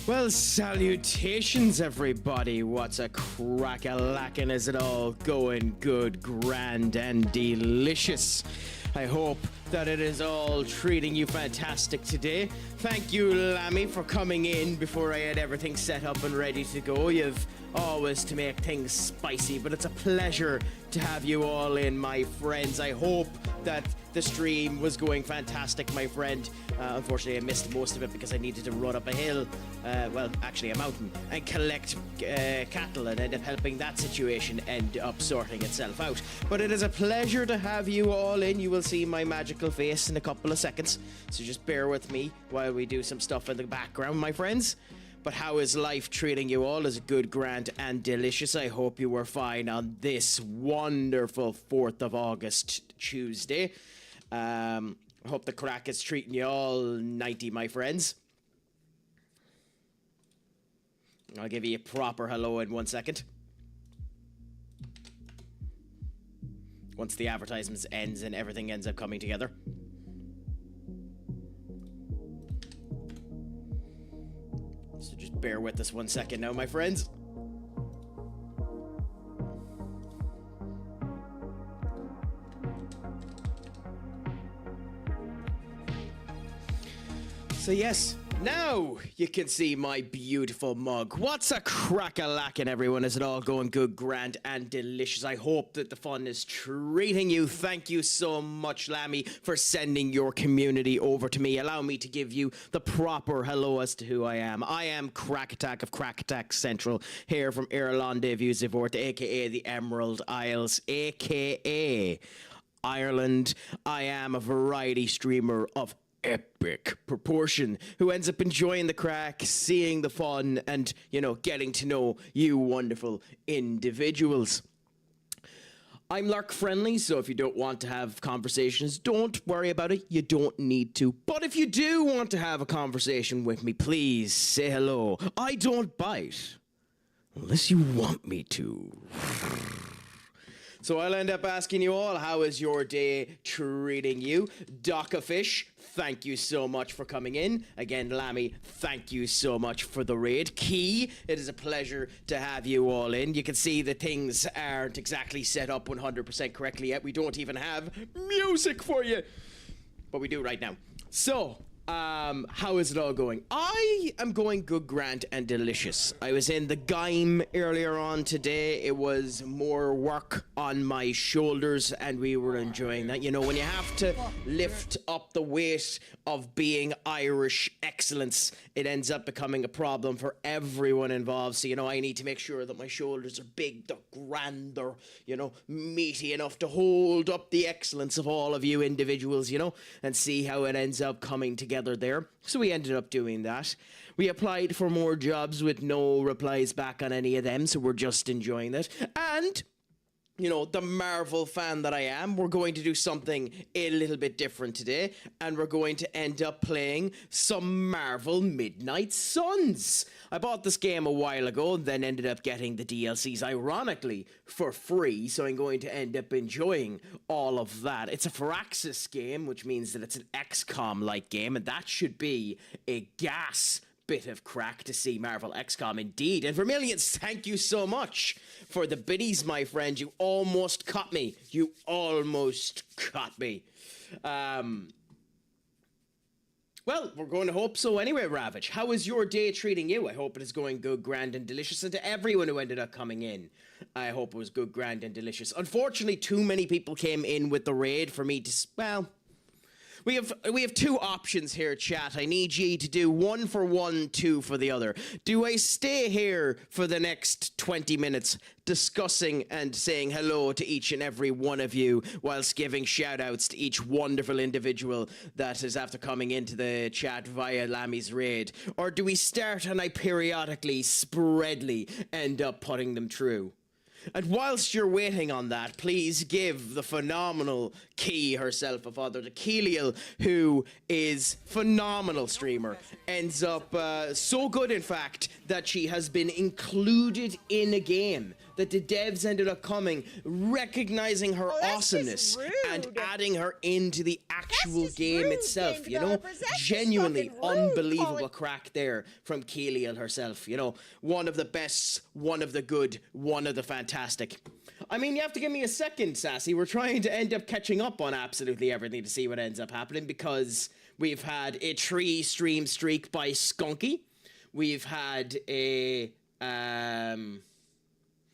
Well, salutations, everybody. What's a crack-a-lackin'? Is it all going good, grand, and delicious? I hope that it is all treating you fantastic today. Thank you, Lammy, for coming in before I had everything set up and ready to go. You've always to make things spicy, but it's a pleasure to have you all in, my friends. I hope that the stream was going fantastic, my friend. Unfortunately, I missed most of it because I needed to run up a hill, well, actually a mountain, and collect cattle and end up helping that situation end up sorting itself out. But it is a pleasure to have you all in. You will see my magical face in a couple of seconds, so just bear with me while we do some stuff in the background, my friends. But how is life treating you all? Is it good, grand, and delicious? I hope you were fine on this wonderful 4th of August Tuesday. I hope the Craic is treating you all 90, my friends. I'll give you a proper hello in 1 second. Once the advertisements ends and everything ends up coming together. So just bear with us 1 second now, my friends. So yes, now you can see my beautiful mug. What's a crack-a-lackin', everyone? Is it all going good, grand, and delicious? I hope that the fun is treating you. Thank you so much, Lammy, for sending your community over to me. Allow me to give you the proper hello as to who I am. I am CraicAttack of CraicAttackCentral, here from Irlande Vusivort, aka the Emerald Isles, aka Ireland. I am a variety streamer of epic proportion who ends up enjoying the crack, seeing the fun, and, you know, getting to know you wonderful individuals. I'm lurk friendly, so if you don't want to have conversations, don't worry about it. You don't need to. But if you do want to have a conversation with me, please say hello. I don't bite unless you want me to. So I'll end up asking you all, how is your day treating you? Dockafish, thank you so much for coming in. Again, Lammy, thank you so much for the raid. Key, it is a pleasure to have you all in. You can see that things aren't exactly set up 100% correctly yet. We don't even have music for you. But we do right now. So, how is it all going? I am going good, grand, and delicious. I was in the game earlier on today. It was more work on my shoulders, and we were enjoying that. You know, when you have to lift up the weight of being Irish excellence, it ends up becoming a problem for everyone involved. So, you know, I need to make sure that my shoulders are big, they're grand, they're, you know, meaty enough to hold up the excellence of all of you individuals, you know, and see how it ends up coming together there. So we ended up doing that. We applied for more jobs with no replies back on any of them, so we're just enjoying that. And, you know, the Marvel fan that I am, we're going to do something a little bit different today, and we're going to end up playing some Marvel Midnight Suns. I bought this game a while ago, then ended up getting the DLCs, ironically, for free, so I'm going to end up enjoying all of that. It's a Firaxis game, which means that it's an XCOM-like game, and that should be a gas bit of crack to see Marvel XCOM indeed. And Vermillions, thank you so much for the biddies, my friend. You almost caught me. You almost caught me. Well, we're going to hope so anyway, Ravage. How is your day treating you? I hope it is going good, grand, and delicious. And to everyone who ended up coming in, I hope it was good, grand, and delicious. Unfortunately, too many people came in with the raid for me to, well, we have two options here, chat. I need ye to do one for one, two for the other. Do I stay here for the next 20 minutes discussing and saying hello to each and every one of you whilst giving shout outs to each wonderful individual that is after coming into the chat via Lammy's raid? Or do we start and I periodically, spreadly end up putting them through? And whilst you're waiting on that, please give the phenomenal Key herself a father to Keeliel, who is phenomenal streamer. Ends up so good, in fact, that she has been included in a game that the devs ended up coming, recognizing her awesomeness, and adding her into the actual game itself, you know? Genuinely unbelievable crack there from Keeliel herself, you know? One of the best, one of the good, one of the fantastic. I mean, you have to give me a second, Sassy. We're trying to end up catching up on absolutely everything to see what ends up happening, because we've had a 3-stream streak by Skunky. We've had a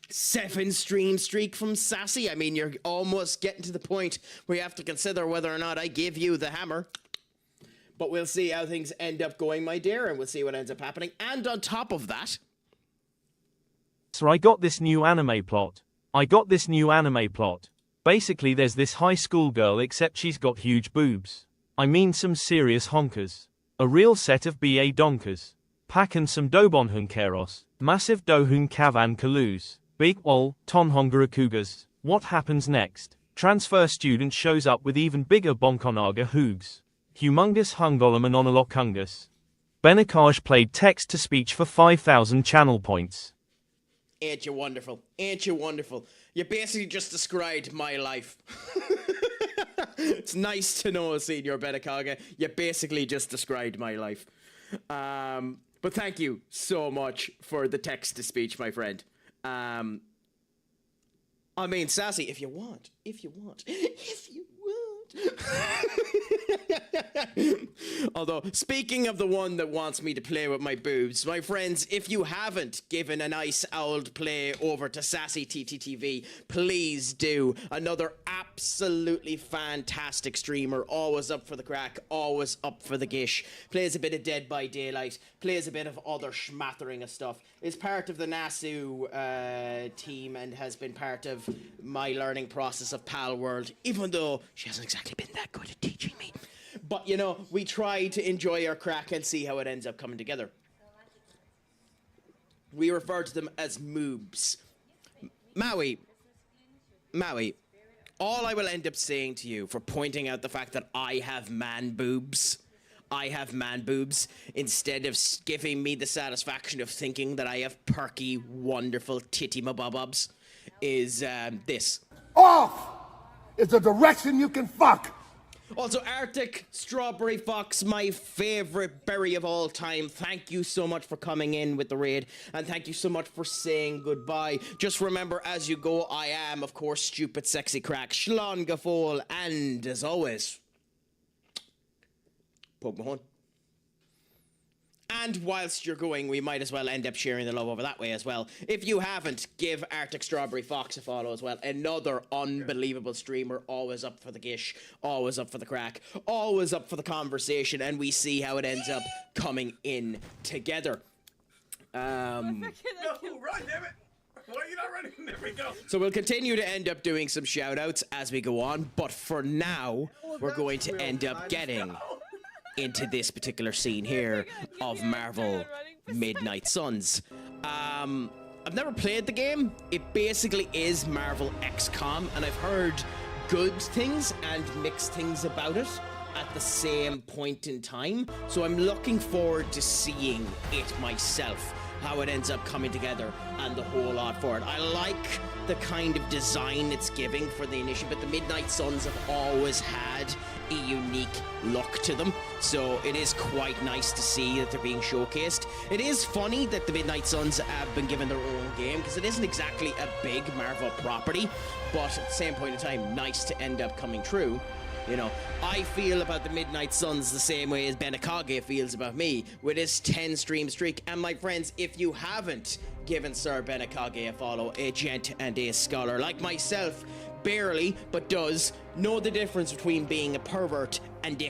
7-stream streak from Sassy. I mean, you're almost getting to the point where you have to consider whether or not I give you the hammer. But we'll see how things end up going, my dear, and we'll see what ends up happening. And on top of that... So I got this new anime plot. Basically, there's this high school girl, except she's got huge boobs. I mean some serious honkers. A real set of BA donkers. Packin' some dobon hunkeros. Massive dohun kavan kalus. Big ol, ton hongarakugas. What happens next? Transfer student shows up with even bigger bonkonaga hoogs. Humongous hungolum and onolokungus. Benakaj played text-to-speech for 5,000 channel points. Ain't you wonderful? Ain't you wonderful? You basically just described my life. It's nice to know, Senior Benakaga. You basically just described my life. But thank you so much for the text-to-speech, my friend. I mean, Sassy, if you want. Although, speaking of the one that wants me to play with my boobs, my friends, if you haven't given a nice old play over to Sassy TTTV, please do. Another absolutely fantastic streamer, always up for the crack, always up for the gish. Plays a bit of Dead by Daylight, plays a bit of other schmattering of stuff. Is part of the Nasu team and has been part of my learning process of Pal World, even though she hasn't exactly been that good at teaching me. But, you know, we try to enjoy our crack and see how it ends up coming together. We refer to them as moobs. Maui, all I will end up saying to you for pointing out the fact that I have man boobs, instead of giving me the satisfaction of thinking that I have perky, wonderful titty mabobobs, is this. Off is the direction you can fuck. Also, Arctic Strawberry Fox, my favorite berry of all time. Thank you so much for coming in with the raid, and thank you so much for saying goodbye. Just remember, as you go, I am, of course, Stupid Sexy Crack, Shlon Gafol, and as always, Pokemon. And whilst you're going, we might as well end up sharing the love over that way as well. If you haven't, give Arctic Strawberry Fox a follow as well. Another unbelievable streamer, always up for the gish, always up for the crack, always up for the conversation, and we see how it ends up coming in together. No, run, damn it! Why are you not running? There we go. So we'll continue to end up doing some shout-outs as we go on, but for now, we're going to end up getting into this particular scene here of Marvel Midnight Suns. I've never played the game. It basically is Marvel XCOM, and I've heard good things and mixed things about it at the same point in time. So I'm looking forward to seeing it myself, how it ends up coming together and the whole lot for it. I like the kind of design it's giving for the initiative, but the Midnight Suns have always had a unique look to them, so it is quite nice to see that they're being showcased. It is funny that the Midnight Suns have been given their own game, because it isn't exactly a big Marvel property, but at the same point in time, nice to end up coming true. You know, I feel about the Midnight Suns the same way as Benakage feels about me, with his 10-stream streak. And my friends, if you haven't given Sir Benakage a follow, a gent and a scholar like myself, barely, but does, know the difference between being a pervert and a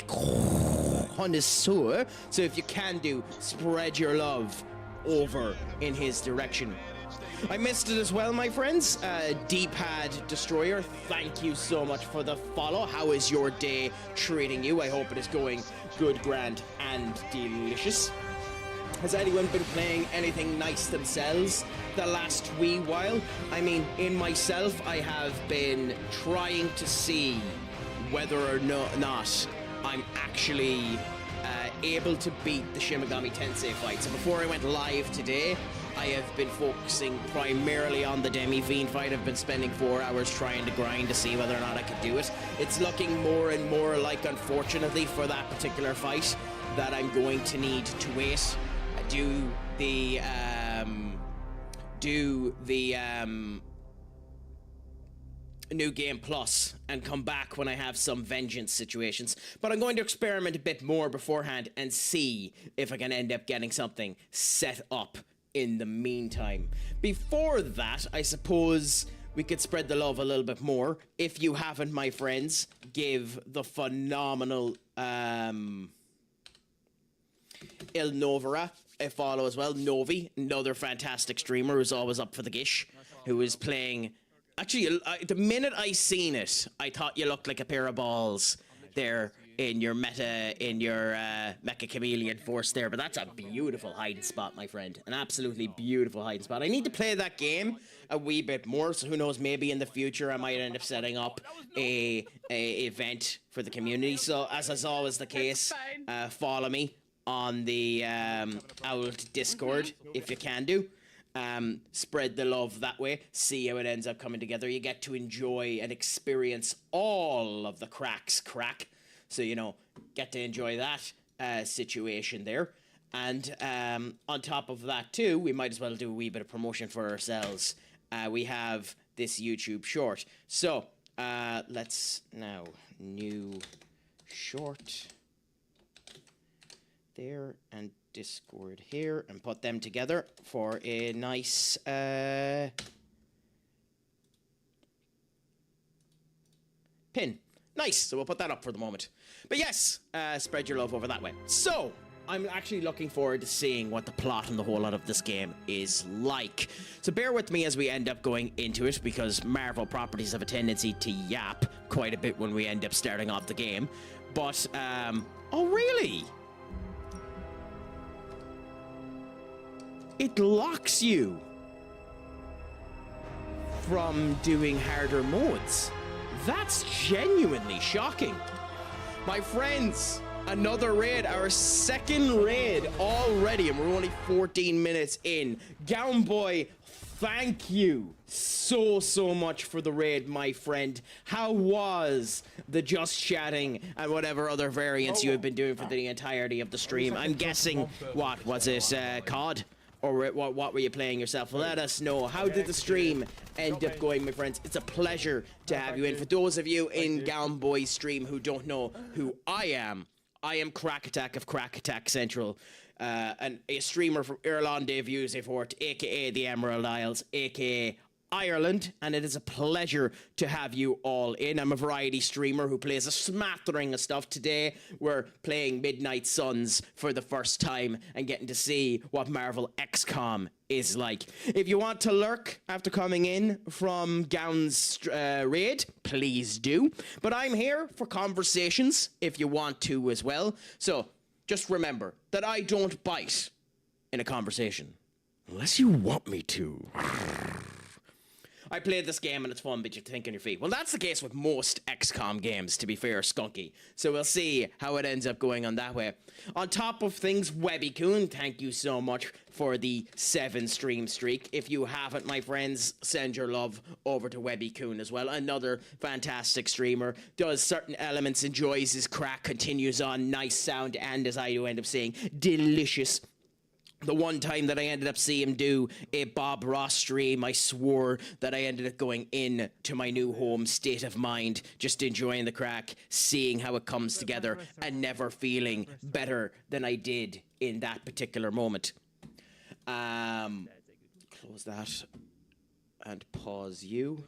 connoisseur. So if you can do, spread your love over in his direction. I missed it as well, my friends. D-Pad Destroyer, thank you so much for the follow. How is your day treating you? I hope it is going good, grand, and delicious. Has anyone been playing anything nice themselves the last wee while? I mean, in myself, I have been trying to see whether or not I'm actually able to beat the Shin Megami Tensei fight. So before I went live today, I have been focusing primarily on the Demi-Fiend fight. I've been spending 4 hours trying to grind to see whether or not I could do it. It's looking more and more like, unfortunately, for that particular fight, that I'm going to need to wait, do the New Game Plus and come back when I have some vengeance situations. But I'm going to experiment a bit more beforehand and see if I can end up getting something set up in the meantime. Before that, I suppose we could spread the love a little bit more. If you haven't, my friends, give the phenomenal Il Novara a follow as well. Novi, another fantastic streamer who's always up for the gish, who is playing... Actually, the minute I seen it, I thought you looked like a pair of balls there in your Mecha Chameleon Force there. But that's a beautiful hiding spot, my friend. An absolutely beautiful hiding spot. I need to play that game a wee bit more, so who knows, maybe in the future I might end up setting up a event for the community. So, as is always the case, follow me on the old Discord if you can do. Spread the love that way, see how it ends up coming together. You get to enjoy and experience all of the Craic's crack, so you know, get to enjoy that situation there. And on top of that too, we might as well do a wee bit of promotion for ourselves. We have this YouTube short, so let's now new short there and Discord here and put them together for a nice pin. Nice, so we'll put that up for the moment. But yes, spread your love over that way. So, I'm actually looking forward to seeing what the plot and the whole lot of this game is like. So bear with me as we end up going into it, because Marvel properties have a tendency to yap quite a bit when we end up starting off the game. But, oh really? It locks you from doing harder modes. That's genuinely shocking. My friends, another raid, our second raid already, and we're only 14 minutes in. Gown Boy, thank you so much for the raid, my friend. How was the just chatting and whatever other variants you have been doing for the entirety of the stream? I'm guessing, what was it, COD? Or what were you playing yourself? Let us know. How did the stream end up going, my friends? It's a pleasure to have you in. For those of you in Gown Boy's stream who don't know who I am CraicAttack of CraicAttackCentral, and a streamer from Ireland Views Fort, aka the Emerald Isles, aka Ireland, and it is a pleasure to have you all in. I'm a variety streamer who plays a smattering of stuff. Today, we're playing Midnight Suns for the first time and getting to see what Marvel XCOM is like. If you want to lurk after coming in from Gown's raid, please do. But I'm here for conversations if you want to as well. So just remember that I don't bite in a conversation unless you want me to. I played this game and it's fun, but you think on your feet. Well, that's the case with most XCOM games, to be fair, Skunky. So we'll see how it ends up going on that way. On top of things, Webby-kun, thank you so much for the 7 stream streak. If you haven't, my friends, send your love over to Webby-kun as well. Another fantastic streamer, does certain elements, enjoys his crack, continues on, nice sound, and as I do end up saying, delicious. The one time that I ended up seeing him do a Bob Ross stream, I swore that I ended up going in to my new home state of mind, just enjoying the crack, seeing how it comes together, and never feeling better than I did in that particular moment. Close that and pause you.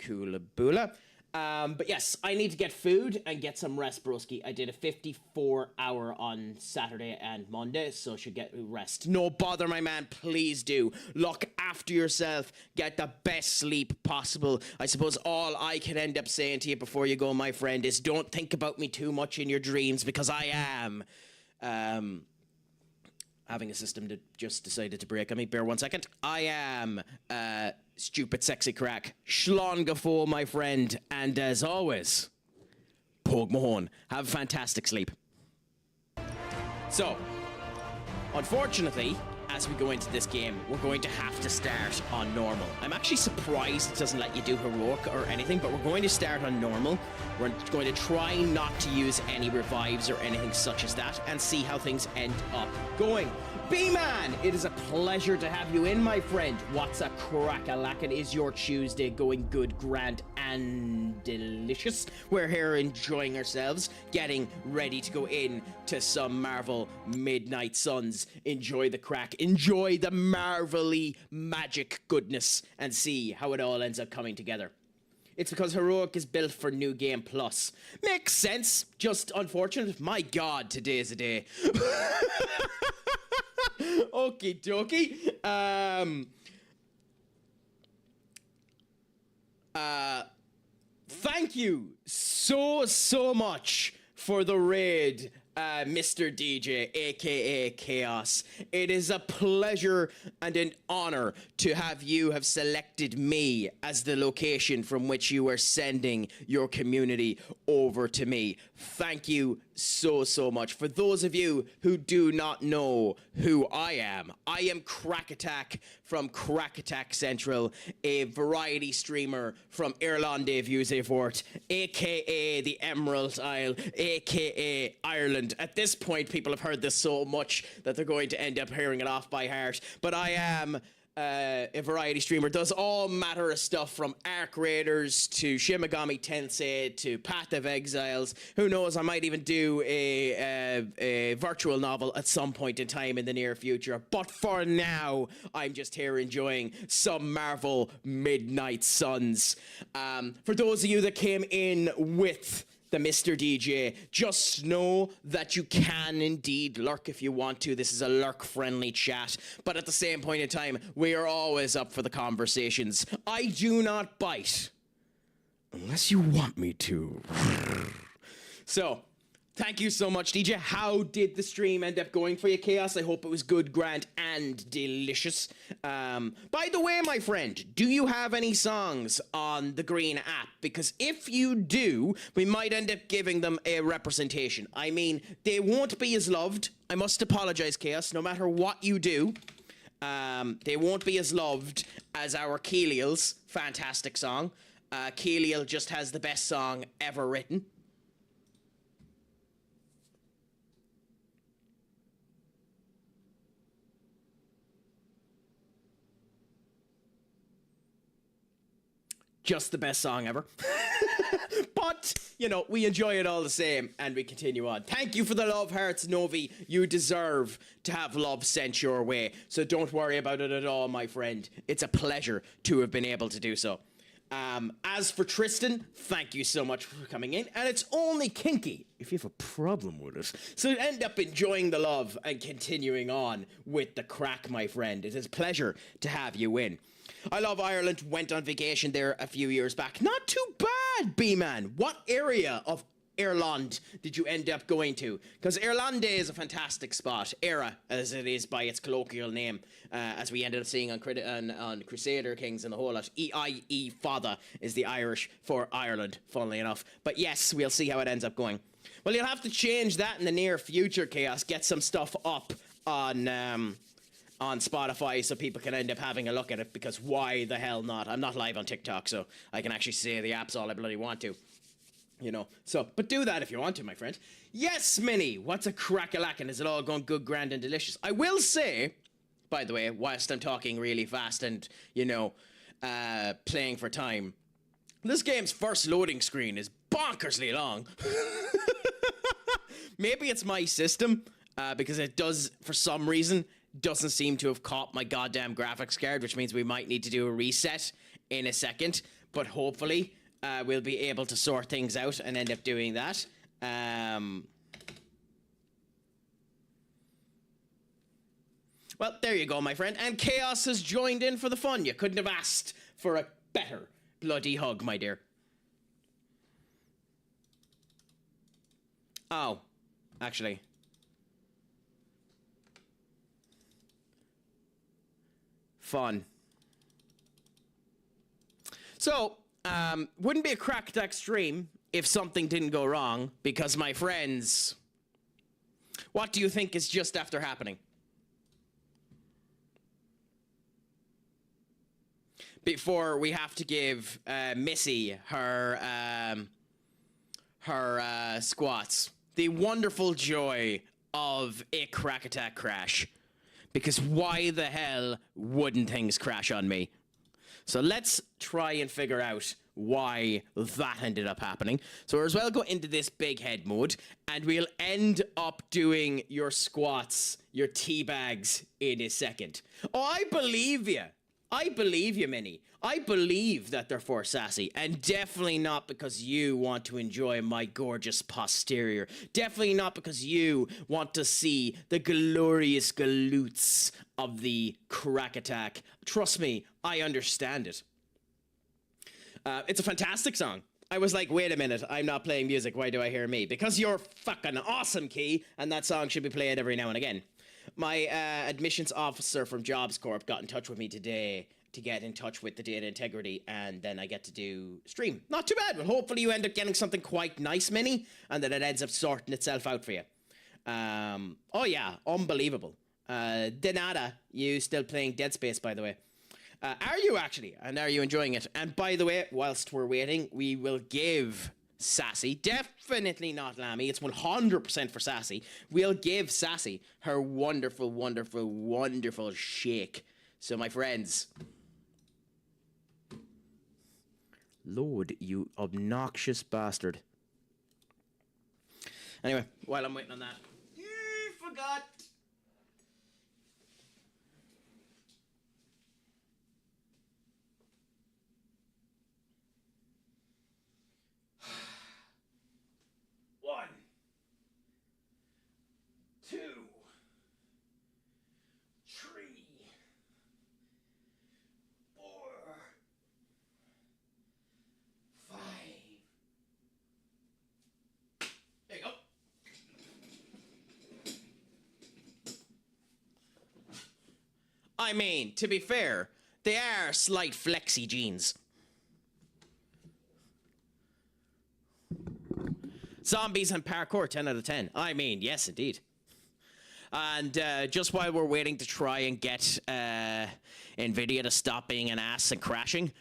Coolaboola. But yes, I need to get food and get some rest, broski. I did a 54-hour on Saturday and Monday, so should get rest. No bother, my man, please do. Look after yourself. Get the best sleep possible. I suppose all I can end up saying to you before you go, my friend, is don't think about me too much in your dreams, because I am having a system that just decided to break on me. Bear 1 second. I am stupid sexy crack. Schlongafo, my friend. And as always, Pog Mahone. Have a fantastic sleep. So, unfortunately, as we go into this game, we're going to have to start on normal. I'm actually surprised it doesn't let you do heroic or anything, but we're going to start on normal. We're going to try not to use any revives or anything such as that, and see how things end up going. B-Man, it is a pleasure to have you in, my friend. What's a crack-a-lackin'? Is your Tuesday going good, grand, and delicious? We're here enjoying ourselves, getting ready to go in to some Marvel Midnight Suns. Enjoy the crack, enjoy the marvelly magic goodness, and see how it all ends up coming together. It's because Heroic is built for New Game Plus. Makes sense, just unfortunate. My God, today's a day. Okie dokie. Thank you so much for the raid, Mr. DJ, aka Chaos. It is a pleasure and an honor to have selected me as the location from which you are sending your community over to me. Thank you so much. For those of you who do not know who I am CraicAttack from CraicAttackCentral, a variety streamer from Irlande Viewsefort, aka the Emerald Isle, aka Ireland. At this point, people have heard this so much that they're going to end up hearing it off by heart, but I am a variety streamer, does all matter of stuff from Arc Raiders to Shin Megami Tensei to Path of Exiles. Who knows, I might even do a virtual novel at some point in time in the near future. But for now, I'm just here enjoying some Marvel Midnight Suns. For those of you that came in with the Mr. DJ, just know that you can indeed lurk if you want to. This is a lurk-friendly chat, but at the same point in time, we are always up for the conversations. I do not bite unless you want me to. So, thank you so much, DJ. How did the stream end up going for you, Chaos? I hope it was good, grand, and delicious. By the way, my friend, do you have any songs on the Green app? Because if you do, we might end up giving them a representation. I mean, they won't be as loved. I must apologize, Chaos. No matter what you do, they won't be as loved as our Keeliel's fantastic song. Keeliel just has the best song ever written. Just the best song ever. But, you know, we enjoy it all the same, and we continue on. Thank you for the love hearts, Novi. You deserve to have love sent your way, so don't worry about it at all, my friend. It's a pleasure to have been able to do so. As for Tristan, thank you so much for coming in, and it's only kinky if you have a problem with it. So end up enjoying the love and continuing on with the crack, my friend. It is a pleasure to have you in. I Love Ireland went on vacation there a few years back. Not too bad, B-Man. What area of Ireland did you end up going to? Because Irlande is a fantastic spot. Era, as it is by its colloquial name, as we ended up seeing on Crusader Kings and the whole lot. E-I-E Father is the Irish for Ireland, funnily enough. But yes, we'll see how it ends up going. Well, you'll have to change that in the near future, Chaos. Get some stuff up on Spotify so people can end up having a look at it, because why the hell not? I'm not live on TikTok, so I can actually say the apps all I bloody want to. You know, so, but do that if you want to, my friend. Yes, Minnie, what's a crack-a-lackin'? Is it all going good, grand, and delicious? I will say, by the way, whilst I'm talking really fast and, you know, playing for time, this game's first loading screen is bonkersly long. Maybe it's my system, because it does, for some reason, doesn't seem to have caught my goddamn graphics card, which means we might need to do a reset in a second, but hopefully we'll be able to sort things out and end up doing that. Well, there you go, my friend. And Chaos has joined in for the fun. You couldn't have asked for a better bloody hug, my dear. Oh, actually. Fun. So, wouldn't be a CraicAttack stream if something didn't go wrong, because, my friends, what do you think is just after happening? before we have to give Missy her squats. The wonderful joy of a Craic Attack crash. Because why the hell wouldn't things crash on me? So let's try and figure out why that ended up happening. So we're as well go into this big head mode, and we'll end up doing your squats, your tea bags in a second. Oh, I believe you. I believe you, Minnie. I believe that they're for sassy, and definitely not because you want to enjoy my gorgeous posterior. Definitely not because you want to see the glorious galoots of the Craic Attack. Trust me, I understand it. It's a fantastic song. I was like, wait a minute, I'm not playing music. Why do I hear me? Because you're fucking awesome, Key, and that song should be played every now and again. My admissions officer from Jobs Corp got in touch with me today to get in touch with the data integrity, and then I get to do stream. Not too bad, but hopefully you end up getting something quite nice, Minnie, and that it ends up sorting itself out for you. Oh yeah, unbelievable. Denada, you still playing Dead Space, by the way. Are you actually? And are you enjoying it? And by the way, whilst we're waiting, we will give Sassy, definitely not Lammy, it's 100% for Sassy. We'll give Sassy her wonderful, wonderful, wonderful shake. So my friends, Lord, you obnoxious bastard. Anyway, while I'm waiting on that, you forgot. One, two, three, four, five. There you go. I mean, to be fair, they are slight flexy jeans. Zombies and parkour, 10 out of 10. I mean, yes, indeed. And just while we're waiting to try and get NVIDIA to stop being an ass and crashing,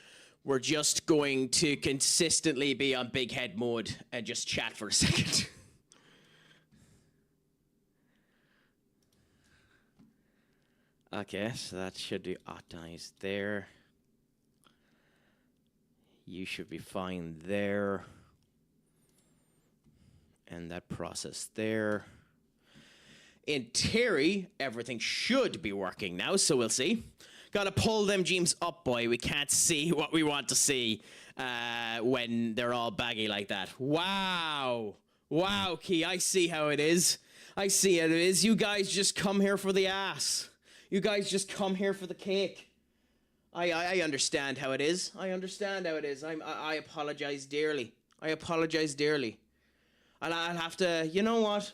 we're just going to consistently be on big head mode and just chat for a second. Okay, so that should be optimized there. You should be fine there. And that process there. In theory, everything should be working now, so we'll see. Gotta pull them jeans up, boy. We can't see what we want to see when they're all baggy like that. Wow. Wow, Key, I see how it is. I see how it is. You guys just come here for the ass. You guys just come here for the cake. I understand how it is. I understand how it is. I apologize dearly. I apologize dearly. And I'll have to, you know what?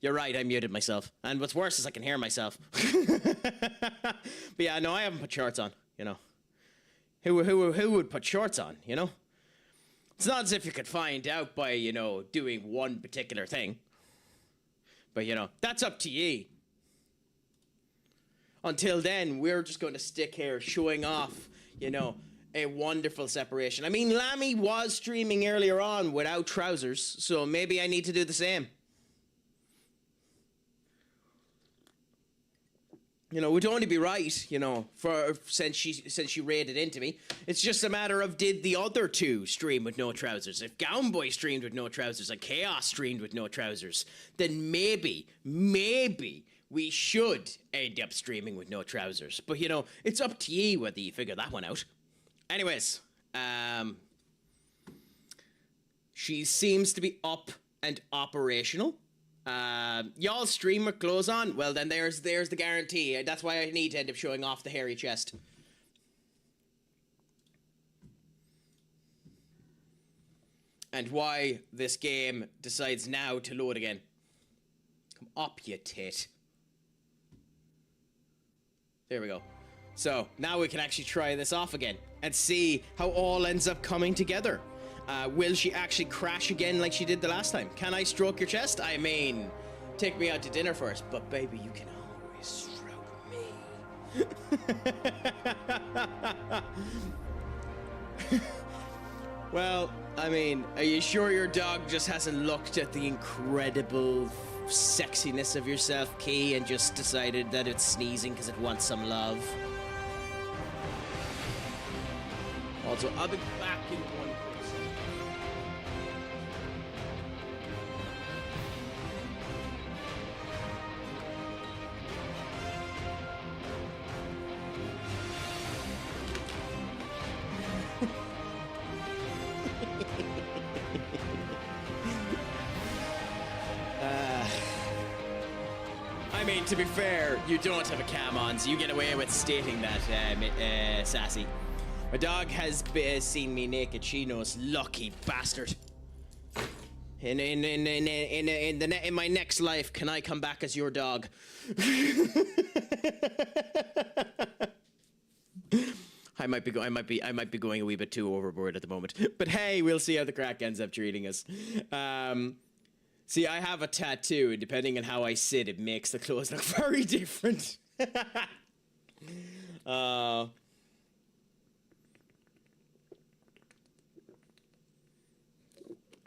You're right, I muted myself. And what's worse is I can hear myself. But yeah, no, I haven't put shorts on, you know. Who would put shorts on, you know? It's not as if you could find out by, you know, doing one particular thing. But, you know, that's up to ye. Until then, we're just going to stick here showing off, you know, a wonderful separation. I mean, Lammy was streaming earlier on without trousers, so maybe I need to do the same. You know, it would only be right, you know, since she raided into me. It's just a matter of, did the other two stream with no trousers? If Gownboy streamed with no trousers and Chaos streamed with no trousers, then maybe we should end up streaming with no trousers. But, you know, it's up to ye whether you figure that one out. Anyways, she seems to be up and operational. Y'all stream with clothes on? Well, then there's the guarantee. That's why I need to end up showing off the hairy chest. And why this game decides now to load again. Come up, you tit. There we go. So, now we can actually try this off again and see how all ends up coming together. Will she actually crash again like she did the last time? Can I stroke your chest? I mean, take me out to dinner first, but baby, you can always stroke me. Well, I mean, are you sure your dog just hasn't looked at the incredible sexiness of yourself, Key, and just decided that it's sneezing because it wants some love? Also, I'll be back in 1 person. I mean, to be fair, you don't have a cam on, so you get away with stating that, Sassy. My dog has seen me naked. She knows, lucky bastard. In my next life, can I come back as your dog? I might be going a wee bit too overboard at the moment. But hey, we'll see how the Craic ends up treating us. See, I have a tattoo, and depending on how I sit, it makes the clothes look very different.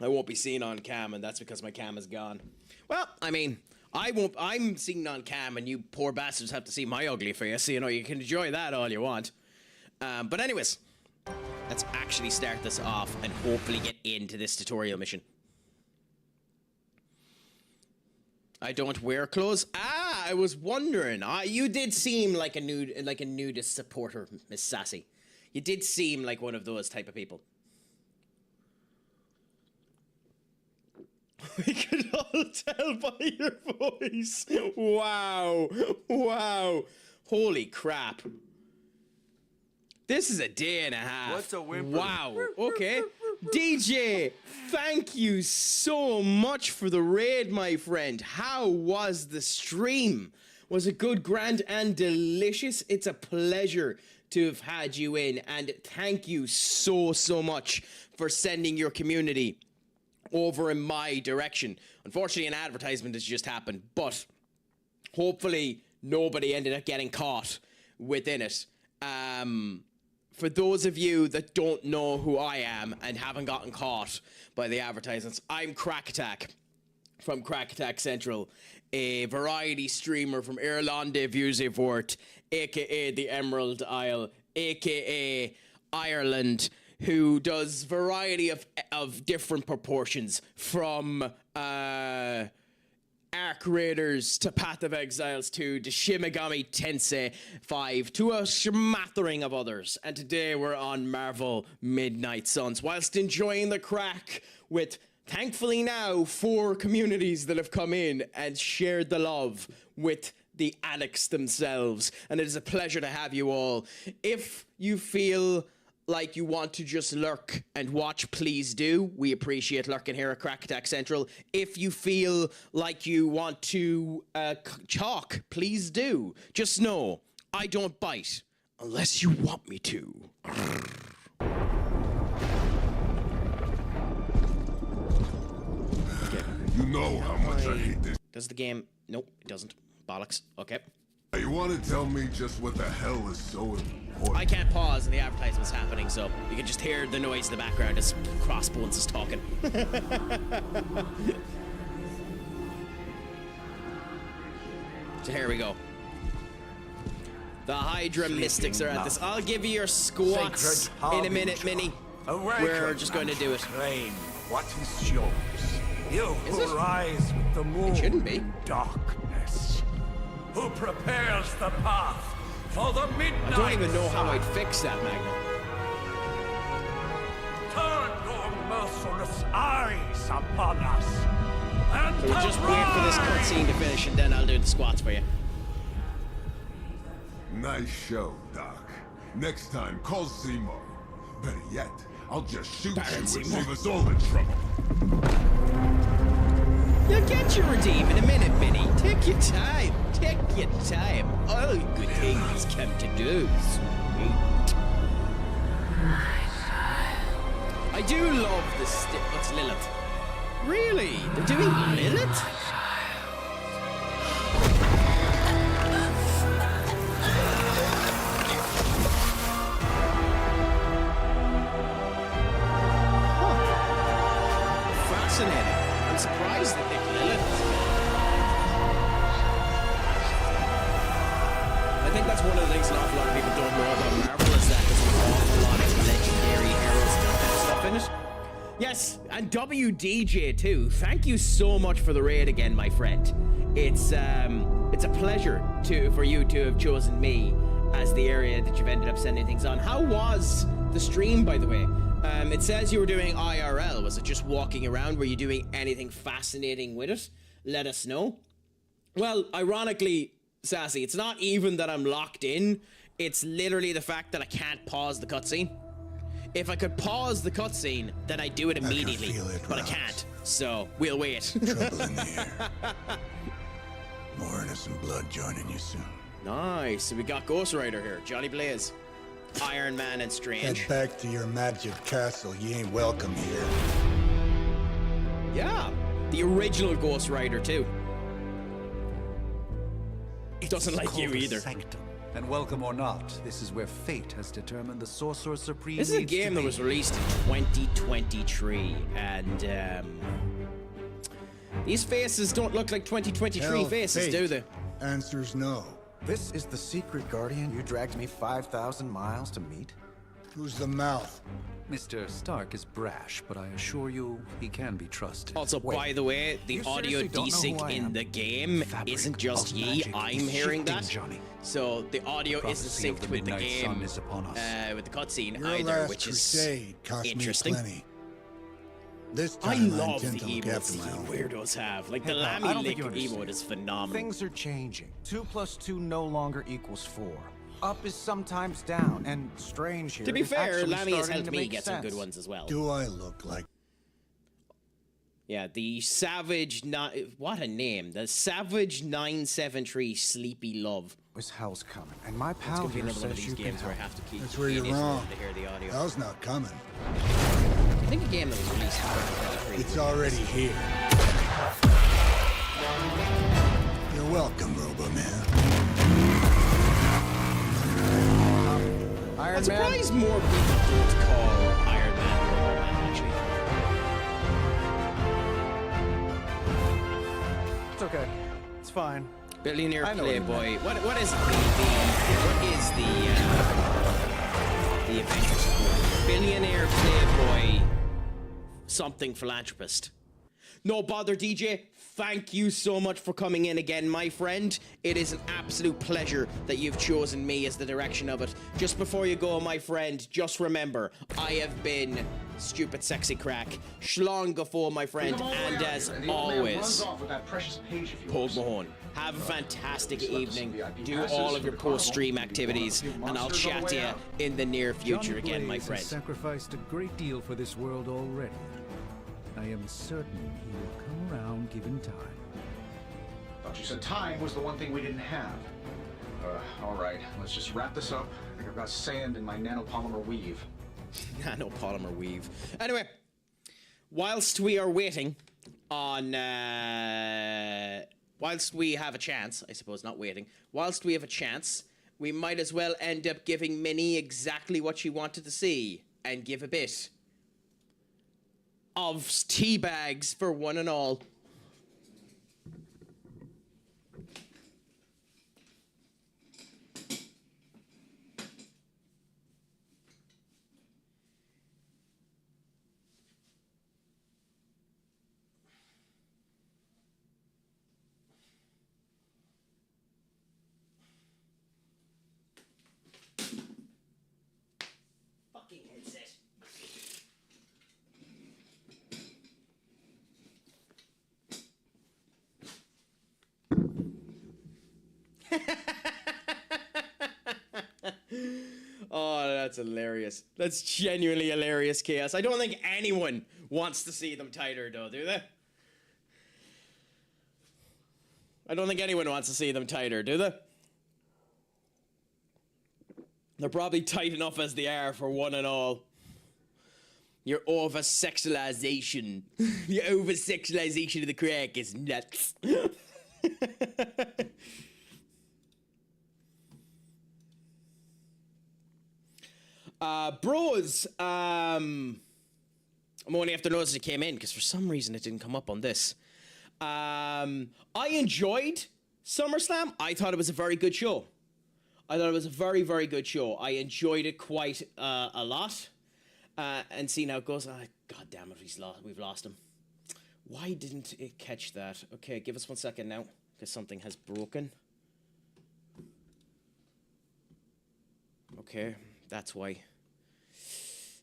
I won't be seen on cam, and that's because my cam is gone. Well, I mean, I'm seen on cam, and you poor bastards have to see my ugly face, so, you know, you can enjoy that all you want. But anyways, let's actually start this off and hopefully get into this tutorial mission. I don't wear clothes. I was wondering. You did seem like a nudist supporter, Miss Sassy. You did seem like one of those type of people. We could all tell by your voice. Wow. Wow. Holy crap. This is a day and a half. What's a whimper? Wow. Okay. DJ, thank you so much for the raid, my friend. How was the stream? Was it good, grand, and delicious? It's a pleasure to have had you in, and thank you so much for sending your community over in my direction. Unfortunately, an advertisement has just happened, but hopefully nobody ended up getting caught within it. For those of you that don't know who I am and haven't gotten caught by the advertisements, I'm CraicAttack from CraicAttackCentral, a variety streamer from Irlande Vusevoort, aka the Emerald Isle, aka Ireland, who does variety of different proportions, from Arc Raiders to Path of Exiles 2 to Shin Megami Tensei 5 to a smattering of others. And today we're on Marvel Midnight Suns, whilst enjoying the Craic with, thankfully now, 4 communities that have come in and shared the love with the addicts themselves. And it is a pleasure to have you all. If you feel like you want to just lurk and watch, please do. We appreciate lurking here at Crack Attack Central. If you feel like you want to talk, please do. Just know, I don't bite unless you want me to. You know how much I hate this. Does the game... Nope, it doesn't. Bollocks. Okay. You want to tell me just what the hell is so important? I can't pause and the advertisement's happening, so you can just hear the noise in the background as Crossbones is talking. So here we go. The Hydra Mystics are at this. I'll give you your squats in a minute, Minnie. We're just going to do it. Claim what is yours. You who rise with the moon shouldn't be. in darkness. Who prepares the path for the midnight I don't even know how sun. I'd fix that, Magna. Turn your merciless eyes upon us. And So we'll just wait for this cutscene to finish and then I'll do the squats for you. Nice show, Doc. Next time, call Seymour. Better yet, I'll just shoot you and save us all in trouble. You'll get your redeem in a minute, Minnie. Take your time. Take your time. All good things come to those. I do love the what's Lilith? Really? They're doing Lilith? Fascinating. I'm surprised that they Lilith. I think that's one of the things an awful lot of people don't know about Marvel is that there's an awful lot of legendary heroes and stuff in it. Yes, and WDJ too. Thank you so much for the raid again, my friend. It's a pleasure for you to have chosen me as the area that you've ended up sending things on. How was the stream, by the way? It says you were doing IRL. Was it just walking around? Were you doing anything fascinating with it? Let us know. Well, ironically, Sassy, it's not even that I'm locked in. It's literally the fact that I can't pause the cutscene. If I could pause the cutscene, then I'd do it immediately. But I can't. So, we'll wait. Trouble in the air. More innocent blood joining you soon. Nice. So we got Ghost Rider here. Johnny Blaze. Iron Man and Strange. Head back to your magic castle. You ain't welcome here. Yeah. The original Ghost Rider, too. Doesn't like you either. Sanctum. And welcome or not, this is where fate has determined the Sorcerer Supreme. This is a game that was released in 2023, and these faces don't look like 2023 Hell, faces, fate. do they? Answer's no. This is the secret guardian you dragged me 5,000 miles to meet? Who's the mouth? Mr. Stark is brash, but I assure you, he can be trusted. Also, by the way, the You audio seriously don't know who I desync in am? the game Fabric isn't just of ye. magic I'm is hearing shifting, that. Johnny. So the audio isn't Prophecy of synced the with the midnight game, sun is upon us. with the cutscene Your either, last which crusade is cost interesting. me plenty. This I time love intend the to look emotes after my the own. weirdos have. Like the Hey, pal, I Lammy don't think Lick you emote understand. is phenomenal. Things are changing. 2 + 2 no longer equals 4. Up is sometimes down, and Strange here To be is fair, actually Lammy has starting helped to me make get some good sense. ones as well. Do I look like... Yeah, the Savage... What a name. The Savage 973 Sleepy Love. Was hell's coming, and my It's pal going to be here another one of says these you can games where I help. have to keep... That's where you're it in wrong. To hear the audio. Hell's not coming. I think a game that was released in 2023. It's already here. You're welcome, Robo-Man. I'm Iron Man. surprised more people don't call Iron Man Robo Man, actually. It's okay. It's fine. Billionaire I know what you Playboy. What is the Avengers quote? Billionaire Playboy something philanthropist. No bother, DJ. Thank you so much for coming in again, my friend. It is an absolute pleasure that you've chosen me as the direction of it. Just before you go, my friend, just remember, I have been stupid sexy Craic, Schlongafo, my friend, and as always, Paul Mahone. Have a fantastic evening. Do all of your post-stream activities, and I'll chat to you in the near future again, my friend. Has sacrificed a great deal for this world already. I am certain he will come around given time. Thought you said time was the one thing we didn't have. All right, let's just wrap this up. I think I've got sand in my nanopolymer weave. Nanopolymer weave. Anyway, whilst we are waiting on, whilst we have a chance, I suppose, not waiting, whilst we have a chance, we might as well end up giving Minnie exactly what she wanted to see and give a bit of tea bags for one and all. Oh, that's hilarious. That's genuinely hilarious, Chaos. I don't think anyone wants to see them tighter, though, do they? I don't think anyone wants to see them tighter, do they? They're probably tight enough as they are for one and all. Your over-sexualization. The over-sexualization of the Craic is nuts. Bros, I'm only after noticing it came in, because for some reason it didn't come up on this. I enjoyed SummerSlam. I thought it was a very good show. I thought it was a very, very good show. I enjoyed it quite a lot. And seeing how it goes, God damn it, we've lost him. Why didn't it catch that? Okay, give us 1 second now, because something has broken. Okay, that's why.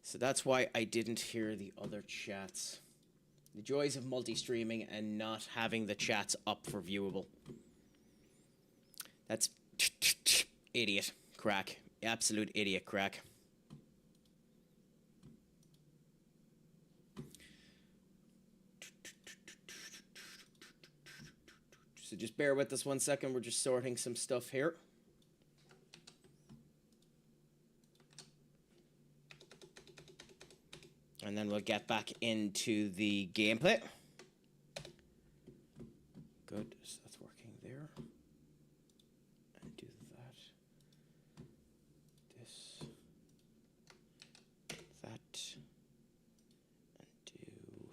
So that's why I didn't hear the other chats. The joys of multi-streaming and not having the chats up for viewable. That's idiot, Craic. Absolute idiot, Craic. So just bear with us 1 second. We're just sorting some stuff here. And then we'll get back into the gameplay. Good, so that's working there. And do that. This. That. And do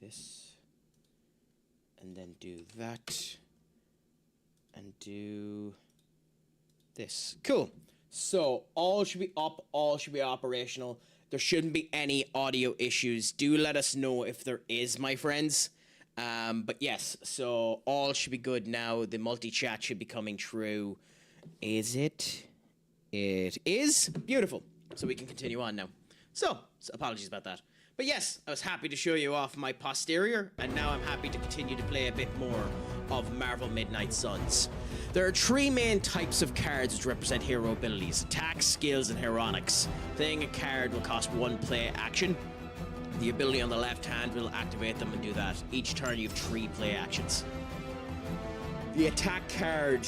this. And then do that. And do this. Cool. So all should be up, all should be operational. There shouldn't be any audio issues. Do let us know if there is, my friends. But yes, so all should be good now. The multi-chat should be coming true. Is it? It is. Beautiful. So we can continue on now. So apologies about that. But yes, I was happy to show you off my posterior, and now I'm happy to continue to play a bit more of Marvel Midnight Suns. There are three main types of cards which represent hero abilities: attacks, skills, and heroics. Playing a card will cost 1 play action. The ability on the left hand will activate them and do that. Each turn you have 3 play actions. The attack card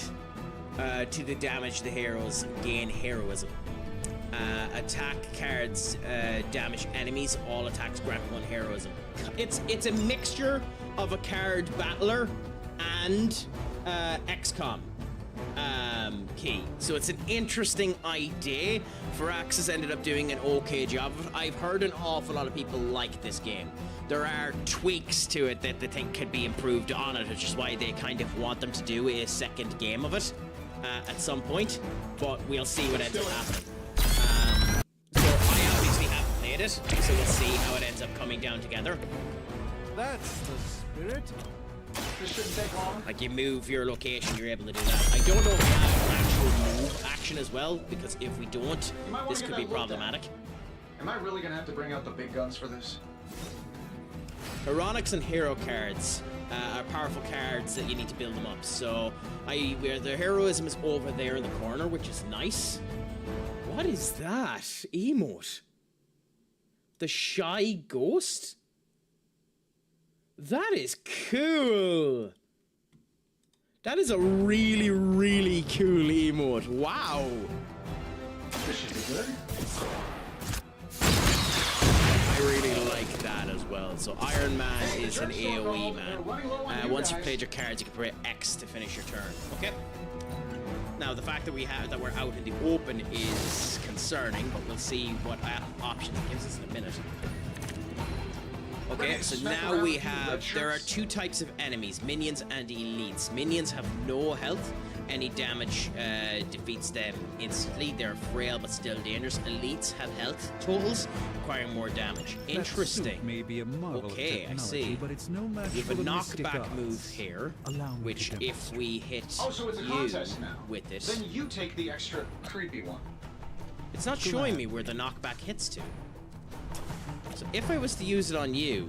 to the damage the heroes gain heroism. Attack cards damage enemies. All attacks grant 1 heroism. It's a mixture of a card battler and XCOM key. So it's an interesting idea. Firaxis ended up doing an okay job of it. I've heard an awful lot of people like this game. There are tweaks to it that they think could be improved on it, which is why they kind of want them to do a second game of it at some point. But we'll see what ends up happening. So I obviously haven't played it, so we'll see how it ends up coming down together. That's the spirit. This shouldn't take long. Like, you move your location, you're able to do that. I don't know if we have an actual move action as well, because if we don't, this could be problematic. Am I really gonna have to bring out the big guns for this? Heroics and hero cards are powerful cards that you need to build them up. So, where the heroism is over there in the corner, which is nice. What is that emote? The shy ghost? That is cool. That is a really, really cool emote. Wow. This should be good. I really like that as well. So Iron Man is an AoE man. Once you've played your cards, you can press X to finish your turn. Okay. Now the fact that we're out in the open is concerning, but we'll see what options it gives us in a minute. Okay, so now we have, there are two types of enemies, minions and elites. Minions have no health. Any damage defeats them instantly. They're frail but still dangerous. Elites have health totals, requiring more damage. Interesting. May be a marvel okay, of I see. but it's no match We have for a the mystic knockback arts. move here, which if we hit Oh, so it's a you contest now. with it, Then you take the extra creepy one. it's not showing me where the knockback hits to. So if I was to use it on you,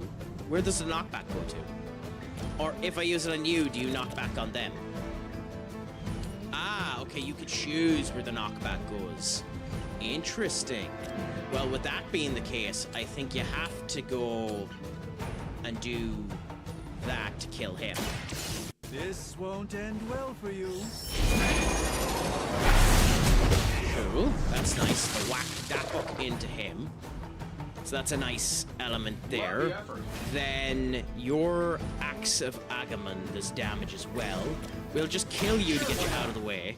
where does the knockback go to? Or if I use it on you, do you knock back on them? Ah, okay, you could choose where the knockback goes. Interesting. Well, with that being the case, I think you have to go and do that to kill him. This won't end well for you. Cool, that's nice. Whack that hook into him. So that's a nice element there. Then your Axe of Agamemnon does damage as well. We'll just kill you to get you out of the way.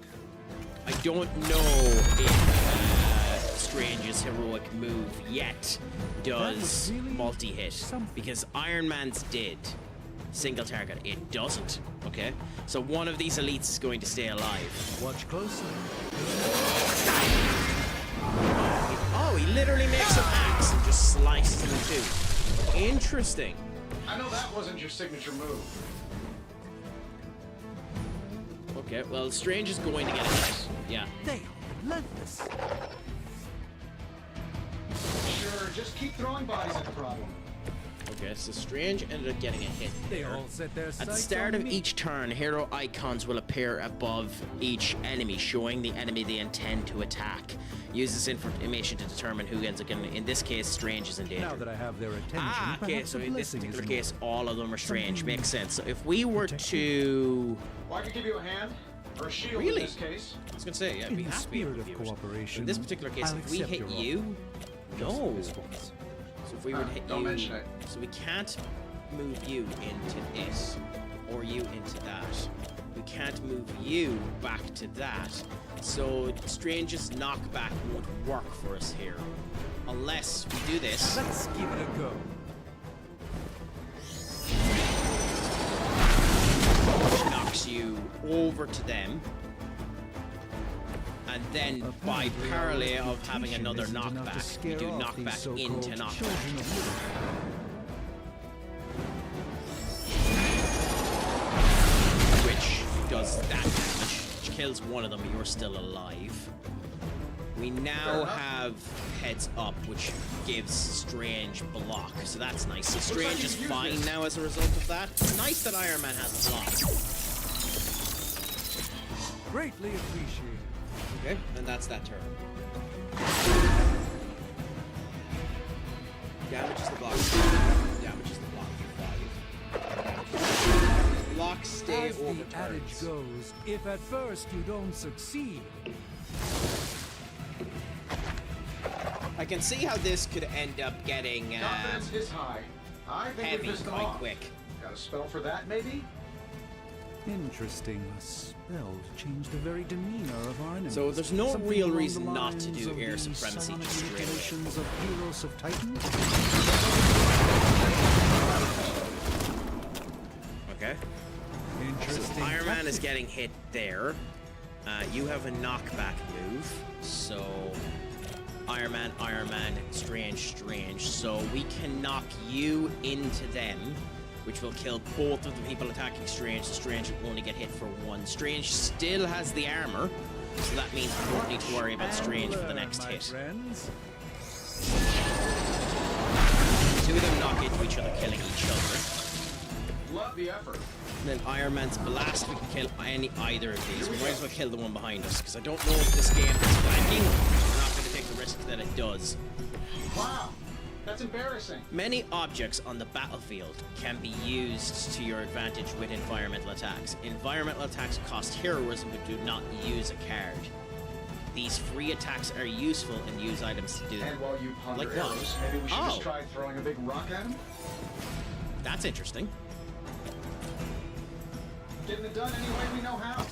I don't know if Strange's heroic move yet does multi-hit, because Iron Man's did. Single target, it doesn't. Okay, so one of these elites is going to stay alive. Watch closely. Oh, he literally makes an axe and just slices him in two. Interesting. I know that wasn't your signature move. Okay, well, Strange is going to get a hit. Yeah. They are relentless. Sure, just keep throwing bodies at the problem. Okay, so Strange ended up getting a hit. They there. all set their At the sights start on of me. each turn, hero icons will appear above each enemy, showing the enemy they intend to attack. Use this information to determine who ends up getting. In this case, Strange is in danger. Now that I have their attention, Ah, okay, perhaps so a in this blessing is particular case, in all of them are Strange. Something Makes sense. So if we were to... Well, I could give you a hand, or a shield Really? in this case. I was gonna say, yeah, In we the have to be able spirit to of viewers. cooperation, In this particular case, I'll if we accept hit your you... Just No. for this once. So if we were to hit Don't you... mention it. So we can't move you into it, or you into that. We can't move you back to that. So Strange's knockback won't work for us here. Unless we do this. Let's give it a go. Which knocks you over to them. And then by parallel of having another knockback, we do knockback into knockback. Which does that damage, which kills one of them, you're still alive. We now have heads up, which gives Strange block, so that's nice. So Strange is fine now as a result of that. Nice that Iron Man has block. Greatly appreciated. Okay, and that's that turn. Damages the block. Damages the block for 5. Blocks stay As over the adage turns. goes, if at first you don't succeed, I can see how this could end up getting Confidence is high. I think heavy we pissed them quite off. quick. Got a spell for that, maybe? interesting. A spell to change the very demeanor of our enemies. So there's no Something real along reason the not to lines do of air the supremacy psionic just straight away. manipulations of Heroes of Titan. Okay. Interesting. So Iron Man is tactic. getting hit there. You have a knockback move, so Iron Man, Strange. So we can knock you into them, which will kill both of the people attacking Strange. So Strange will only get hit for one. Strange still has the armor, so that means we don't need to worry about Strange for the next hit. Friends. two of them knock into each other, killing each other. Love the effort. And then Iron Man's blast, we can kill either of these. We might as well kill the one behind us, because I don't know if this game is flanking. We're not going to take the risk that it does. Wow, that's embarrassing. Many objects on the battlefield can be used to your advantage with environmental attacks. Environmental attacks cost heroism but do not use a card. These free attacks are useful and use items to do them. And while you ponder Like arrows, what? maybe we should just Oh. try throwing a big rock at him? That's interesting. Getting it done any way we know how.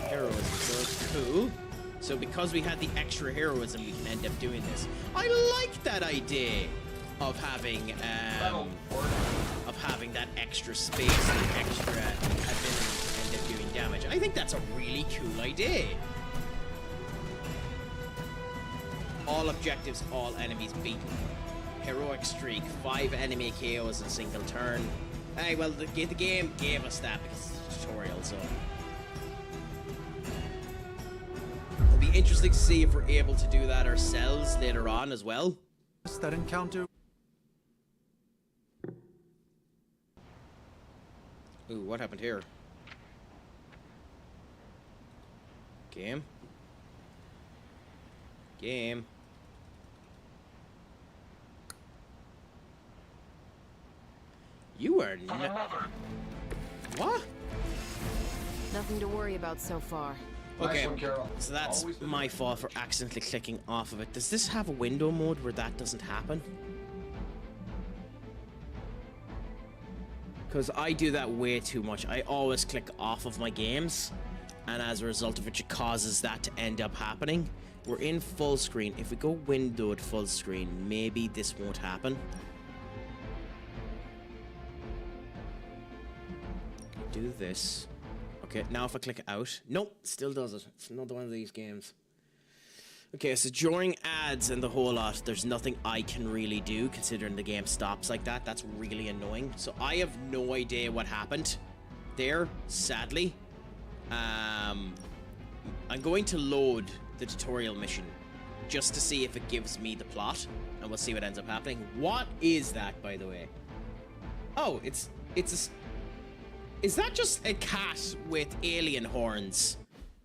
Heroism, so cool. So because we had the extra heroism, we can end up doing this. I like that idea of having that extra space and extra ability to end up doing damage. I think that's a really cool idea. All objectives, all enemies beaten. Heroic streak, 5 enemy KOs in a single turn. Hey, well, the game gave us that because it's a tutorial, so. It'll be interesting to see if we're able to do that ourselves later on as well. That encounter. Ooh, what happened here? Game? Game. You are not. What? Nothing to worry about so far. Okay, Nice one, Carol. so that's Always been my fault for accidentally clicking off of it. Does this have a window mode where that doesn't happen? Because I do that way too much. I always click off of my games, and as a result of which it causes that to end up happening. We're in full screen. If we go windowed full screen, maybe this won't happen. Do this. Okay, now if I click out, nope, still does it. It's another one of these games. Okay, so during ads and the whole lot, there's nothing I can really do considering the game stops like that. That's really annoying. So I have no idea what happened there, sadly. I'm going to load the tutorial mission just to see if it gives me the plot, and we'll see what ends up happening. What is that, by the way? Oh, it's is that just a cat with alien horns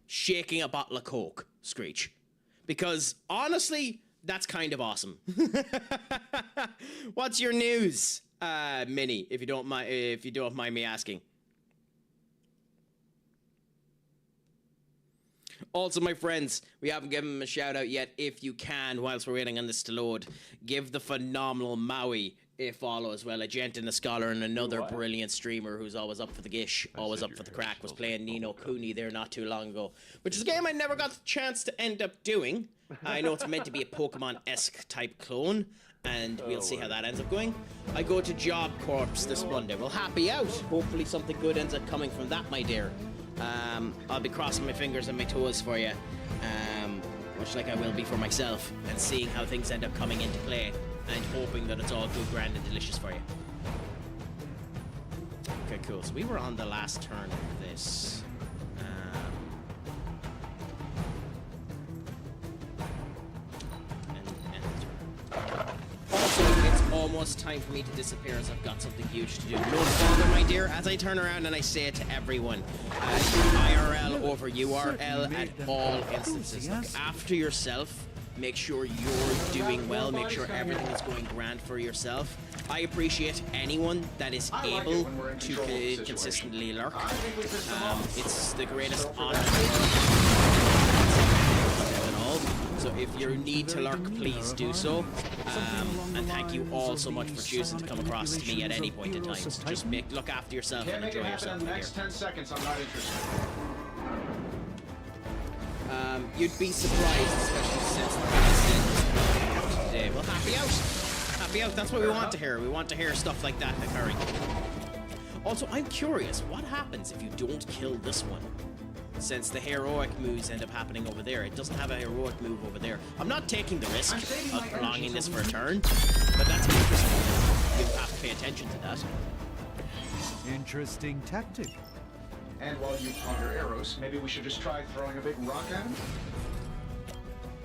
shaking a bottle of Coke, Screech? Because honestly, that's kind of awesome. What's your news, Minnie? If you don't mind me asking. Also, my friends, we haven't given him a shout out yet. If you can, whilst we're waiting on this to load, give the phenomenal Maui a follow as well. A gent and a scholar and another brilliant streamer who's always up for the gish, always up for the crack, was playing Nino Kuni there not too long ago, which is a game I never got the chance to end up doing. I know it's meant to be a Pokemon-esque type clone, and we'll see how that ends up going. I go to Job Corps this Monday. Well, happy out. Hopefully something good ends up coming from that, my dear. I'll be crossing my fingers and my toes for you, much like I will be for myself, and seeing how things end up coming into play, and hoping that it's all good, grand, and delicious for you. Okay, cool. So we were on the last turn of this. Also, it's almost time for me to disappear as I've got something huge to do. No bother, my dear, as I turn around and I say it to everyone. IRL over URL at all instances. Look after yourself. Make sure you're doing well. Make sure everything is going grand for yourself. I appreciate anyone that is able to consistently lurk. It's the greatest honor. So if you need to lurk, please do so. And thank you all so much for choosing to come across to me at any point in time. So just look after yourself and enjoy yourself. In the next 10 seconds, I'm not interested. You'd be surprised, especially since the guy said today. Well, happy out. Happy out. That's what we want to hear. We want to hear stuff like that occurring. Also, I'm curious, what happens if you don't kill this one? Since the heroic moves end up happening over there, it doesn't have a heroic move over there. I'm not taking the risk of prolonging this for a turn, but that's interesting. You have to pay attention to that. Interesting tactic. And while you ponder arrows, maybe we should just try throwing a big rock at him?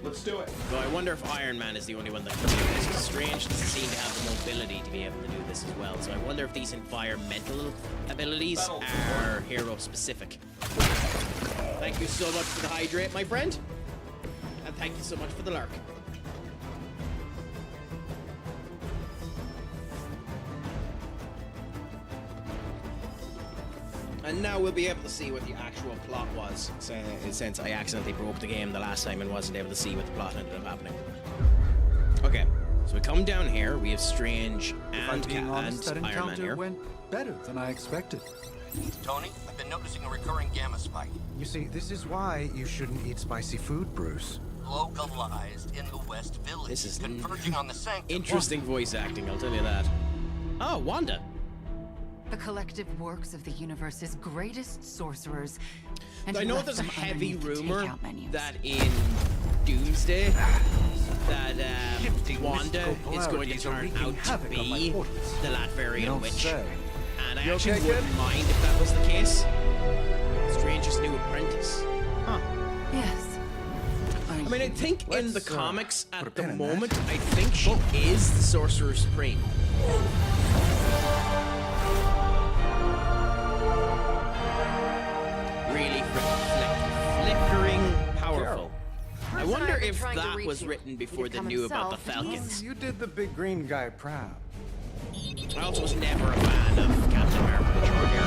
Let's do it. So I wonder if Iron Man is the only one that can do this. It's strange doesn't seem to have the mobility to be able to do this as well. So I wonder if these environmental abilities are hero specific. Thank you so much for the hydrate, my friend. And thank you so much for the lurk. And now we'll be able to see what the actual plot was, since I accidentally broke the game the last time and wasn't able to see what the plot ended up happening. Okay, so we come down here, we have Strange and that Iron Man encounter here. went better than I expected. Tony, I've been noticing a recurring gamma spike. You see, this is why you shouldn't eat spicy food, Bruce. Localized in the West Village. This is converging on the sanctum. Interesting voice acting, I'll tell you that. Oh, Wanda. The collective works of the universe's greatest sorcerers. And I he know left there's a them heavy underneath the rumor takeout menus. that in Doomsday, that Wanda is going to turn out to be the Latverian witch. And I actually wouldn't mind if that was the case. Strange's new apprentice. Huh. Yes. I mean, I think in the comics at the moment, I think she is the Sorcerer Supreme. Really flickering powerful. I wonder if that was written before they knew about the Falcons. You did the big green guy proud. I also was never a fan of Captain America the short hair.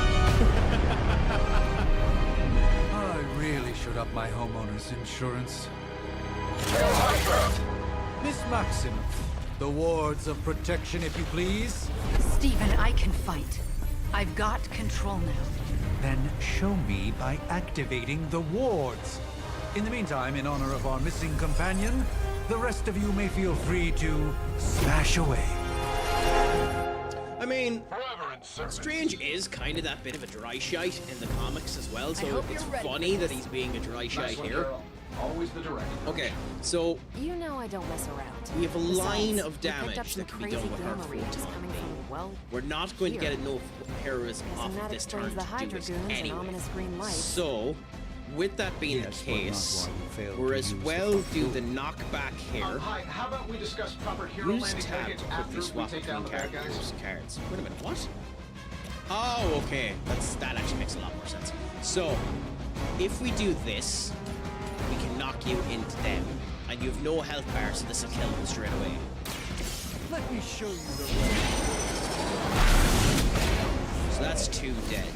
I really should up my homeowner's insurance. Miss Maximoff, the wards of protection, if you please. Stephen, I can fight. I've got control now. Then show me by activating the wards. In the meantime, in honor of our missing companion, the rest of you may feel free to smash away. I mean, Strange is kind of that bit of a dry shite in the comics as well, so it's funny that he's being a dry shite here. Always the director. Okay, so You know I don't mess around. we have a line Besides, of we picked up damage some that can be crazy done with her gamma rays photon coming beam. from, well, We're not going to get enough heroism Guess off that of this turn explains the to do Hydra this goons and anyway. ominous green lights. So, with that being Yes, the but not case, while you failed we're to as use well the do the knockback here. Hi, how about we discuss proper hero Use landing tab tickets to after quickly we swap take down between the bad guys? characters' cards. Wait a minute, what? Oh, okay. That actually makes a lot more sense. So, if we do this, we can knock you into them, and you have no health bar, so this will kill them straight away. Let me show you the way. So that's 2 dead.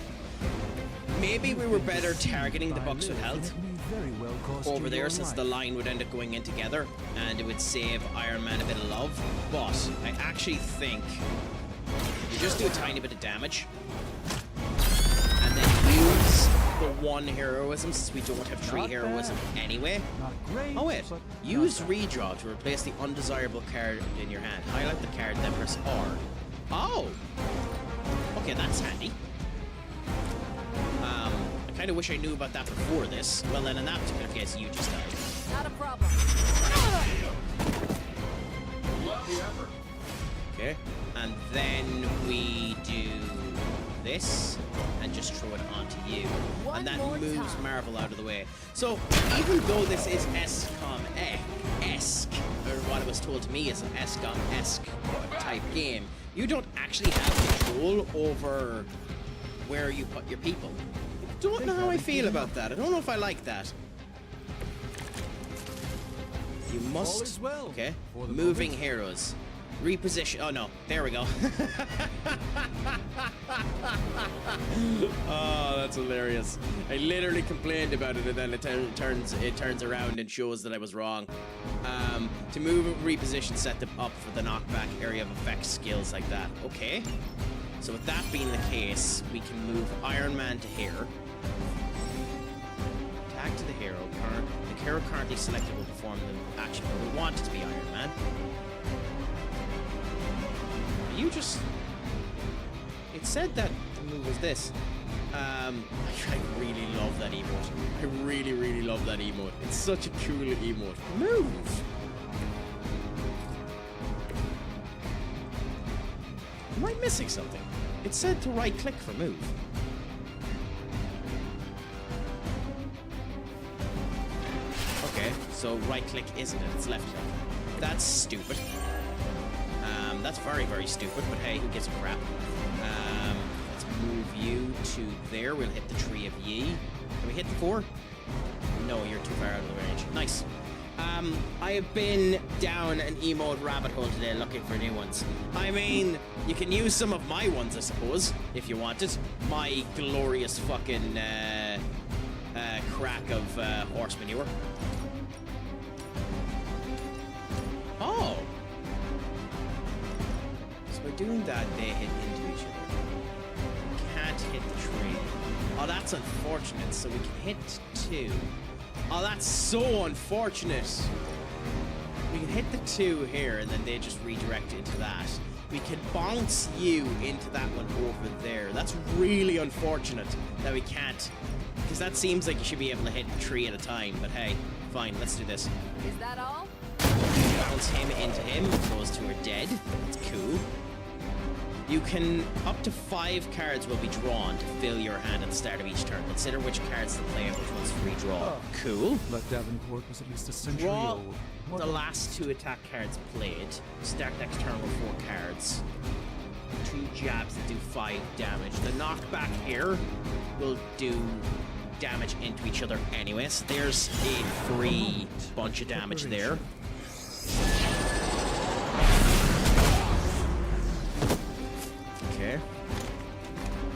Maybe we were better targeting the bucks with health over there, since the line would end up going in together, and it would save Iron Man a bit of love. But I actually think we just do a tiny bit of damage, and then use the 1 heroism, since we don't have 3 heroism anyway. Oh wait, use redraw to replace the undesirable card in your hand. Highlight the card, then press R. Oh! Okay, that's handy. I kind of wish I knew about that before this. Well then, in that particular case, you just died. Not a problem. Love the effort. Okay, and then we do this and just throw it onto you, and that moves Marvel out of the way. So even though this is XCOM-esque, or what it was told to me is an XCOM-esque type game, you don't actually have control over where you put your people. I don't know how I feel about that. I don't know if I like that. You must. Okay. Moving heroes. Reposition. Oh no. There we go. Oh, that's hilarious. I literally complained about it, and then it turns around and shows that I was wrong. To move and reposition, set them up for the knockback area of effect skills like that. Okay. So with that being the case, we can move Iron Man to here. Attack to the hero. The hero currently selected will perform the action, but we want it to be Iron Man. You just... It said that the move was this. I really love that emote. I really, really love that emote. It's such a cool emote. Move! Am I missing something? It said to right-click for move. Okay, So right click isn't it? It's left click. That's stupid. That's very, very stupid, but hey, who gives a crap? Let's move you to there. We'll hit the tree of ye. Can we hit the 4? No, you're too far out of the range. Nice. I have been down an emote rabbit hole today looking for new ones. I mean, you can use some of my ones, I suppose, if you wanted. My glorious fucking crack of horse manure. Oh! So by doing that, they hit into each other. Can't hit the tree. Oh, that's unfortunate. So we can hit 2. Oh, that's so unfortunate. We can hit the 2 here, and then they just redirect into that. We can bounce you into that one over there. That's really unfortunate that we can't, because that seems like you should be able to hit 3 at a time. But hey, fine, let's do this. Is that all? Bounce him into him. Those 2 are dead. That's cool. You can, up to 5 cards will be drawn to fill your hand at the start of each turn. Consider which cards to play and which ones to redraw. Cool. But Davenport was at least a century Draw old. the last 2 attack cards played. Start next turn with 4 cards. 2 jabs that do 5 damage. The knockback here will do damage into each other anyway. So there's a free bunch of damage there. Okay.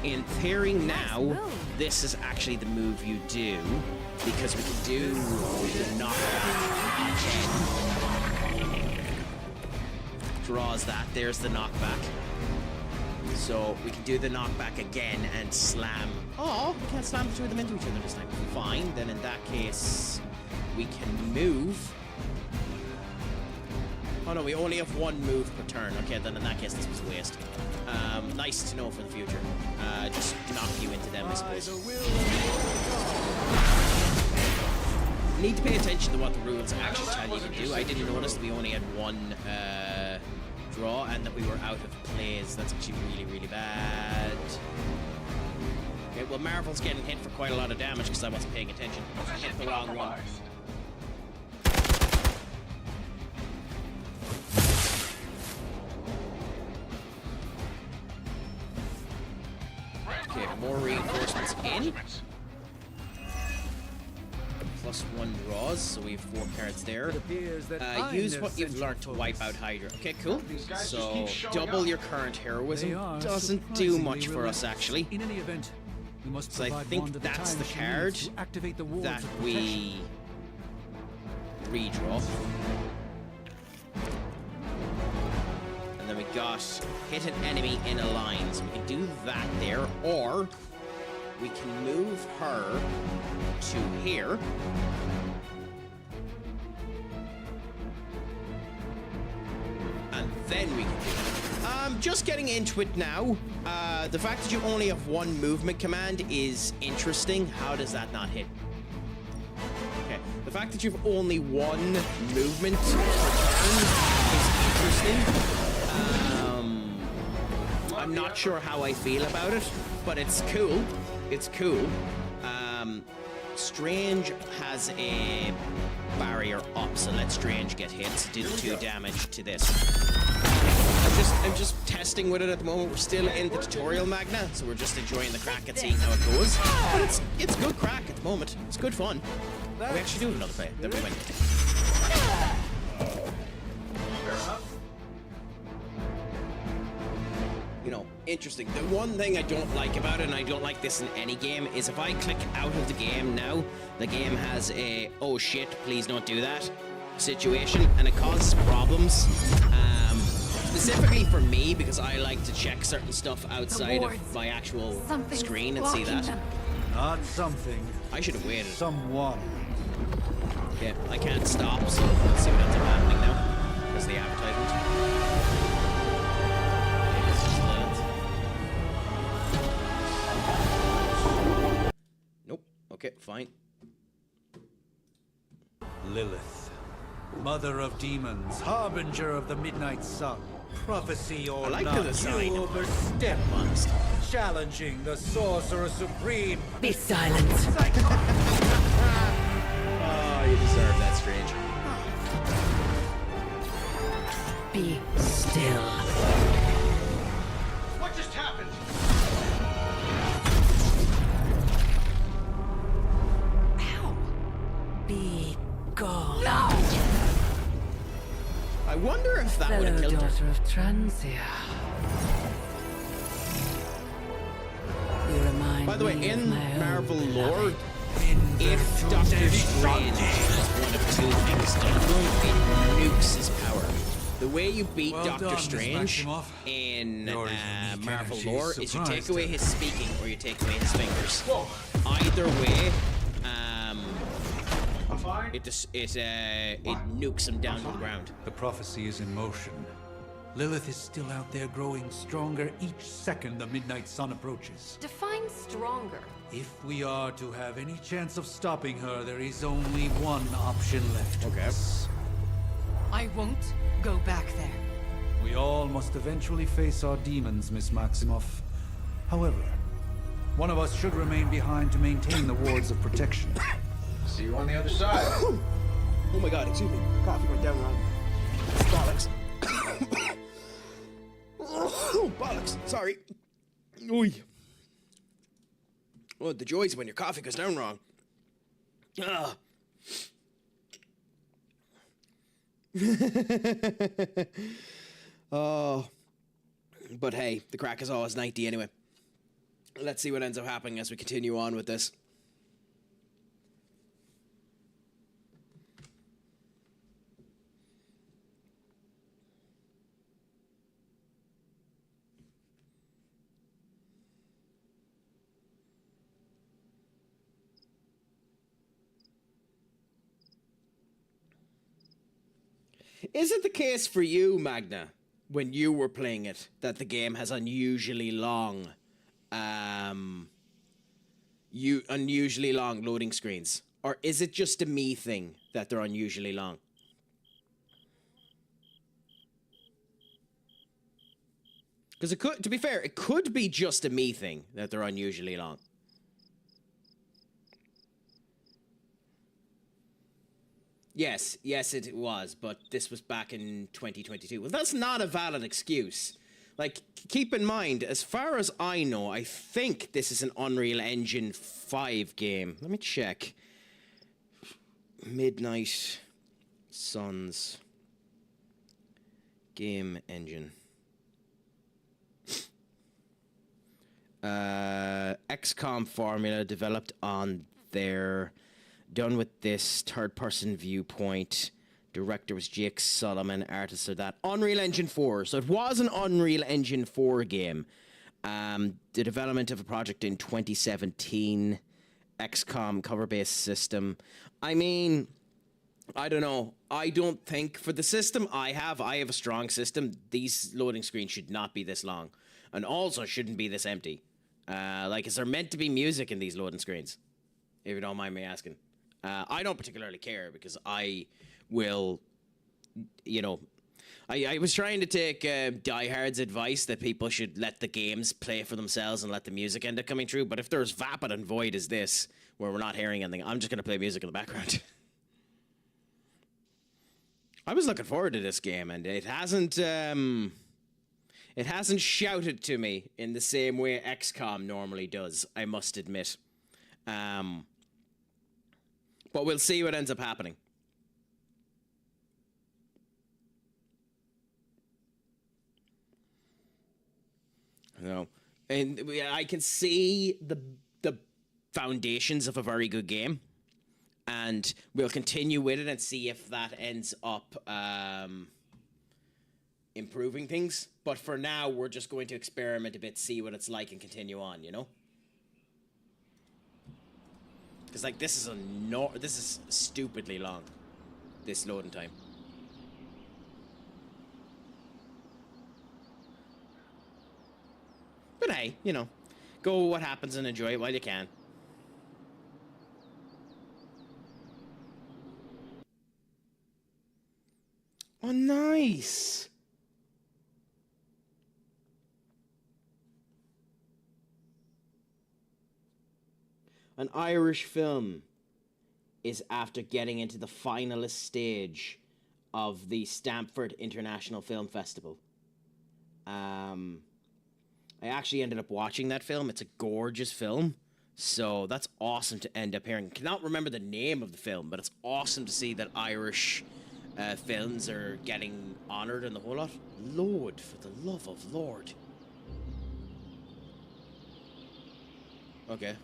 In theory now, this is actually the move you do, because we can do the knockback again. Draws that, there's the knockback. So we can do the knockback again and slam. Oh, we can't slam the 2 of them into each other this time. Fine, then in that case, we can move. Oh no, we only have 1 move per turn. Okay, then in that case, this was a waste. Nice to know for the future. Just knock you into them, I suppose. Need to pay attention to what the rules actually tell you to do. I didn't notice that we only had 1 draw and that we were out of plays. That's actually really, really bad. Okay, well, Marvel's getting hit for quite a lot of damage because I wasn't paying attention. I hit the wrong one. Okay, more reinforcements in. Plus 1 draws, so we have 4 cards there. Use what you've learned to wipe out Hydra. Okay, cool. So double your current heroism doesn't do much for us actually. In any event, we must so I think that's the card that we redraw. And then we got hit an enemy in a line, so we can do that there, or we can move her to here. And then we can do it. Just getting into it now. The fact that you only have 1 movement command is interesting. How does that not hit? Okay. The fact that you've only 1 movement per turn is interesting. I'm not sure how I feel about it, but it's cool. It's cool. Strange has a barrier up, so let Strange get hit. So do the 2 damage to this. I'm just testing with it at the moment. We're still in the tutorial, Magna, so we're just enjoying the crack and seeing how it goes. But it's good crack at the moment. It's good fun. We actually do have another play. Then we win. You know, interesting. The one thing I don't like about it, and I don't like this in any game, is if I click out of the game now, the game has a, oh shit, please don't do that situation, and it causes problems. Specifically for me, because I like to check certain stuff outside of my actual screen and see that. Not something. I should have waited. Someone. Okay, I can't stop, so let's see what ends up happening now. There's the advertisement. Okay, fine. Lilith, mother of demons, harbinger of the midnight sun, prophecy or not, you overstep, challenging the sorcerer supreme. Be silent. Oh, You deserve that, Strange. Be still. What just happened? Ow! Be gone. No! I wonder if that would have Fellow killed her. daughter of Transia. You remind By the way, me of in my own Marvel lore, beloved. if Doctor Strange has one of two things done, it nukes his power. The way you beat Well Doctor done, Miss Strange Maximoff. in Your unique Marvel energy lore is you take surprised away her. his speaking or you take away his fingers. Whoa. Either way, I'm fine. it nukes him down to the ground. The prophecy is in motion. Lilith is still out there growing stronger each second the midnight sun approaches. Define stronger. If we are to have any chance of stopping her, there is only one option left to us. I won't go back there. We all must eventually face our demons, Miss Maximoff. However, one of us should remain behind to maintain the wards of protection. See you on the other side. Oh my god, excuse me. Coffee went down wrong. Bollocks. Oh, bollocks. Sorry. Oy. Oh, the joys when your coffee goes down wrong. Ah. Oh. But hey, the crack is always 90 anyway. Let's see what ends up happening as we continue on with this. Is it the case for you, Magna, when you were playing it, that the game has unusually long loading screens? Or is it just a me thing that they're unusually long? Because it could, to be fair, it could be just a me thing that they're unusually long. Yes, it was, but this was back in 2022. Well, that's not a valid excuse. Like, keep in mind, as far as I know, I think this is an Unreal Engine 5 game. Let me check. Midnight Suns game engine. XCOM formula developed on their... Done with this third-person viewpoint. Director was Jake Solomon. Artist of that. Unreal Engine 4. So it was an Unreal Engine 4 game. The development of a project in 2017. XCOM cover-based system. I mean, I don't know. I don't think for the system I have a strong system. These loading screens should not be this long. And also shouldn't be this empty. Like, is there meant to be music in these loading screens? If you don't mind me asking. I don't particularly care because I will, you know, I was trying to take Die Hard's advice that people should let the games play for themselves and let the music end up coming through. But if there's vapid and void as this, where we're not hearing anything, I'm just going to play music in the background. I was looking forward to this game, and it hasn't shouted to me in the same way XCOM normally does, I must admit. But we'll see what ends up happening. No, and I can see the foundations of a very good game, and we'll continue with it and see if that ends up improving things. But for now, we're just going to experiment a bit, see what it's like, and continue on. You know. Because, like, this is stupidly long, this loading time. But hey, you know, go with what happens and enjoy it while you can. Oh, nice! An Irish film. is after getting into the finalist stage of the Stamford International Film Festival. I actually ended up watching that film. It's a gorgeous film. So that's awesome to end up hearing. Cannot remember the name of the film, but it's awesome to see that Irish films are getting honoured and the whole lot. Lord, for the love of Lord. Okay.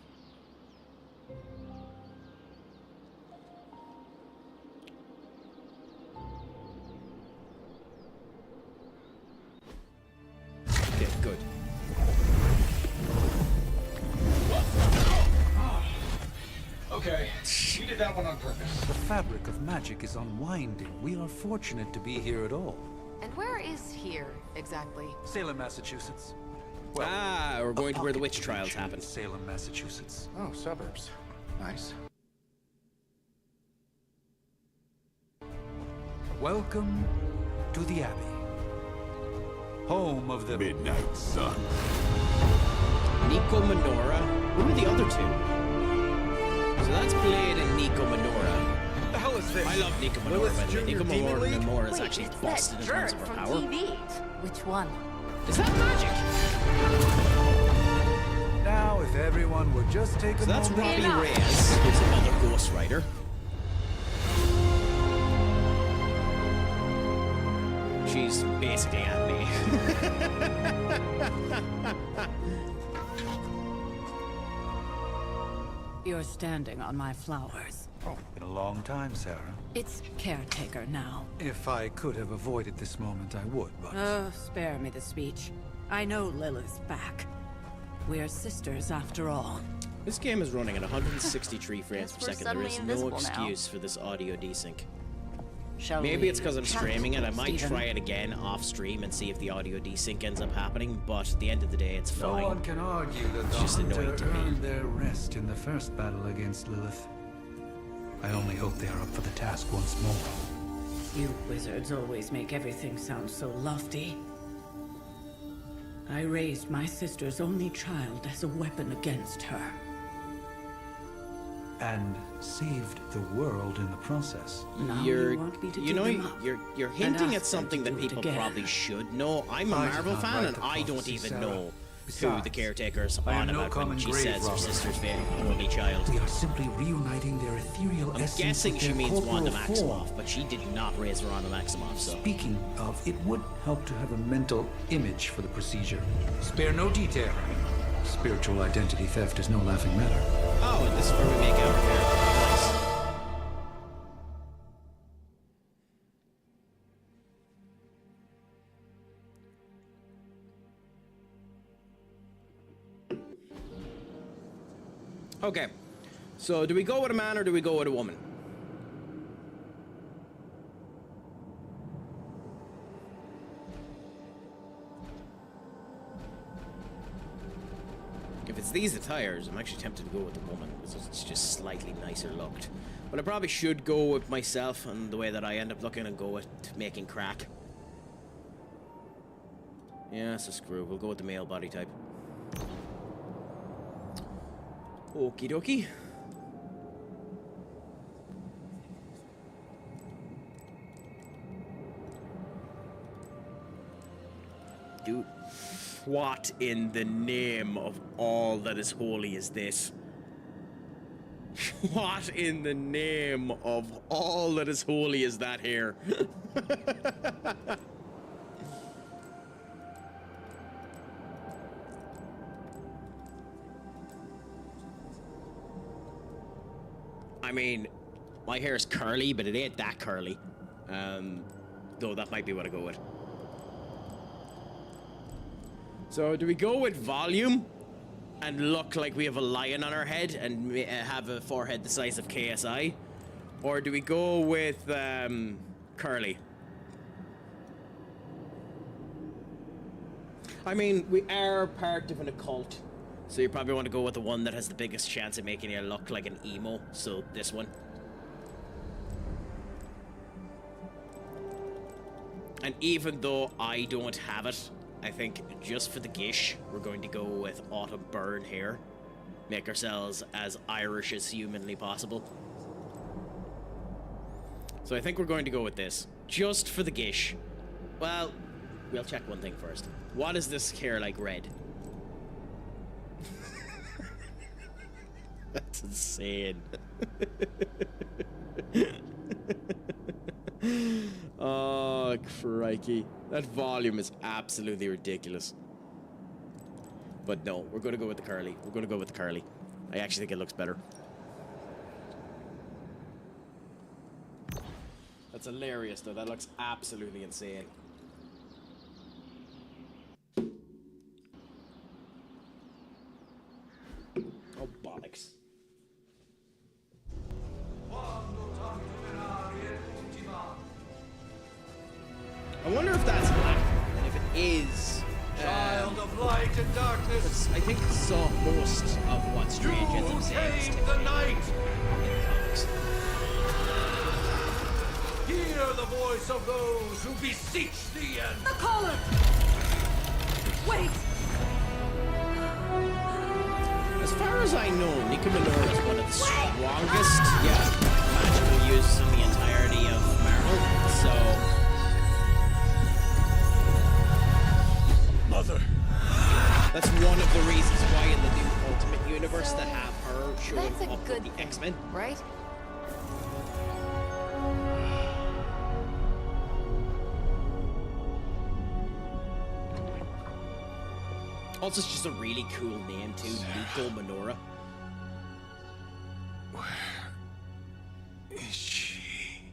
Okay, good. Okay, you did that one on purpose. The fabric of magic is unwinding. We are fortunate to be here at all. And where is here, exactly? Salem, Massachusetts. We're going to where the witch trials happen. Salem, Massachusetts. Oh, suburbs. Nice. Welcome to the Abbey. Home of the Midnight Sun. Nico Minora. Who are the other two? So that's Blade and Nico Minora. What the hell is this? I love Nico Minora, Lilith by the way. Junior Nico Demon League? Minora is actually busted in terms of her power. Which one? Is that magic? Now, if everyone would just take So a that's moment. Robbie Reyes, who's another Ghost Rider. She's basically Abbey. You're standing on my flowers. Oh, been a long time, Sarah. It's caretaker now. If I could have avoided this moment, I would, but... Spare me the speech. I know Lilith's back. We're sisters after all. This game is running at 163 frames per We're second. There is suddenly no invisible now. excuse for this audio desync. Shall Maybe we it's because I'm chat, streaming it. I might Stephen? try it again off stream and see if the audio desync ends up happening, but at the end of the day, it's No fine. one can argue that It's the just annoying hunter to me. earned their rest in the first battle against Lilith. I only hope they are up for the task once more. You wizards always make everything sound so lofty. I raised my sister's only child as a weapon against her. And saved the world in the process. Now You're, you want me to you know, dig them up you're and hinting ask at something them that to do it people again. probably should know. I'm a I did Marvel not fan, write and the I don't prophecy, even Sarah. know who Besides, the caretaker's I am on no about when common she grave says her robber. sister's only child. We are simply reuniting their ethereal I'm essence guessing with she their means corporal Wanda form. Maximoff, but she did not raise Wanda Maximoff, so... Speaking of, it would help to have a mental image for the procedure. Spare no detail. Spiritual identity theft is no laughing matter. Oh, and this is where we make our character. Nice. Okay, so do we go with a man or do we go with a woman? If it's these attires, I'm actually tempted to go with the woman because it's just slightly nicer looked. But I probably should go with myself and the way that I end up looking and go with making Craic. Yeah, so screw. We'll go with the male body type. Okie dokie. Dude, what in the name of all that is holy is this? What in the name of all that is holy is that here? I mean, my hair is curly, but it ain't that curly. Though that might be what I go with. So, do we go with volume and look like we have a lion on our head and have a forehead the size of KSI? Or do we go with curly? I mean, we are part of an occult, so you probably want to go with the one that has the biggest chance of making you look like an emo, so this one. And even though I don't have it, I think just for the gish, we're going to go with autumn burn hair. Make ourselves as Irish as humanly possible. So I think we're going to go with this. Just for the gish. Well, we'll check one thing first. What is this hair like red? That's insane. Oh, crikey. That volume is absolutely ridiculous. But no, we're going to go with the curly. We're going to go with the curly. I actually think it looks better. That's hilarious, though. That looks absolutely insane. Oh, bollocks. I wonder if that's black, and if it is... Child of light and darkness, I think saw most of what Strange ends up saying is tame the night. in comics. Hear the voice of those who beseech thee and... The collar! Wait! As far as I know, Nika Minora is one of the strongest, magical users in the entirety of Marvel, so... Mother! That's one of the reasons why in the new Ultimate Universe they have her showing That's a up good with the X-Men. right? Also, it's just a really cool name too, Nico Minora. Where is she?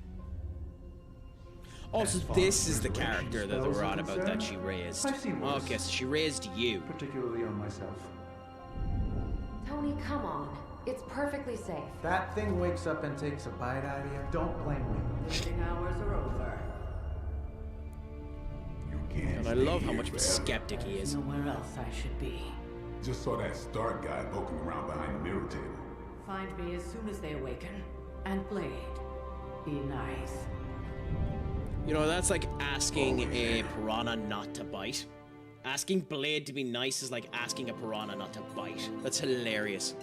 Also, this is the character that they were on about that she raised. I've seen worse. Okay, so she raised you. Particularly on myself. Tony, come on. It's perfectly safe. That thing wakes up and takes a bite out of you. Don't blame me. Visiting hours are over. You can't. And I love how stay much of a here forever. skeptic he is. Nowhere else I should be. Just saw that Stark guy poking around behind the mirror table. Find me as soon as they awaken. And Blade, be nice. You know, that's like asking a piranha not to bite. Asking Blade to be nice is like asking a piranha not to bite. That's hilarious.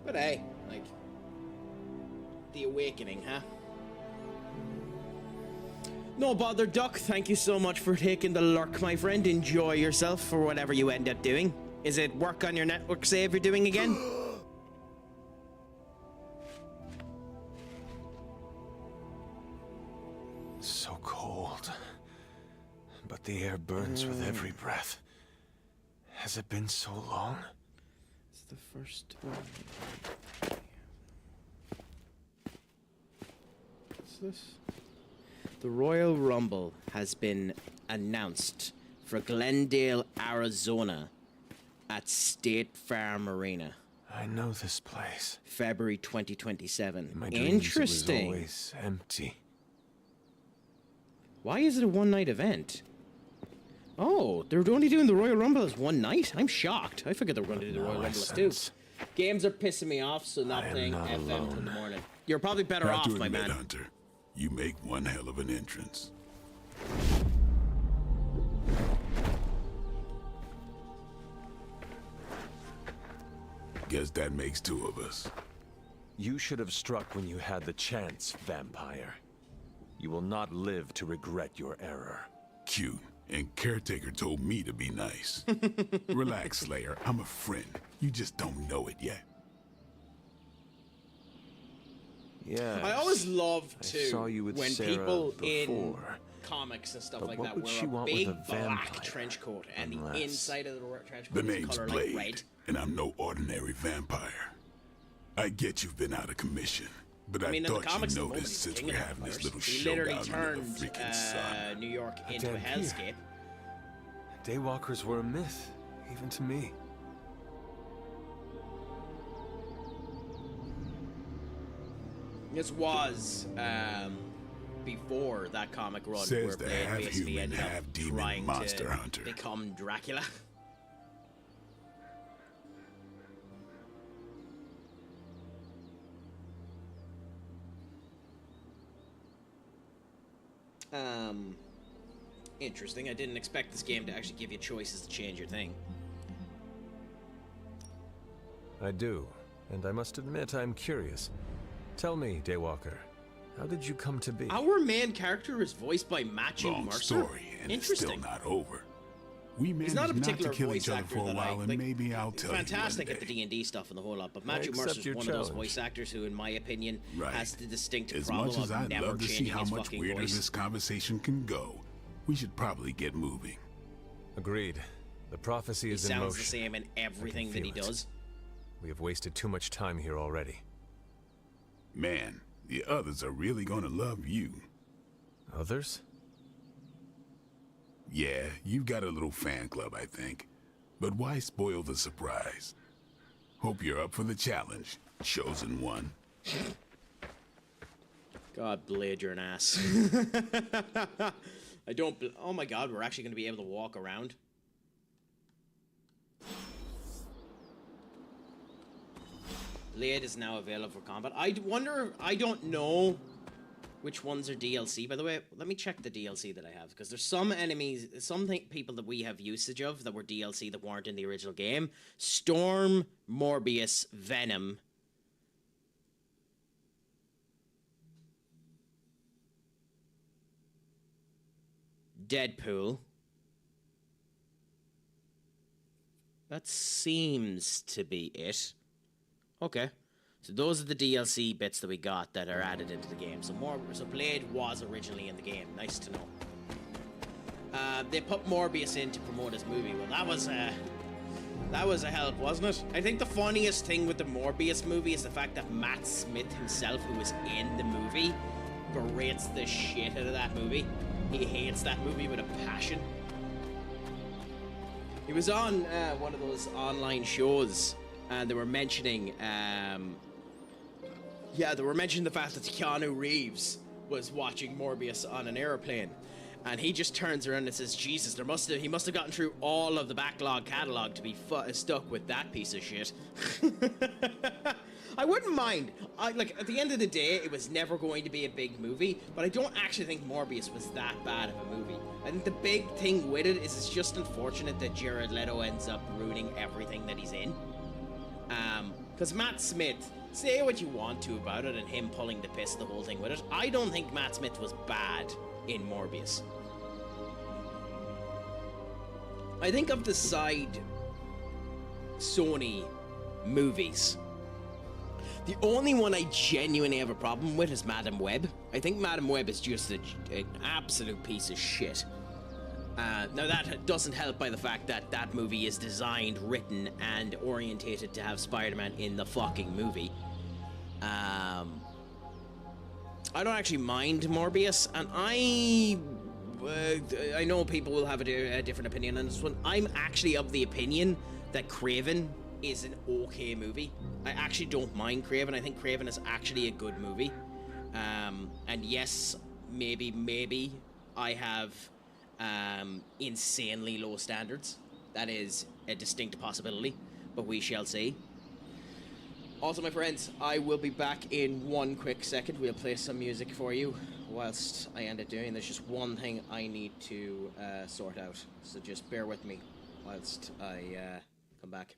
But hey, like, the awakening, huh? No bother, Duck. Thank you so much for taking the lurk, my friend. Enjoy yourself for whatever you end up doing. Is it work on your network save you're doing again? So cold. But the air burns with every breath. Has it been so long? It's the first one. What's this? The Royal Rumble has been announced for Glendale, Arizona at State Farm Arena. I know this place. February 2027. In my dreams, Interesting. it was always empty. Why is it a one-night event? Oh, they're only doing the Royal Rumble as one night? I'm shocked. I figured they were going to do the Royal Rumble as two. Games are pissing me off, so not playing FM till the morning. You're probably better off, my man. Hunter, you make one hell of an entrance. Guess that makes two of us. You should have struck when you had the chance, vampire. You will not live to regret your error. Cute. And Caretaker told me to be nice. Relax, Slayer. I'm a friend. You just don't know it yet. Yeah. I always love saw you with when Sarah people before. in comics and stuff But like what that would wear she a want big with a black vampire? trench coat and the Unless- inside of the trench The coat is name's colored Blade, like red. and I'm no ordinary vampire. I get you've been out of commission, but I mean, in the thought comics, you the moment noticed he's since king we're of having this vampires, little he showdown literally under the turned freaking sun. New York into a damn hellscape. Daywalkers were a myth, even to me. This was before that comic run Says where the Blade basically half-human, ended up half-demon trying monster to hunter. become Dracula. interesting. I didn't expect this game to actually give you choices to change your thing. I do, and I must admit I'm curious. Tell me, Daywalker, how did you come to be? Our main character is voiced by Matthew Long Mercer. story, and it's still not over. We managed He's not a not to particular kill voice each other actor for a that while, I, and maybe I'll tell fantastic you at the D&D stuff and the whole lot, but Matthew accept Mercer's your one of those challenge. voice actors who, in my opinion, Right. has the distinct As problem much as of I'd never love to see changing how his much fucking weirder voice. this conversation can go, we should probably get moving. Agreed. The prophecy He is in sounds motion. the same in everything that he feel it. does. We have wasted too much time here already. Man, the others are really gonna love you. Others? Yeah, you've got a little fan club, I think. But why spoil the surprise? Hope you're up for the challenge, chosen one. God, Blade, you're an ass. I don't... Oh my god, we're actually going to be able to walk around. Blade is now available for combat. I wonder... I don't know which ones are DLC, by the way. Let me check the DLC that I have, because there's some enemies, people that we have usage of that were DLC that weren't in the original game. Storm, Morbius, Venom... Deadpool. That seems to be it. Okay. So those are the DLC bits that we got that are added into the game. So Blade was originally in the game. Nice to know. They put Morbius in to promote his movie. Well, that was a help, wasn't it? I think the funniest thing with the Morbius movie is the fact that Matt Smith himself, who was in the movie, berates the shit out of that movie. He hates that movie with a passion. He was on one of those online shows, and they were mentioning, they were mentioning the fact that Keanu Reeves was watching Morbius on an airplane, and he just turns around and says, "Jesus, he must have gotten through all of the backlog catalog to be stuck with that piece of shit." I wouldn't mind. At the end of the day, it was never going to be a big movie, but I don't actually think Morbius was that bad of a movie. I think the big thing with it is it's just unfortunate that Jared Leto ends up ruining everything that he's in. Because Matt Smith, say what you want to about it and him pulling the piss the whole thing with it, I don't think Matt Smith was bad in Morbius. I think of the side Sony movies, the only one I genuinely have a problem with is Madam Web. I think Madam Web is just an absolute piece of shit. Now that doesn't help by the fact that that movie is designed, written, and orientated to have Spider-Man in the fucking movie. I don't actually mind Morbius, and I know people will have a different opinion on this one. I'm actually of the opinion that Kraven is an okay movie. I actually don't mind Kraven. I think Kraven is actually a good movie. And yes, maybe I have insanely low standards. That is a distinct possibility, but we shall see. Also, my friends, I will be back in one quick second. We'll play some music for you whilst I end up doing. There's just one thing I need to sort out, so just bear with me whilst I come back.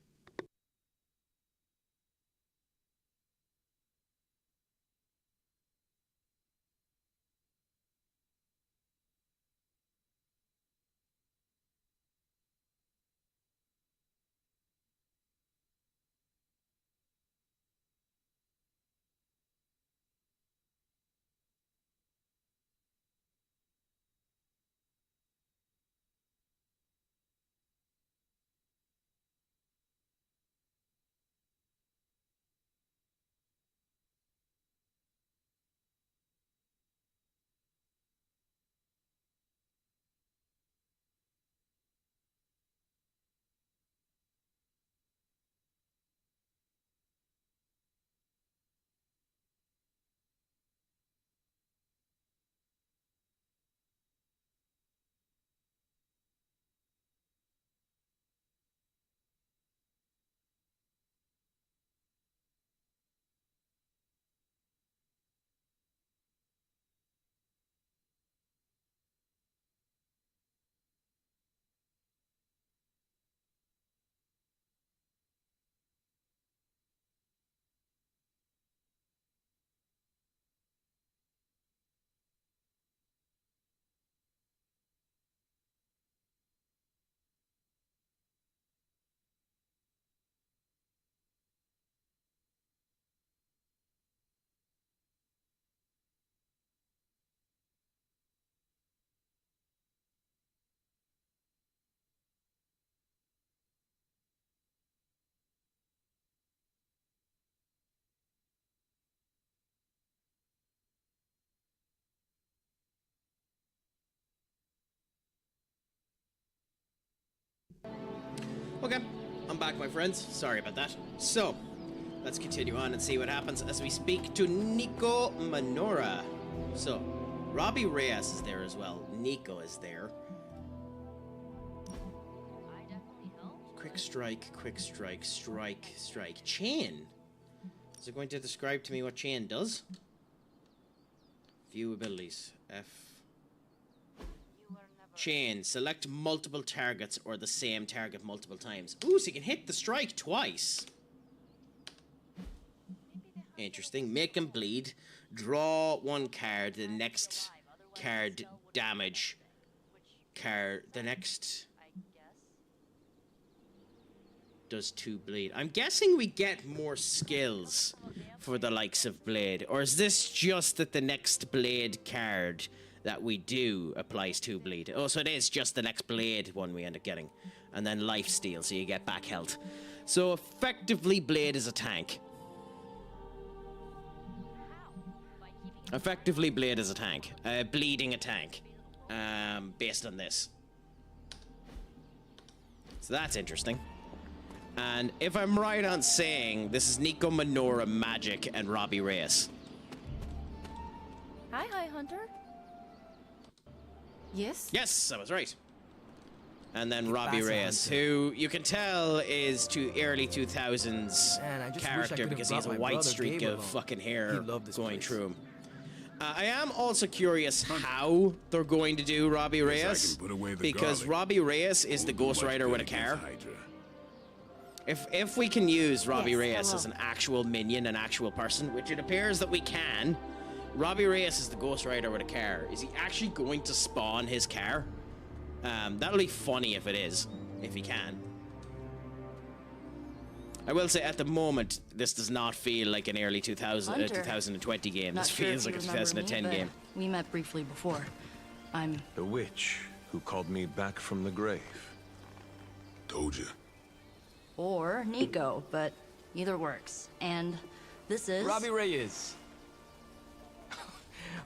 Okay, I'm back, my friends. Sorry about that. So, let's continue on and see what happens as we speak to Nico Manora. So, Robbie Reyes is there as well. Nico is there. Quick strike, strike. Chain. Is it going to describe to me what chain does? View abilities. F. Chain. Select multiple targets or the same target multiple times. Ooh, so you can hit the strike twice. Interesting. Make him bleed. Draw one card. The next card damage card. The next does 2 bleed. I'm guessing we get more skills for the likes of blade. Or is this just that the next blade card that we do applies 2 bleed? Oh, so it is just the next blade one we end up getting. And then life steal, so you get back health. So effectively blade is a tank. Effectively blade is a tank. Bleeding a tank. Based on this. So that's interesting. And if I'm right on saying, this is Nico Manora, Magic, and Robbie Reyes. Hi, Hunter. Yes? Yes, I was right. And then Robbie Reyes, who you can tell is to early 2000s character because he has a white streak of fucking hair going through him. I am also curious how they're going to do Robbie Reyes, because Robbie Reyes is the Ghost Rider with a car. If we can use Robbie Reyes as an actual minion, an actual person, which it appears that we can, Robbie Reyes is the Ghost Rider with a car. Is he actually going to spawn his car? That'll be funny if it is, if he can. I will say, at the moment, this does not feel like an early 2020 game. This feels like a 2010 game. We met briefly before. I'm the witch who called me back from the grave. Told you. or Nico, but either works. And this is Robbie Reyes.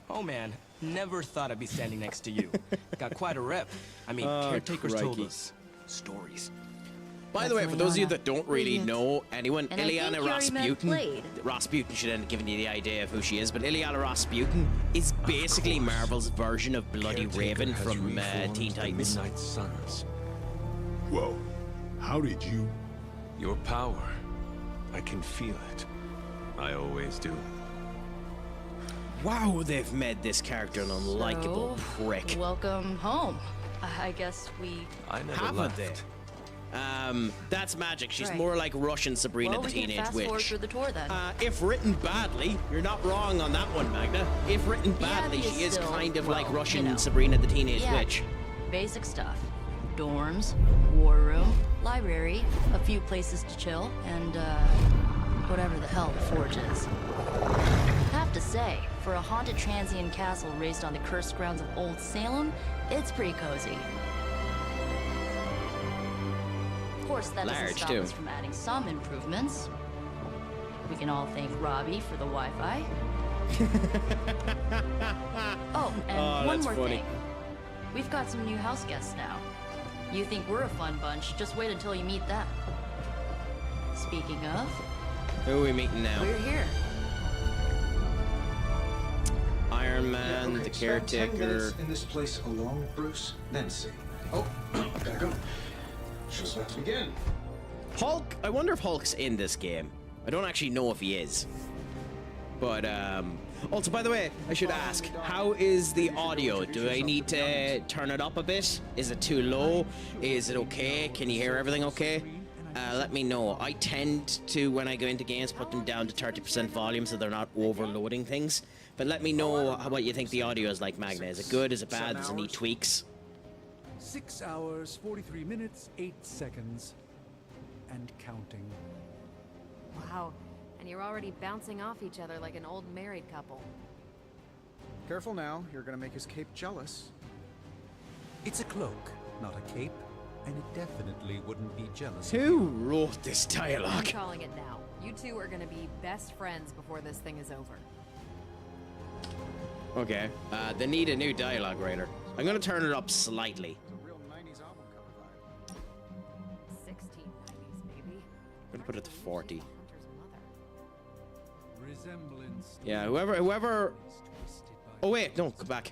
Oh man, never thought I'd be standing next to you. Got quite a rep. I mean, caretakers told us stories. By the way, for those of you that don't really know anyone, Ileana Rasputin, Rasputin should end up giving you the idea of who she is, but Ileana Rasputin is basically Marvel's version of Bloody Raven from Teen Titans. Midnight Suns. Whoa, how did you? Your power. I can feel it. I always do. Wow, they've made this character an unlikable prick. Welcome home. I guess we haven't they? That's magic. She's more like Russian Sabrina the Teenage Witch. Through the tour, then. If written badly, you're not wrong on that one, Magna. If written badly, she is kind of like Russian Sabrina the Teenage Witch. Basic stuff. Dorms, war room, library, a few places to chill, and whatever the hell the forge is. Have to say, for a haunted transient castle raised on the cursed grounds of Old Salem, it's pretty cozy. Of course, that doesn't stop us from adding some improvements. We can all thank Robbie for the Wi-Fi. Oh, and one more thing. We've got some new house guests now. You think we're a fun bunch, just wait until you meet them. Speaking of... Who are we meeting now? We're here. Iron Man, the caretaker. 10 minutes in this place alone, Bruce, then see. Oh, gotta go. Show's about to begin. Hulk, I wonder if Hulk's in this game. I don't actually know if he is. But, also, by the way, I should ask, how is the audio? Do I need to turn it up a bit? Is it too low? Is it okay? Can you hear everything okay? Let me know. I tend to, when I go into games, put them down to 30% volume so they're not overloading things. But let me know what you think the audio is like, Magna. Is it good? Is it bad? Does it need tweaks? 6 hours, 43 minutes, 8 seconds. And counting. Wow. And you're already bouncing off each other like an old married couple. Careful now, you're gonna make his cape jealous. It's a cloak, not a cape, and it definitely wouldn't be jealous. Who wrote this dialogue? I'm calling it now. You two are gonna be best friends before this thing is over. Okay, they need a new dialogue writer. I'm gonna turn it up slightly. 16 Put it to 40. Resemblance. Yeah, whoever. Oh wait, no, come back.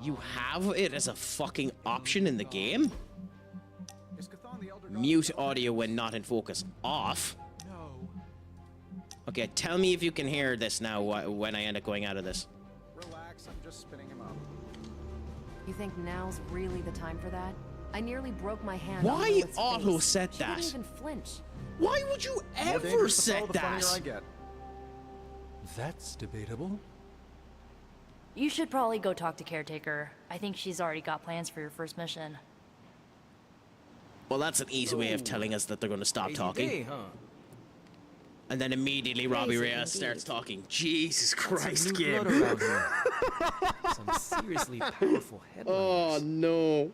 You have it as a fucking option in the game? Mute audio when not in focus. Off? Okay, tell me if you can hear this now when I end up going out of this. Relax, I'm just spinning him up. You think now's really the time for that? I nearly broke my hand. Why on Lilith's auto face. set She that? didn't even flinch. Why would you ever set that? That's debatable. You should probably go talk to Caretaker. I think she's already got plans for your first mission. Well, that's an easy way of telling us that they're going to stop talking. Day, huh? And then immediately Robbie Reyes starts talking. Jesus Christ, Some new Gib. blood around here. Some seriously powerful headlines. Oh, no.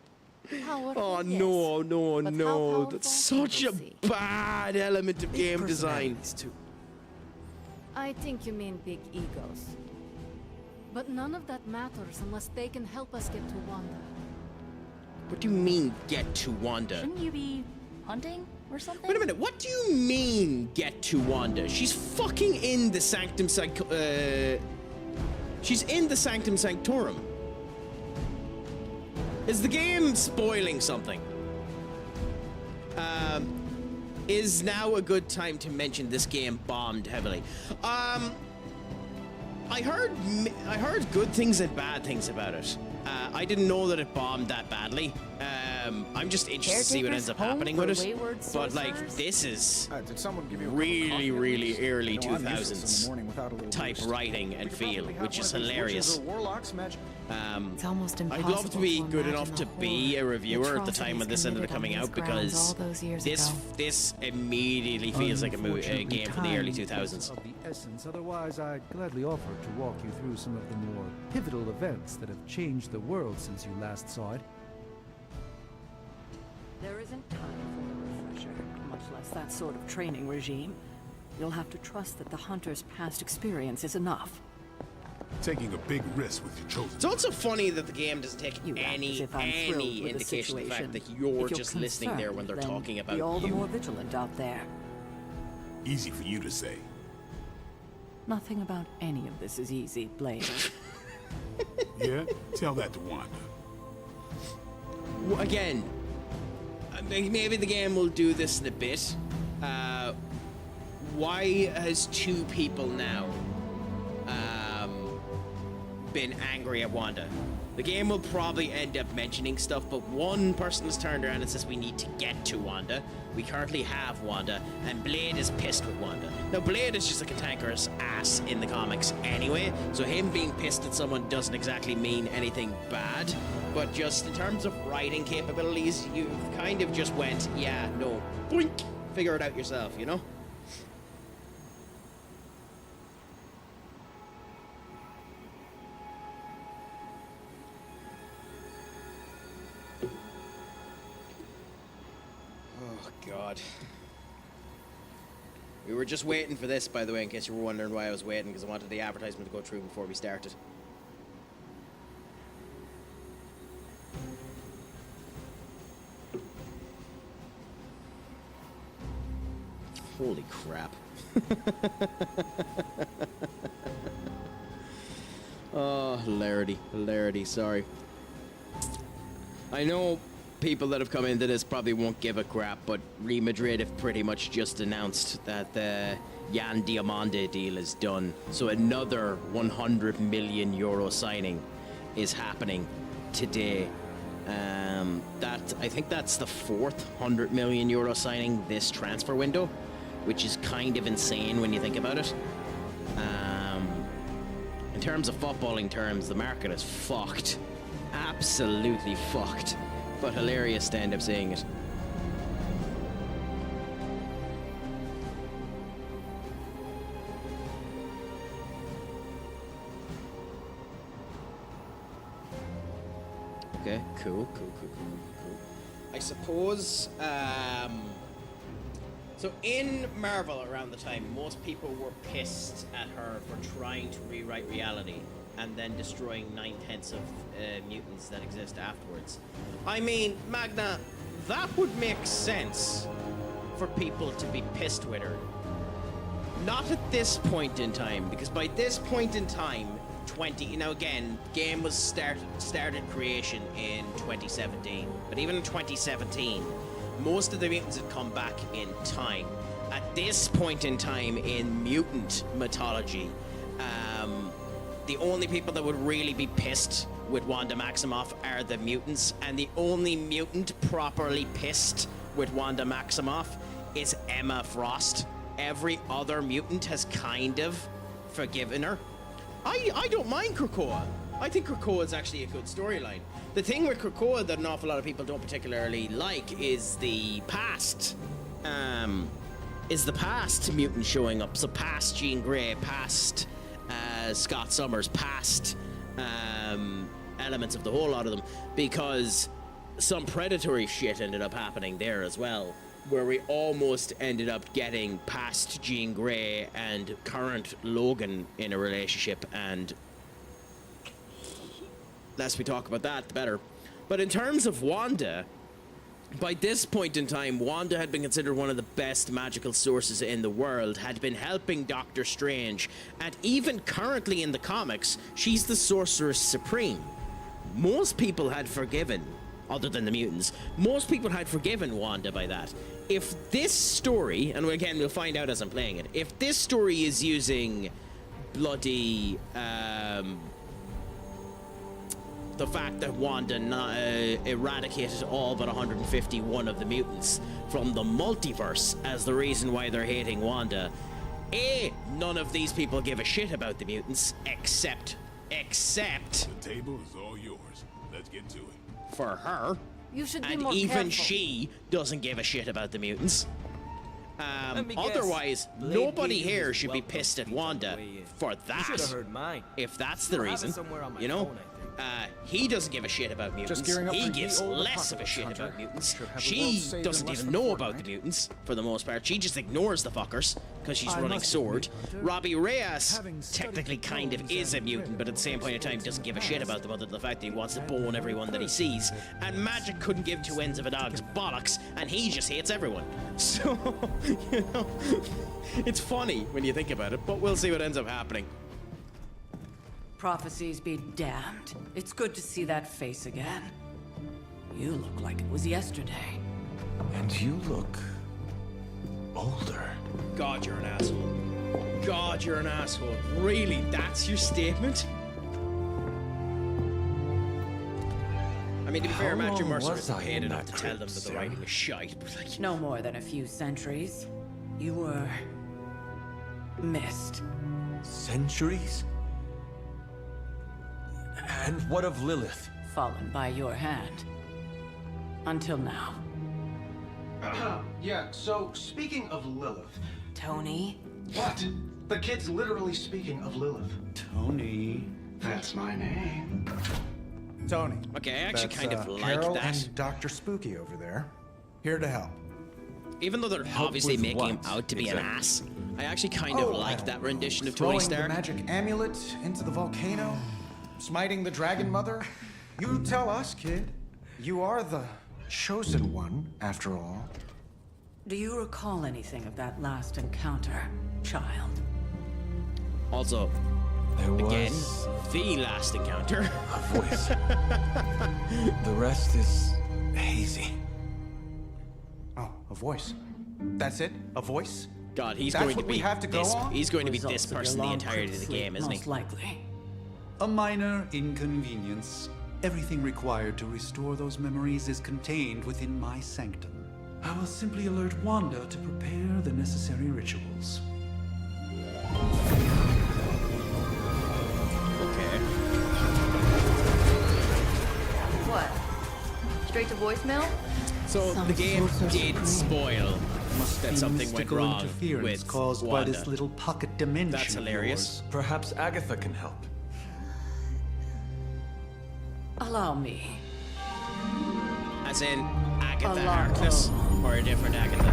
Oh, no. That's such a bad element of game design. I think you mean big egos. But none of that matters unless they can help us get to Wanda. What do you mean, get to Wanda? Shouldn't you be hunting or something? Wait a minute, what do you mean, get to Wanda? She's fucking in the she's in the Sanctum Sanctorum. Is the game spoiling something? Is now a good time to mention this game bombed heavily? I heard good things and bad things about it. I didn't know that it bombed that badly. I'm just interested to see what ends up happening with it. But like, this is did someone give you really early 2000s type writing and feel, which is hilarious. It's almost I'd impossible love to be to good imagine enough to the be a horror, reviewer at the atrocities time when this ended up committed coming on out, these grounds because all those years this ago. this immediately feels like a game from the early Unfortunately, 2000s. of the essence. Otherwise, I'd gladly offer to walk you through some of the more pivotal events that have changed the world since you last saw it. There isn't time for a refresher, much less that sort of training regime. You'll have to trust that the Hunter's past experience is enough. Taking a big risk with your chosen. It's also funny that the game doesn't take You act any as if I'm thrilled with the indication of the fact situation. that you're If you're just listening there when they're concerned, talking then about be all the you. more vigilant out there. Easy for you to say. Nothing about any of this is easy, Blade. Yeah? Tell that to Wanda. Again, maybe the game will do this in a bit. Why has two people now been angry at Wanda? The game will probably end up mentioning stuff, but one person has turned around and says we need to get to Wanda. We currently have Wanda, and Blade is pissed with Wanda. Now, Blade is just a cantankerous ass in the comics anyway, so him being pissed at someone doesn't exactly mean anything bad, but just in terms of writing capabilities, you've kind of just went, yeah, no, boink, figure it out yourself, you know? Oh, God. We were just waiting for this, by the way, in case you were wondering why I was waiting, because I wanted the advertisement to go through before we started. Holy crap. Oh, hilarity, sorry. I know people that have come into this probably won't give a crap, but Real Madrid have pretty much just announced that the Jan Diamande deal is done. So another 100 million euro signing is happening today. I think that's the fourth 100 million euro signing this transfer window, which is kind of insane when you think about it. In terms of footballing terms, the market is fucked. Absolutely fucked. But hilarious to end up saying it. Okay, cool. I suppose, so in Marvel around the time, most people were pissed at her for trying to rewrite reality and then destroying 9/10 of mutants that exist afterwards. I mean, Magna, that would make sense for people to be pissed with her. Not at this point in time, because by this point in time, now again, game was started creation in 2017, but even in 2017, most of the mutants had come back in time. At this point in time in mutant mythology, the only people that would really be pissed with Wanda Maximoff are the mutants, and the only mutant properly pissed with Wanda Maximoff is Emma Frost. Every other mutant has kind of forgiven her. I don't mind Krakoa. I think Krakoa is actually a good storyline. The thing with Krakoa that an awful lot of people don't particularly like is the past. Is the past mutant showing up. So past Jean Grey, past Scott Summers, past elements of the whole lot of them, because some predatory shit ended up happening there as well, where we almost ended up getting past Jean Grey and current Logan in a relationship, and less we talk about that, the better. But in terms of Wanda, by this point in time, Wanda had been considered one of the best magical sources in the world, had been helping Doctor Strange, and even currently in the comics, she's the Sorceress Supreme. Most people had forgiven, other than the mutants, most people had forgiven Wanda by that. If this story, and again we'll find out as I'm playing it, if this story is using bloody the fact that Wanda eradicated all but 151 of the mutants from the multiverse as the reason why they're hating Wanda, none of these people give a shit about the mutants except The table is all yours. Let's get to it. for her. You should be And more even careful. she doesn't give a shit about the mutants. Let me guess. Otherwise, Blade nobody gave you here his should be welcome pissed at speech on the Wanda way in. for You that. should have heard mine. If that's the I have it reason, somewhere on my you know, phone, he doesn't give a shit about mutants. gearing up He for the gives old less of a apocalypse, shit Hunter. about mutants. Should have the world She saved doesn't in less even than a know about the fortnight. mutants for the most part. She just ignores the fuckers because she's I running must sword. admit, Hunter, Robbie Reyes having studied technically kind of poems is a and mutant, read but at the same point in time books doesn't give a in shit the about them other than the fact that he wants to and bone everyone that he sees. And magic couldn't give two ends of a dog's bollocks, and he just hates everyone. So, you know, it's funny when you think about it, but we'll see what ends up happening. Prophecies be damned. It's good to see that face again. You look like it was yesterday. And you look older. God, you're an asshole. God, you're an asshole. Really? That's your statement? I mean, to be fair, How Matthew long Mercer was is I paid in enough that to tell them crypt, that the Sarah? writing was shite, but like... No more than a few centuries. You were... missed. Centuries? And what of Lilith? Fallen by your hand. Until now. Yeah, so speaking of Lilith. Tony? What? The kid's literally speaking of Lilith. Tony. That's my name. Tony. Okay, I actually That's, kind of like Carol that. and Dr. Spooky over there. Here to help. Even though they're Help obviously with making him what, out to be exactly? an ass, I actually kind of I like don't that know. rendition of Throwing Tony Stark. the magic amulet into the volcano, smiting the Dragon Mother. You tell us, kid. You are the chosen one, after all. Do you recall anything of that last encounter, child? Also, There again, was the last encounter. a voice. The rest is hazy. Oh, a voice. That's it? A voice? God, he's That's going to what we be have to go this. on? He's going to be Results this of your person the long entirety crypt of the sleep, game, isn't he? most likely. A minor inconvenience. Everything required to restore those memories is contained within my sanctum. I will simply alert Wanda to prepare the necessary rituals. Okay. What? Straight to voicemail? So the game did spoil that something went Mystical wrong interference with caused by this Wanda. little pocket dimension. That's of hilarious. yours. Perhaps Agatha can help. Allow me. As in Agatha Allow- Harkness, or a different Agatha.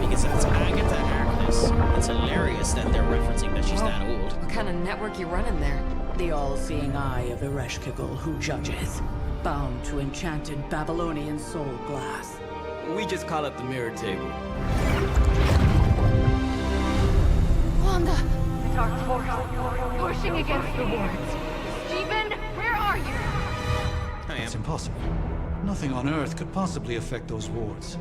Because if it's Agatha Harkness, it's hilarious that they're referencing that she's that old. What kind of network you running there? The all-seeing eye of Ereshkigal who judges. bound to enchanted Babylonian soul glass. We just call it the mirror table. Wanda! The dark force pushing against the wards. Stephen, where are you? It's impossible. Nothing on Earth could possibly affect those wards.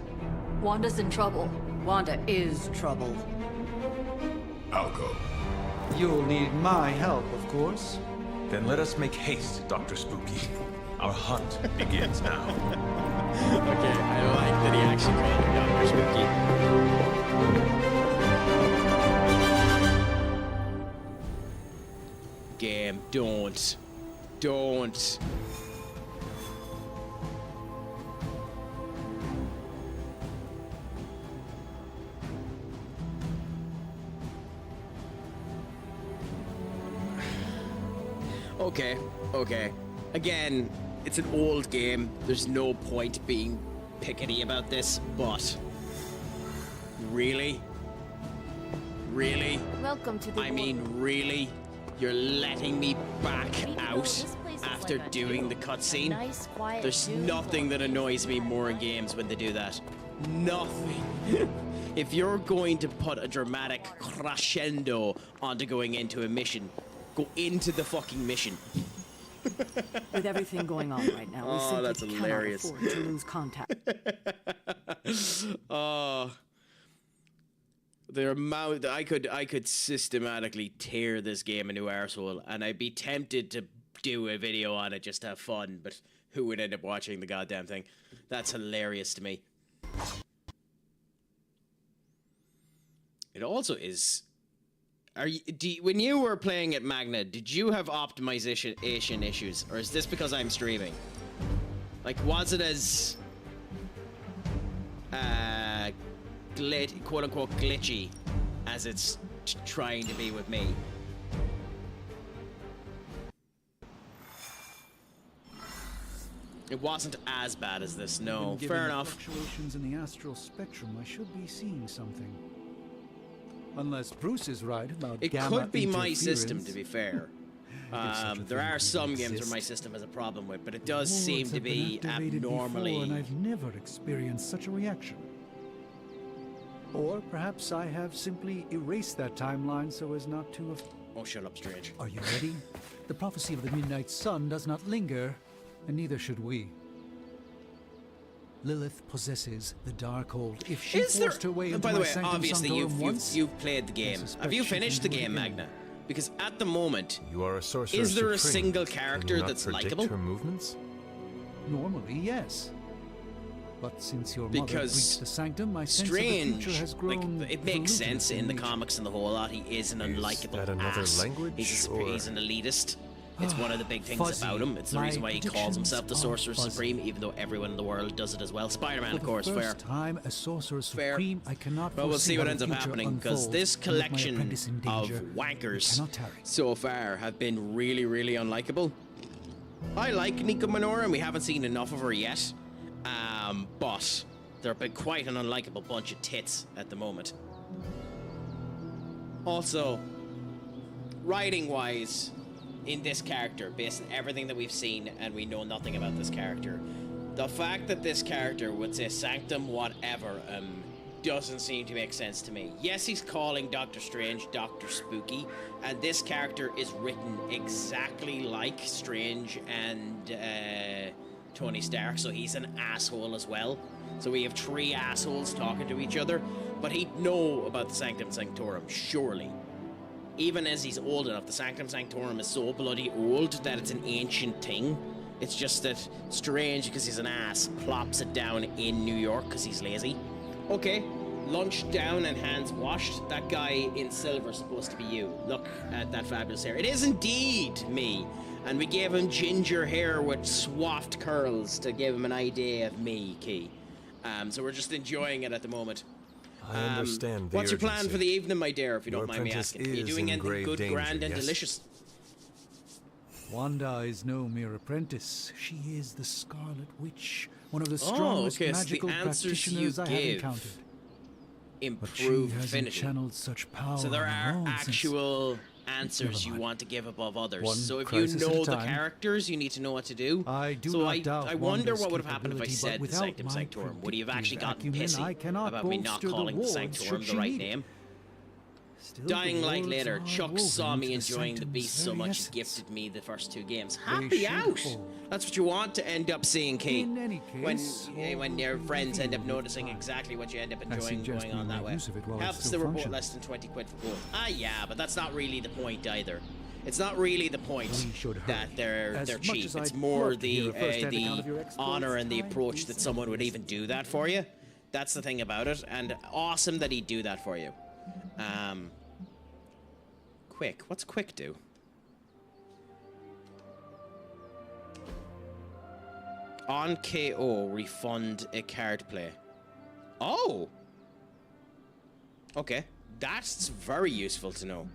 Wanda's in trouble. Wanda is troubled. I'll go. You'll need my help, of course. Then let us make haste, Dr. Spooky. Our hunt begins now. Okay, I like that he actually called him Dr. Spooky. Game, don't. Don't. Okay, okay. Again, it's an old game. There's no point being pickety about this, but... Really? Really? Welcome to the I mean, really? You're letting me back out after doing the cutscene? Nice, quiet There's dude. nothing that annoys me more in games when they do that. Nothing. If you're going to put a dramatic crescendo onto going into a mission, go into the fucking mission. With everything going on right now, we Oh, simply that's cannot hilarious. afford to lose contact. The amount I could systematically tear this game a new arsehole, and I'd be tempted to do a video on it just to have fun, but who would end up watching the goddamn thing? That's hilarious to me. It also is. When you were playing at Magna, did you have optimization issues, or is this because I'm streaming? Like, was it as quote-unquote glitchy as it's trying to be with me? It wasn't as bad as this, no. Given Fair the enough. Fluctuations in the astral spectrum, I should be seeing something. Unless Bruce is right about It gamma could be my interference. system, to be fair. There are some games where my system has a problem with, but it does seem Wards to have been be activated before, abnormally... and I've never experienced such a reaction. Or perhaps I have simply erased that timeline so as not to have... Oh, shut up, Strange. Are you ready? The prophecy of the Midnight Sun does not linger, and neither should we. Lilith possesses the Darkhold. If she Is there... forced her way into By the my way, Sanctum obviously Sanctorum once, you've played the game. suspect Have you she can finished the do it game, again. Magna? Because at the moment, You are a sorcerer is there a supreme. single Can you character not that's predict likable? her movements? Normally, yes. But since your mother Because breached the sanctum, my sense of the Strange, future has grown like, it makes sense in the nature. comics and the whole lot. He is an unlikable that another ass. language, He's or- an elitist. It's one of the big things Fuzzy. about him. It's the My reason why he calls predictions himself the are Sorcerer fuzzy. Supreme, even though everyone in the world does it as well. Spider-Man, For of the course, fair. first time, a sorcerer Fair. supreme, I cannot Well, we'll foresee see what how ends the up future happening, because unfolds, this and with my collection apprentice in of danger, we wankers cannot tarry. so far have been really, really unlikable. I like Nico Minoura, and we haven't seen enough of her yet. But they've been quite an unlikable bunch of tits at the moment. Also, writing-wise, in this character, based on everything that we've seen, and we know nothing about this character, the fact that this character would say Sanctum whatever doesn't seem to make sense to me. Yes, he's calling Doctor Strange Dr. Spooky, and this character is written exactly like Strange and Tony Stark, so he's an asshole as well. So we have three assholes talking to each other, but he'd know about the Sanctum Sanctorum, surely. Even as he's old enough, the Sanctum Sanctorum is so bloody old that it's an ancient thing. It's just that Strange, because he's an ass, plops it down in New York because he's lazy. Okay, lunch down and hands washed. That guy in silver is supposed to be you. Look at that fabulous hair. It is indeed me. And we gave him ginger hair with swaffed curls to give him an idea of me, Key. So we're just enjoying it at the moment. I understand the What's your plan urgency. for the evening, my dear, if you Your don't mind me apprentice asking? Are you is doing in anything grave good, danger, grand, and yes? delicious? Wanda is no mere apprentice. She is the Scarlet Witch, one of the strongest okay, so the magical answers practitioners you I have give encountered. But she Improve hasn't affinity. channeled such power So there on her are own since actual answers you want to give above others. One so if you crisis at a know the time. characters, you need to know what to do. I do so not doubt I wonder Wanda's what would have happened if I capability, said but the Sanctum without my Sanctorum. Would he have actually gotten predictive acumen, I pissy cannot about me not bolster the calling the wards Sanctorum should the she right need it. name? Still, Dying the Light wards later, are Chuck woven saw me into the enjoying the Sanctum's beast so very much he essence. gifted me the first 2 games. They Happy should out! hold. That's what you want to end up seeing, Kate. In any case, When your friends end up noticing exactly what you end up enjoying suggest going on we that make way. use of it while it Helps still the report functions. less than 20 quid for gold. Ah, yeah, but that's not really the point either. It's not really the point that they're As much cheap. as It's I'd more love to hear a first-hand account of your the exploits, honor and the time approach is that someone would even do that for you. That's the thing about it, and awesome that he'd do that for you. Quick. What's Quick do? On KO, refund a card play. Oh! Okay. That's very useful to know.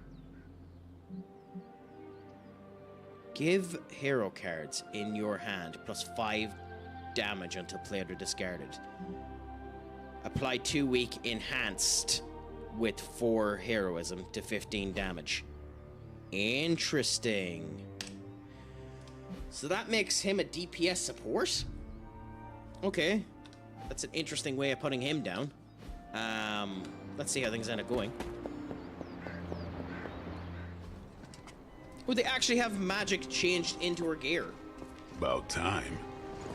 Give hero cards in your hand plus 5 damage until played or discarded. Apply 2 weak enhanced with 4 heroism to 15 damage. Interesting. So that makes him a DPS support? Okay. That's an interesting way of putting him down. Let's see how things end up going. Oh, they actually have magic changed into her gear. About time.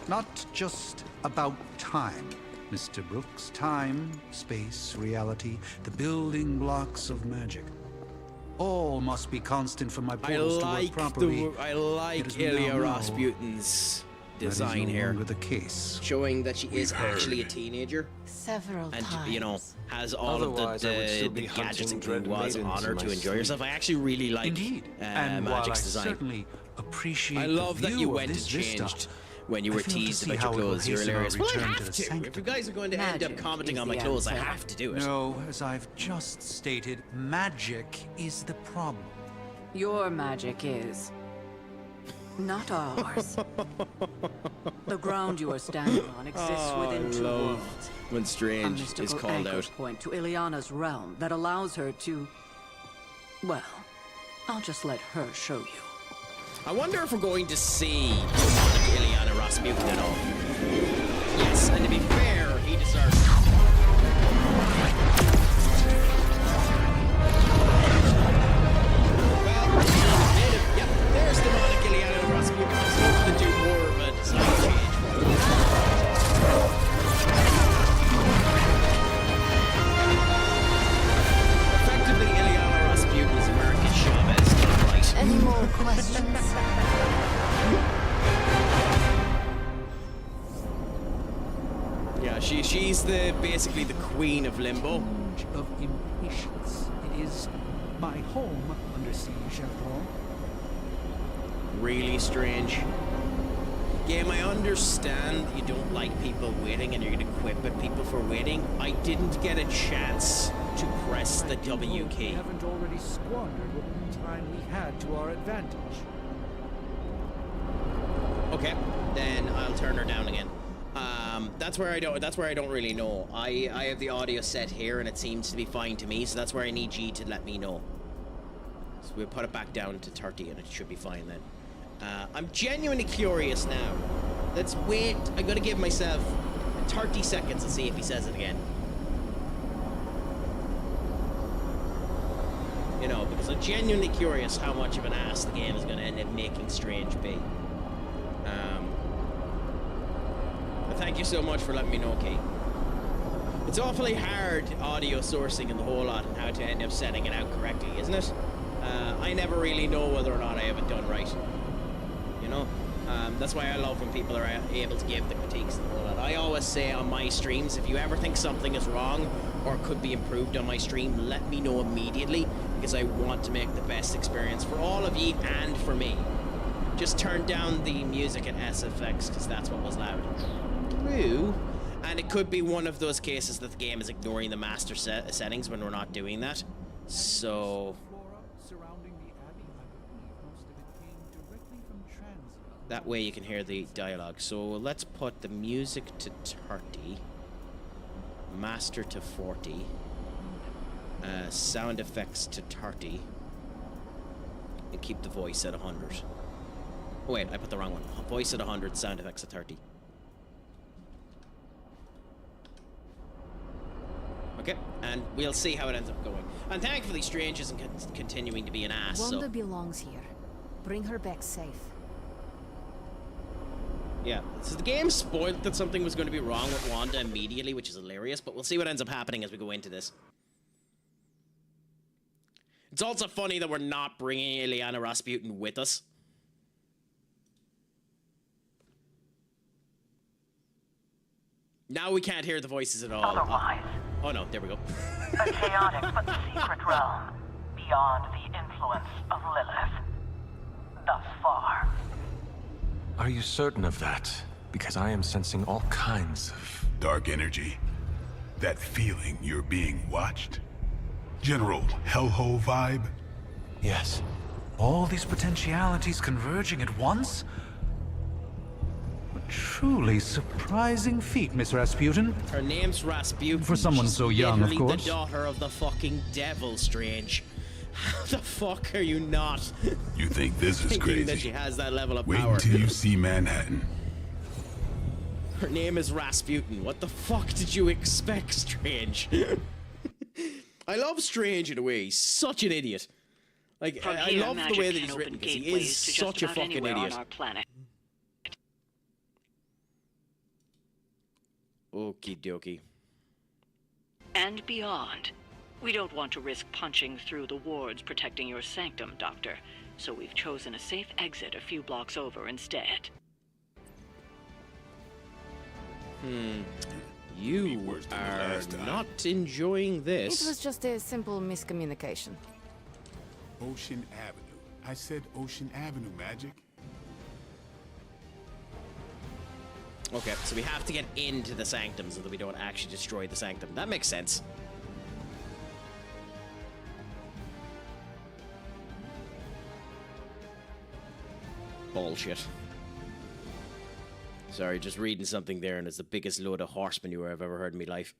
Not just about time, Mr. Brooks. Time, space, reality, the building blocks of magic. All must be constant for my portals to work properly. I like Yet as we now Ilya know, Rasputin's design that is no here, longer the case. showing that she is actually a teenager. Several And, times. you know, has all Otherwise, of I would still the be gadgets hunting and dread was maidens honor in to my enjoy sleep. yourself. I actually really like Indeed. And while I Magic's design. certainly appreciate I love the that view you of went and this vista, changed when you I were fail to teased see about how your it will clothes. You're hasten our hilarious. Well, I return have to the to. If sanctum. you guys are going to end up Magic commenting is on my the clothes, I answer. have to do it. No, as I've just stated, magic is the problem. Your magic is. Not ours. The ground you are standing on exists within 2 worlds. When A Strange is mystical called anchor out. point to Ileana's realm that allows her to... Well, I'll just let her show you. I wonder if we're going to see demonic Ileana Rasputin at all. Yes, and to be fair, he deserves it. Well, yep, there's demonic Ileana Rasputin. I was hoping to do more of a design change for him. Effectively, Ileana Rasputin is American Chavez, not right? Any more questions? Yeah, she's basically the queen of limbo. Of impatience. It is my home under siege, after all. Really strange. Game, I understand you don't like people waiting and you're gonna quip at people for waiting. I didn't get a chance to press the W We key. haven't already squandered what time we had to our advantage. Okay, then I'll turn her down again. That's where I don't really know. I have the audio set here and it seems to be fine to me, so that's where I need you to let me know. So we'll put it back down to 30 and it should be fine then. I'm genuinely curious now. Let's wait. I'm gonna give myself 30 seconds and see if he says it again. You know, because I'm genuinely curious how much of an ass the game is gonna end up making Strange be. But thank you so much for letting me know, Kate. It's awfully hard audio sourcing and the whole lot and how to end up setting it out correctly, isn't it? I never really know whether or not I have it done right. You know? That's why I love when people are able to give the critiques and the whole lot. I always say on my streams, if you ever think something is wrong or could be improved on my stream, let me know immediately, because I want to make the best experience for all of you and for me. Just turn down the music at SFX, because that's what was loud. True. And it could be one of those cases that the game is ignoring the master settings when we're not doing that. So... Surrounding the Abbey, I believe most of it came directly from Transvaal. that way you can hear the dialogue. So let's put the music to 30. Master to 40. Sound effects to 30. and keep the voice at 100. Oh wait, I put the wrong one. Voice at 100, sound effects at 30. Okay, and we'll see how it ends up going. And thankfully, Strange isn't continuing to be an ass. Wanda belongs here. Bring her back safe. Yeah, so the game spoiled that something was going to be wrong with Wanda immediately, which is hilarious, but we'll see what ends up happening as we go into this. It's also funny that we're not bringing Ileana Rasputin with us. Now we can't hear the voices at all. Otherwise. Oh no, there we go. A chaotic but secret realm, beyond the influence of Lilith. Thus far. Are you certain of that? Because I am sensing all kinds of... Dark energy. That feeling you're being watched. General hellhole vibe? Yes. All these potentialities converging at once? A truly surprising feat, Miss Rasputin. Her name's Rasputin. For someone so young, of course. The daughter of the fucking devil, Strange. How the fuck are you not? You think this is crazy? That she has that level of Wait power. until you see Manhattan. Her name is Rasputin. What the fuck did you expect, Strange? I love Strange in a way. He's such an idiot. Like, I love the way that he's written because he is such a fucking idiot. Okie dokie. And beyond. We don't want to risk punching through the wards protecting your sanctum, Doctor. So we've chosen a safe exit a few blocks over instead. You are not enjoying this. It was just a simple miscommunication. Ocean Avenue. I said Ocean Avenue, Magic. Okay, so we have to get into the sanctum so that we don't actually destroy the sanctum. That makes sense. Bullshit. Sorry, just reading something there and it's the biggest load of horse manure I've ever heard in my life.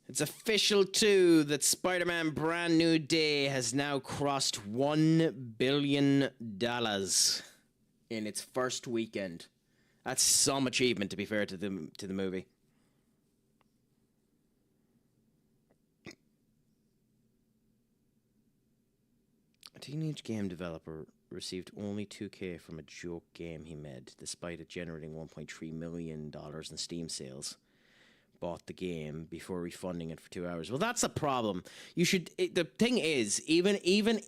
It's official too that Spider-Man Brand New Day has now crossed $1 billion in its first weekend. That's some achievement, to be fair to the movie. A teenage game developer received only $2K from a joke game he made, despite it generating $1.3 million in Steam sales. Bought the game before refunding it for 2 hours. Well, that's a problem. You should. The thing is, even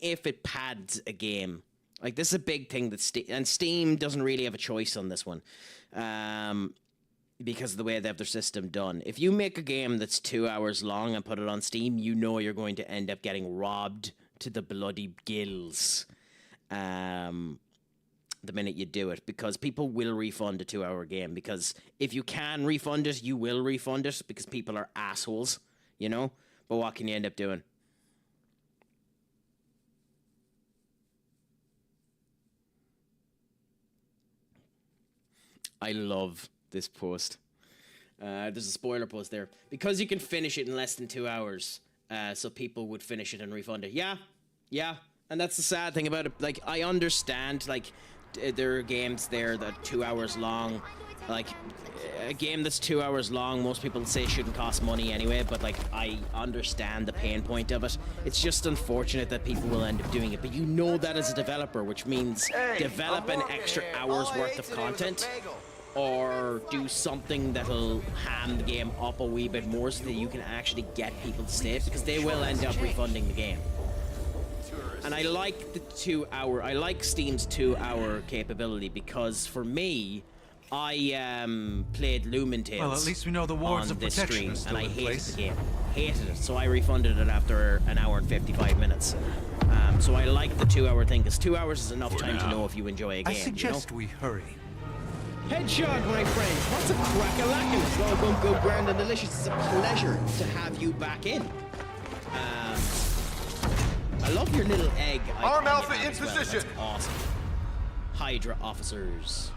if it pads a game, like this is a big thing that Steam doesn't really have a choice on this one, because of the way they have their system done. If you make a game that's 2 hours long and put it on Steam, you know you're going to end up getting robbed to the bloody gills. The minute you do it, because people will refund a 2 hour game, because if you can refund it, you will refund it, because people are assholes, you know? But what can you end up doing? I love this post. There's a spoiler post there. Because you can finish it in less than 2 hours, so people would finish it and refund it. Yeah. And that's the sad thing about it. Like, I understand, like, there are games there that are 2 hours long. Like, a game that's 2 hours long, most people say shouldn't cost money anyway, but, like, I understand the pain point of it. It's just unfortunate that people will end up doing it. But you know that as a developer, which means develop an extra hour's worth of content, or do something that'll ham the game up a wee bit more so that you can actually get people to stay, because they will end up refunding the game. And I like the 2 hour, I like Steam's 2 hour capability, because for me, I played Lumen Tales. Well, at least we know the wards of protection are still and I in hated place. the game. Hated it, so I refunded it after an hour and 55 minutes. So I like the 2 hour thing, because 2 hours is enough time to know if you enjoy a game. I suggest we hurry. Headshot, my friend. What's a crack-a-lackin'? It's all going good, grand and delicious. It's a pleasure to have you back in. I love your little egg. Arm Alpha in position. That's awesome. Hydra officers.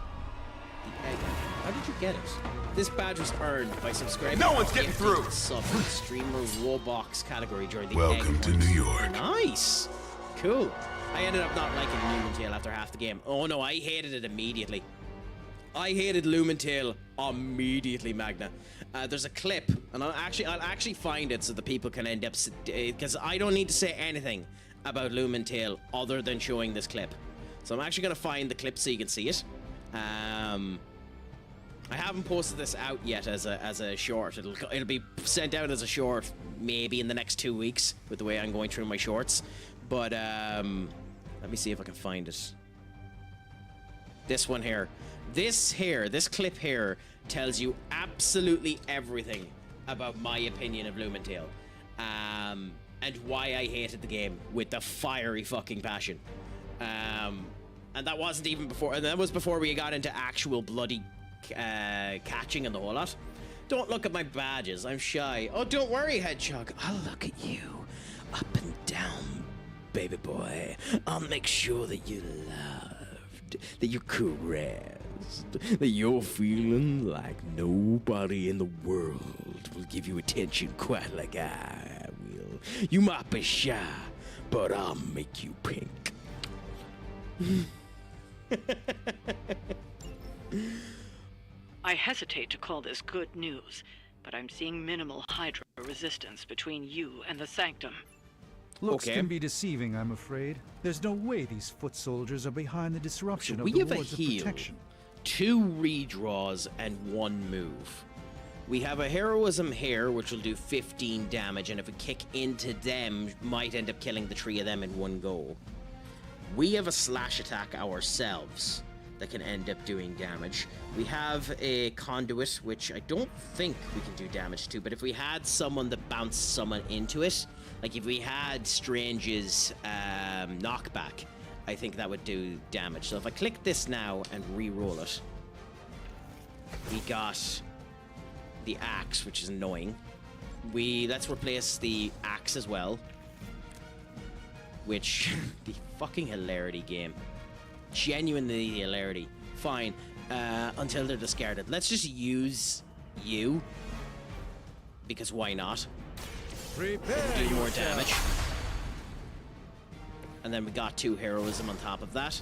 the egg. How did you get it? This badge was earned by subscribing. No one's getting through. Sub streamer Roblox category during the Welcome egg to New York. Nice. Cool. I ended up not liking Lumentale after half the game. Oh no, I hated it immediately. I hated Lumentale immediately, Magna. There's a clip, and I'll actually find it so the people can end up, because I don't need to say anything about Lumentale other than showing this clip. So I'm actually gonna find the clip so you can see it. I haven't posted this out yet as a short. It'll be sent out as a short maybe in the next 2 weeks with the way I'm going through my shorts. But let me see if I can find it. This one here. This clip here tells you absolutely everything about my opinion of Lumentale. And why I hated the game with the fiery fucking passion. And that wasn't even before, and that was before we got into actual bloody catching and the whole lot. Don't look at my badges, I'm shy. Oh, don't worry, Hedgehog. I'll look at you up and down, baby boy. I'll make sure that you're loved, that you're caressed, that you're feeling like nobody in the world will give you attention quite like I will. You might be shy, but I'll make you pink. I hesitate to call this good news, but I'm seeing minimal Hydra resistance between you and the Sanctum. Looks can be deceiving, I'm afraid. There's no way these foot soldiers are behind the disruption of we the have wards a of heal, protection. 2 redraws, and 1 move. We have a heroism here, which will do 15 damage, and if we kick into them, might end up killing the 3 of them in one go. We have a slash attack ourselves that can end up doing damage. We have a conduit, which I don't think we can do damage to, but if we had someone that bounced someone into it, like if we had Strange's knockback, I think that would do damage. So if I click this now and re-roll it, we got the axe, which is annoying. Let's replace the axe as well, which the fucking hilarity game. Genuinely hilarity. Fine. Until they're discarded. Let's just use you. Because why not? Do more damage. And then we got 2 heroism on top of that.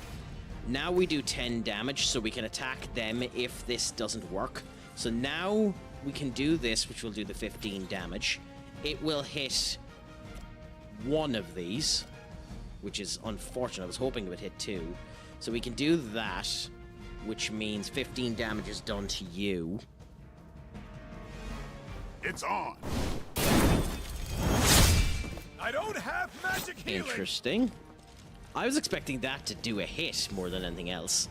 Now we do 10 damage, so we can attack them if this doesn't work. So now we can do this, which will do the 15 damage. It will hit 1 of these, which is unfortunate. I was hoping it would hit 2. So we can do that, which means 15 damage is done to you. It's on. I don't have magic healing. Interesting. I was expecting that to do a hit more than anything else.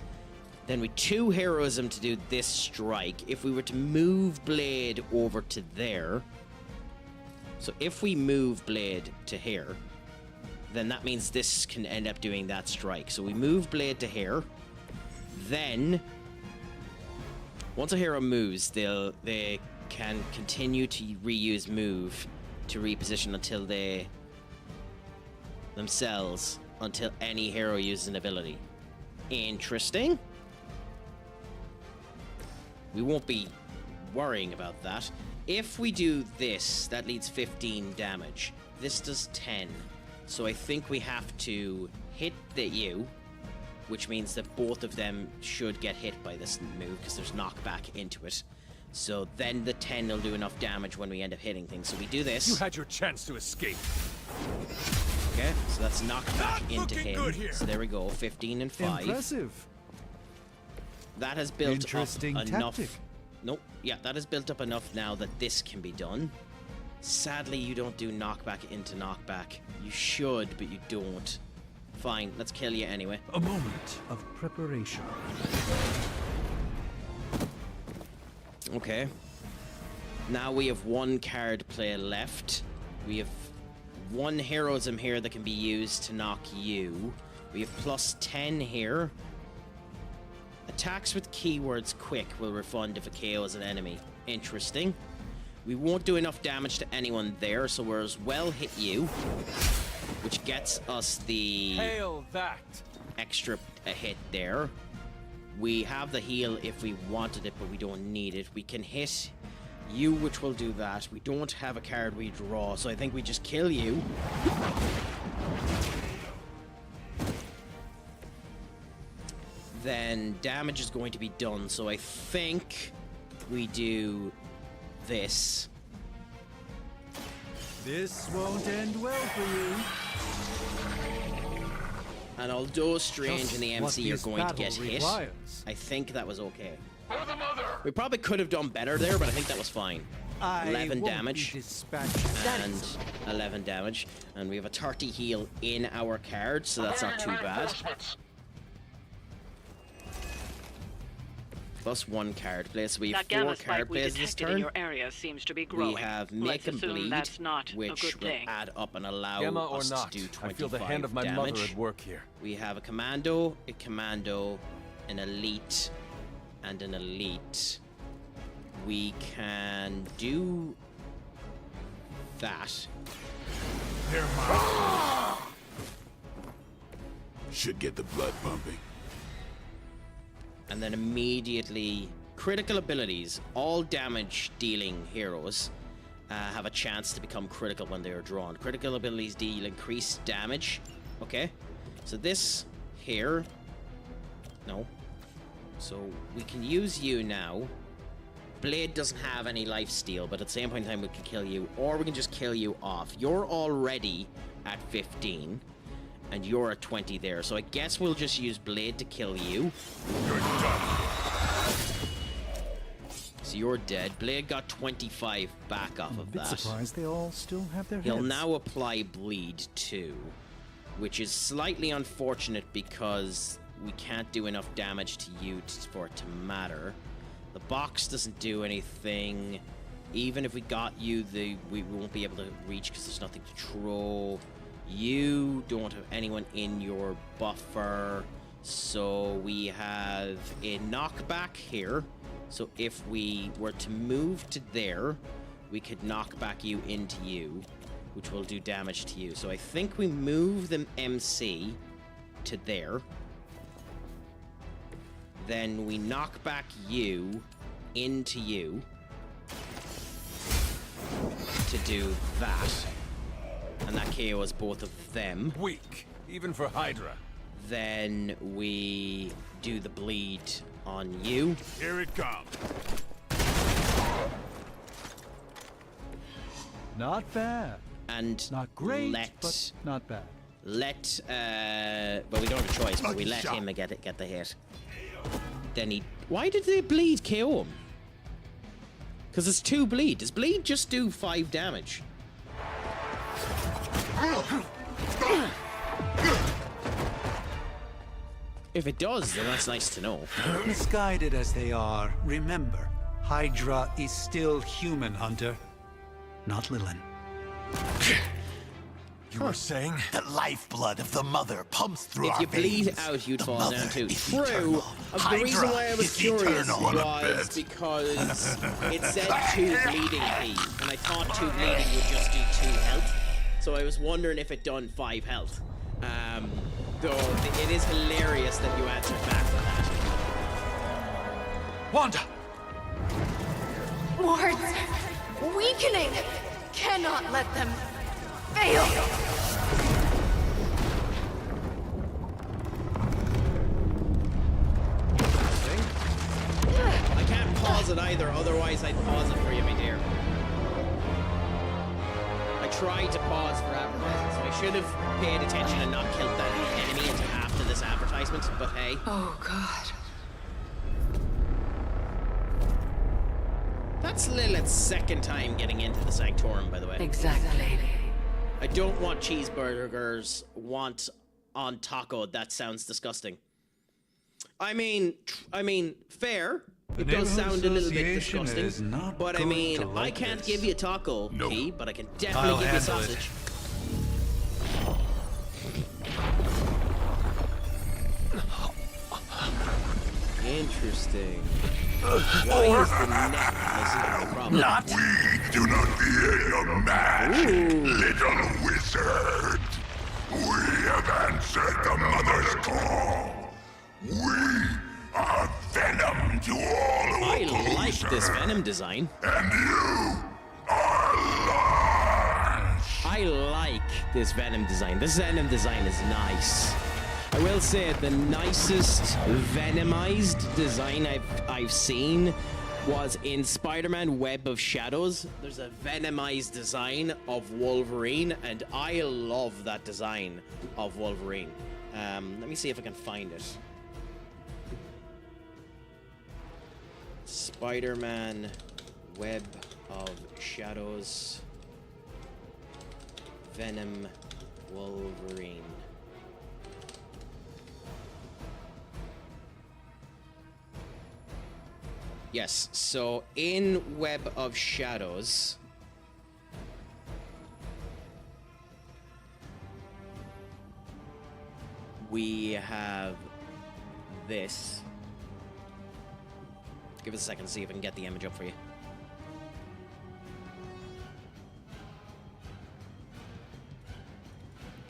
Then with 2 heroism to do this strike. If we were to move Blade over to there. So if we move Blade to here, then that means this can end up doing that strike. So we move Blade to here. Then, once a hero moves, they can continue to reuse move to reposition until until any hero uses an ability. Interesting. We won't be worrying about that. If we do this, that leads 15 damage. This does 10. So I think we have to hit the U, which means that both of them should get hit by this move because there's knockback into it. So then the 10 will do enough damage when we end up hitting things. So we do this. You had your chance to escape. Okay, so that's knockback into him. So there we go, 15 and 5. Impressive. That has built Interesting up enough. tactic. Nope. Yeah, that has built up enough now that this can be done. Sadly, you don't do knockback into knockback. You should, but you don't. Fine, let's kill you anyway. A moment of preparation. Okay. Now we have 1 card play left. We have 1 heroism here that can be used to knock you. We have plus 10 here. Attacks with keywords quick will refund if a KOs an enemy. Interesting. We won't do enough damage to anyone there, so we're as well hit you, which gets us the Hail that. extra hit there. We have the heal if we wanted it, but we don't need it. We can hit you, which will do that. We don't have a card we draw, so I think we just kill you. Then damage is going to be done, so I think we do this. This won't end well for you. And although Strange and the MC are this going to get battle hit, requires. I think that was okay. For the mother! We probably could have done better there, but I think that was fine. 11 won't damage be dispatched. and 11 damage, and we have a 30 heal in our card, so that's not too bad. Plus 1 card play, so we have That 4 gamma card spike we plays this detected in turn. your area seems to be growing. We have Make Let's and assume Bleed, that's not a which good will thing. add up and allow Gamma or us not, to do 25 I feel the hand of my damage. mother at work here. We have a commando, an elite, and an elite. We can do that. They're mine. Should get the blood pumping. And then immediately, critical abilities. All damage dealing heroes have a chance to become critical when they are drawn. Critical abilities deal increased damage. Okay, so this here, no. So we can use you now. Blade doesn't have any life steal, but at the same point in time we can kill you, or we can just kill you off. You're already at 15. And you're at 20 there, so I guess we'll just use Blade to kill you. You're done. So you're dead. Blade got 25 back off of that. Surprised they all still have their He'll heads. now apply Bleed too, which is slightly unfortunate because we can't do enough damage to you for it to matter. The box doesn't do anything. Even if we got you, we won't be able to reach because there's nothing to throw. You don't have anyone in your buffer, so we have a knockback here. So if we were to move to there, we could knock back you into you, which will do damage to you. So I think we move the MC to there. Then we knock back you into you to do that. And that KOs both of them. Weak, even for Hydra. Then we do the bleed on you. Here it comes. Not bad. And not great, but not bad. But we don't have a choice, but we let him get the hit. Then he... Why did they bleed KO him? Because it's 2 bleed. Does bleed just do 5 damage? If it does, then that's nice to know. Misguided as they are, remember, Hydra is still human, Hunter. Not Lilith. You were saying? The lifeblood of the mother pumps through our If you bleed veins. out, you'd The fall mother down too. is True. eternal. The Hydra reason why I was is curious eternal. was because it said 2 bleeding P, and I thought 2 bleeding would just do 2 health. So I was wondering if it done 5 health. Though it is hilarious that you answered back for that. Wanda! Wards! Weakening! Cannot let them fail! I can't pause it either, otherwise I'd pause it for you, my dear. I tried to pause for advertising, so I should have paid attention and not killed that enemy until after this advertisement, but hey. Oh, God. That's Lilith's second time getting into the Sanctorum, by the way. Exactly. I don't want cheeseburgers, want on taco. That sounds disgusting. I mean, fair. It does sound a little bit disgusting. But I mean, I can't give you a taco, Key, but I can definitely give you sausage. Interesting. Why is the neck missing the problem? We do not fear your match, little wizard. We have answered the mother's call. We are like this Venom design. I like this Venom design. This Venom design is nice. I will say the nicest Venomized design I've seen was in Spider-Man Web of Shadows. There's a Venomized design of Wolverine, and I love that design of Wolverine. Let me see if I can find it. Spider-Man Web of Shadows Venom Wolverine. Yes, so in Web of Shadows, we have this. Give us a second to see if I can get the image up for you.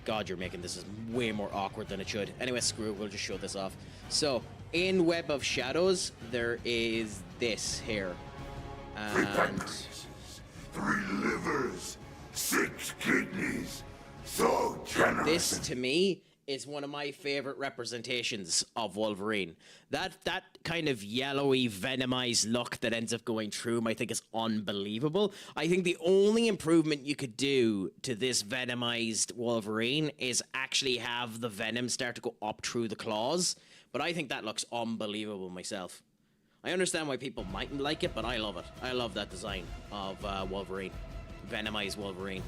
God, you're making this way more awkward than it should. Anyway, screw it, we'll just show this off. So, in Web of Shadows, there is this here. And 3 livers, 6 kidneys, so generous. This, to me, is one of my favorite representations of Wolverine. That kind of yellowy, venomized look that ends up going through him, I think is unbelievable. I think the only improvement you could do to this venomized Wolverine is actually have the venom start to go up through the claws. But I think that looks unbelievable myself. I understand why people mightn't like it, but I love it. I love that design of Wolverine. Venomized Wolverine.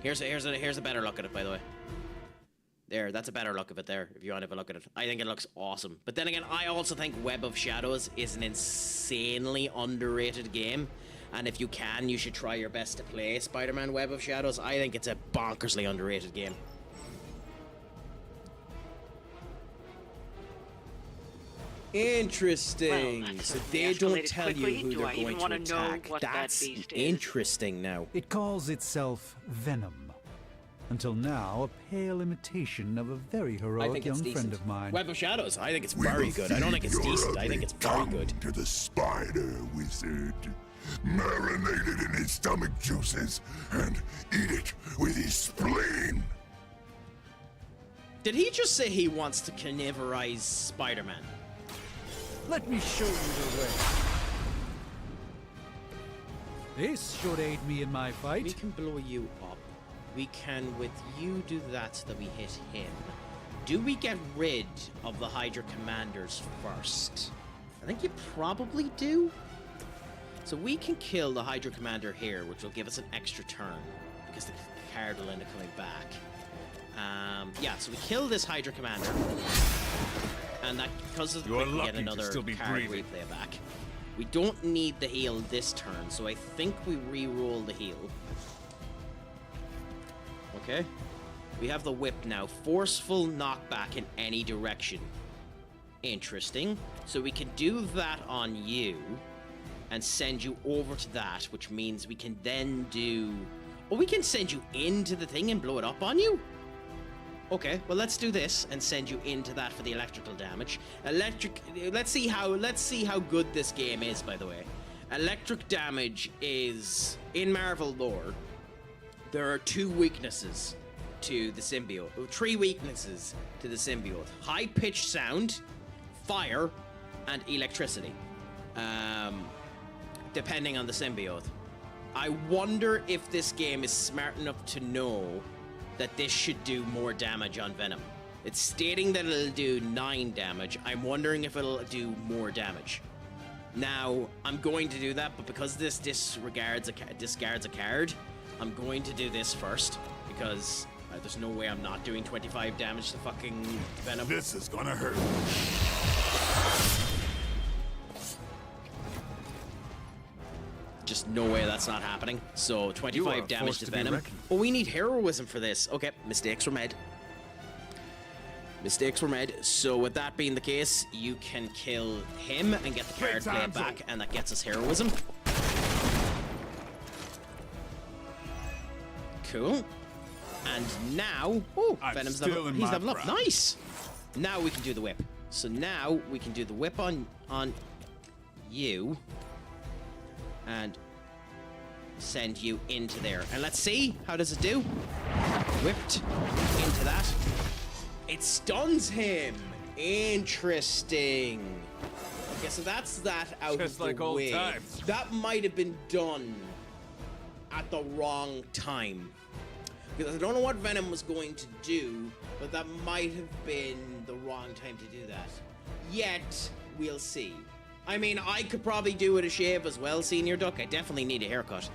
Here's a better look at it, by the way. There, that's a better look of it there, if you want to have a look at it. I think it looks awesome. But then again, I also think Web of Shadows is an insanely underrated game. And if you can, you should try your best to play Spider-Man Web of Shadows. I think it's a bonkersly underrated game. Interesting. Well, so they don't tell quickly. you who they're going to attack. That's interesting now. It calls itself Venom. Until now, a pale imitation of a very heroic young friend of mine. Web of Shadows, I think it's very good. I don't think it's decent, I think it's very good. To the spider wizard, marinated in his stomach juices, and eat it with his spleen. Did he just say he wants to carnivorize Spider-Man? Let me show you the way. This should aid me in my fight. We can blow you up. We can, with you, do that so that we hit him. Do we get rid of the Hydra commanders first? I think you probably do. So we can kill the Hydra commander here, which will give us an extra turn, because the card will end up coming back. Yeah, so we kill this Hydra commander, and that, because of the quick, we get another card replay back. We don't need the heal this turn, so I think we re-roll the heal. Okay, we have the whip now. Forceful knockback in any direction. Interesting. So we can do that on you and send you over to that, which means we can then do... Oh, we can send you into the thing and blow it up on you? Okay, well, let's do this and send you into that for the electrical damage. Let's see how good this game is, by the way. Electric damage is, in Marvel lore, there are 2 weaknesses to the symbiote. 3 weaknesses to the symbiote. High-pitched sound, fire, and electricity. Depending on the symbiote. I wonder if this game is smart enough to know that this should do more damage on Venom. It's stating that it'll do 9 damage. I'm wondering if it'll do more damage. Now, I'm going to do that, but because this discards a card, I'm going to do this first, because there's no way I'm not doing 25 damage to fucking Venom. This is gonna hurt. Just no way that's not happening. So 25 damage to Venom. Oh, we need heroism for this. Okay, mistakes were made. Mistakes were made. So with that being the case, you can kill him and get the card play back, and that gets us heroism. Cool. And now, oh, Venom's he's leveled up. Nice. Now we can do the whip. So now we can do the whip on you and send you into there. And let's see, how does it do? Whipped into that. It stuns him. Interesting. Okay, so that's that out Just of like the old way. times. That might have been done at the wrong time. Because I don't know what Venom was going to do, but that might have been the wrong time to do that. Yet, we'll see. I mean, I could probably do it a shave as well, Senior Duck. I definitely need a haircut.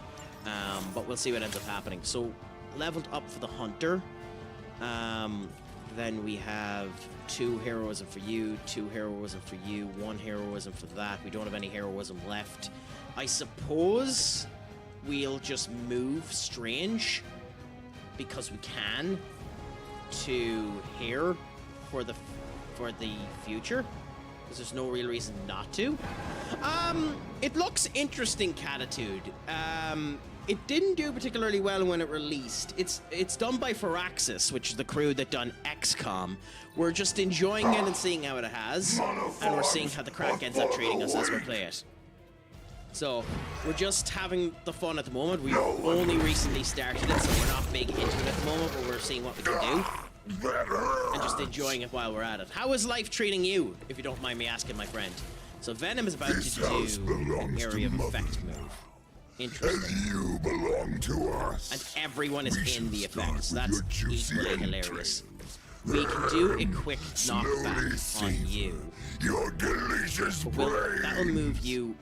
But we'll see what ends up happening. So, leveled up for the Hunter. Then we have 2 heroism for you, 2 heroism for you, 1 heroism for that. We don't have any heroism left. I suppose we'll just move Strange, because we can, to here for the future, because there's no real reason not to. It looks interesting, Catitude. It didn't do particularly well when it released. It's done by Firaxis, which is the crew that done XCOM. We're just enjoying it and seeing how it has, and we're seeing how the Craic ends up treating us as we play it. So, we're just having the fun at the moment. We've only recently started it, so we're not big into it at the moment, but we're seeing what we can do. And just enjoying it while we're at it. How is life treating you, if you don't mind me asking, my friend? So Venom is about to do an area of effect move. Interesting. And you belong to us. And everyone is in the effects. That's equally hilarious. We can do a quick knockback on you. Your delicious brain. That'll move you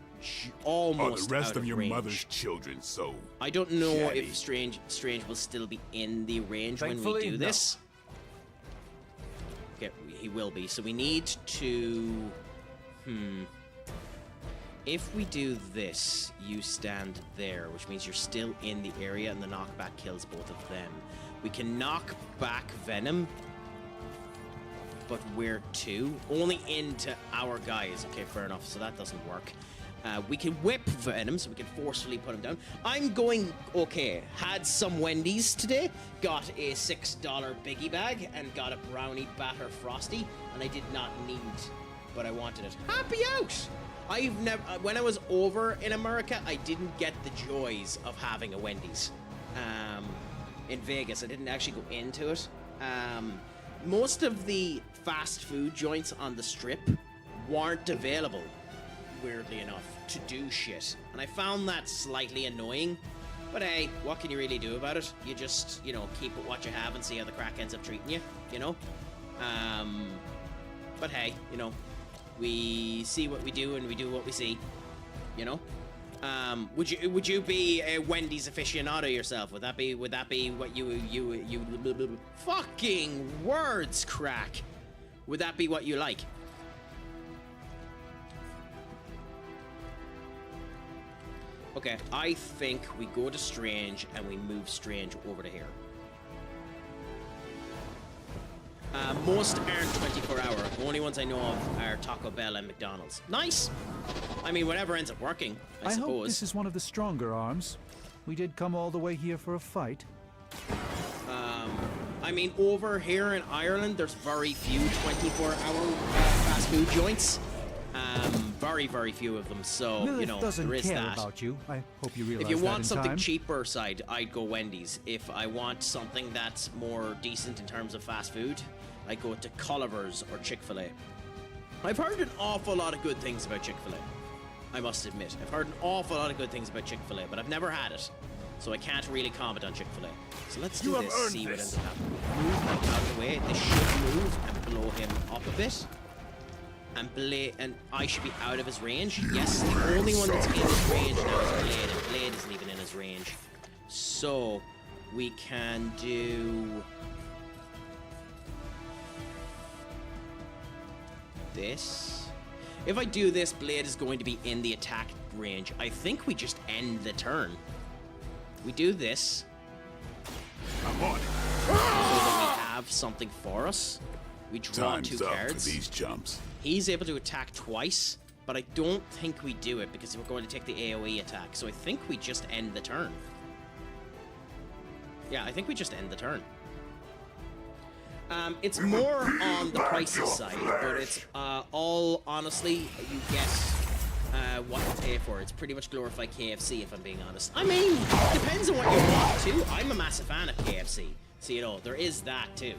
almost the rest out of your range. mother's children, so I don't know chatty. if Strange will still be in the range when we Thankfully, do this. Okay, he will be. So we need to... If we do this, you stand there, which means you're still in the area, and the knockback kills both of them. We can knock back Venom, but where to? Only into our guys. Okay, fair enough. So that doesn't work. We can whip Venom, so we can forcefully put him down. I'm going, okay, had some Wendy's today, got a $6 biggie bag, and got a brownie batter frosty, and I did not need, but I wanted it. Happy out! I've never, when I was over in America, I didn't get the joys of having a Wendy's. In Vegas, I didn't actually go into it. Most of the fast food joints on the Strip weren't available, weirdly enough, to do shit. And I found that slightly annoying. But hey, what can you really do about it? You just, you know, keep it what you have and see how the Craic ends up treating you, you know? But hey, you know, we see what we do and we do what we see, you know? Would you be a Wendy's aficionado yourself? Would that be what you fucking words, Craic? Would that be what you like? Okay, I think we go to Strange and we move Strange over to here. Most aren't 24 hour. The only ones I know of are Taco Bell and McDonald's. Nice! I mean, whatever ends up working, I suppose. hope this is one of the stronger arms. We did come all the way here for a fight. I mean, over here in Ireland, there's very few 24-hour fast food joints. Very, very few of them, so, Lilith you know, doesn't there is care that. about you. I hope you realize If you that want in something time. cheaper side, I'd go Wendy's. If I want something that's more decent in terms of fast food, I go to Culliver's or Chick-fil-A. I've heard an awful lot of good things about Chick-fil-A. I must admit. I've heard an awful lot of good things about Chick-fil-A, but I've never had it. So I can't really comment on Chick-fil-A. So let's do this, see what ends up happening. Move him out of the way. This should move and blow him up a bit. And I should be out of his range. Yes, the only one that's in his range now is Blade, and Blade isn't even in his range. So, we can do... this. If I do this, Blade is going to be in the attack range. I think we just end the turn. We do this. I'm on it. So that we have something for us. We draw Time's 2 up cards. for these jumps. He's able to attack twice, but I don't think we do it because we're going to take the AoE attack. So I think we just end the turn. Yeah, I think we just end the turn. It's more on the prices side, but it's all honestly, you get what to pay for. It's pretty much glorified KFC, if I'm being honest. I mean, depends on what you want too. I'm a massive fan of KFC, so you know there is that too.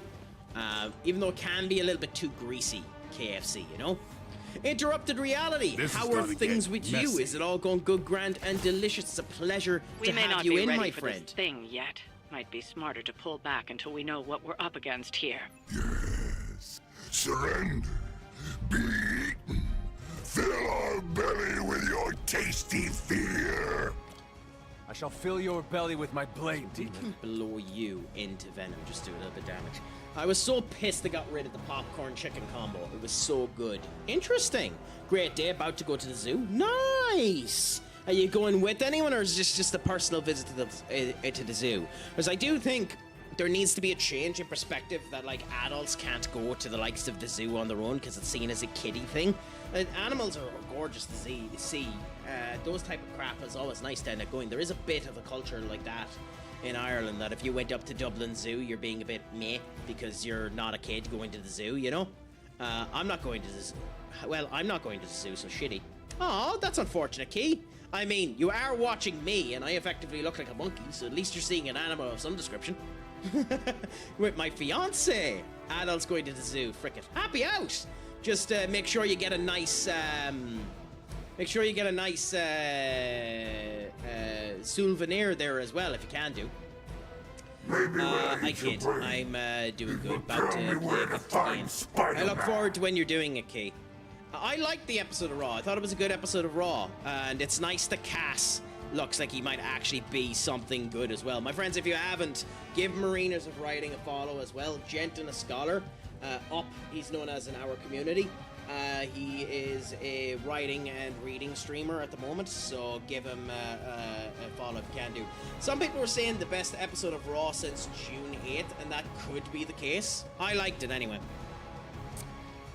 Even though it can be a little bit too greasy, KFC, you know. Interrupted reality. How are things with you? Is it all going good, grand, and delicious? It's a pleasure to have you in, my friend. This thing yet. Might be smarter to pull back until we know what we're up against here. Yes. Surrender. Be eaten. Fill our belly with your tasty fear. I shall fill your belly with my blade, We can blow you into venom. Just do a little bit of damage. I was so pissed they got rid of the popcorn chicken combo. It was so good. Interesting. Great day. About to go to the zoo. Nice. Are you going with anyone, or is this just a personal visit to the zoo? Because I do think there needs to be a change in perspective that, like, adults can't go to the likes of the zoo on their own because it's seen as a kiddie thing. Animals are gorgeous to see. Those type of crap is always nice to end up going. There is a bit of a culture like that in Ireland, that if you went up to Dublin Zoo, you're being a bit meh because you're not a kid going to the zoo, you know? I'm not going to the zoo. Well, I'm not going to the zoo, so shitty. Oh, that's unfortunate, Key. I mean, you are watching me, and I effectively look like a monkey, so at least you're seeing an animal of some description. With my fiance. Adults going to the zoo. Frick it. Happy out! Just make sure you get a nice, souvenir there as well, if you can do. I kid. I'm doing good. About to play a game. I look forward to when you're doing it, Key. I liked the episode of Raw. I thought it was a good episode of Raw, and it's nice that Cass looks like he might actually be something good as well. My friends, if you haven't, give Mariners of Writing a follow as well. Gent and a Scholar. Up, he's known as in our community. He is a writing and reading streamer at the moment, so give him a follow if you can do. Some people were saying the best episode of Raw since June 8th, and that could be the case. I liked it anyway.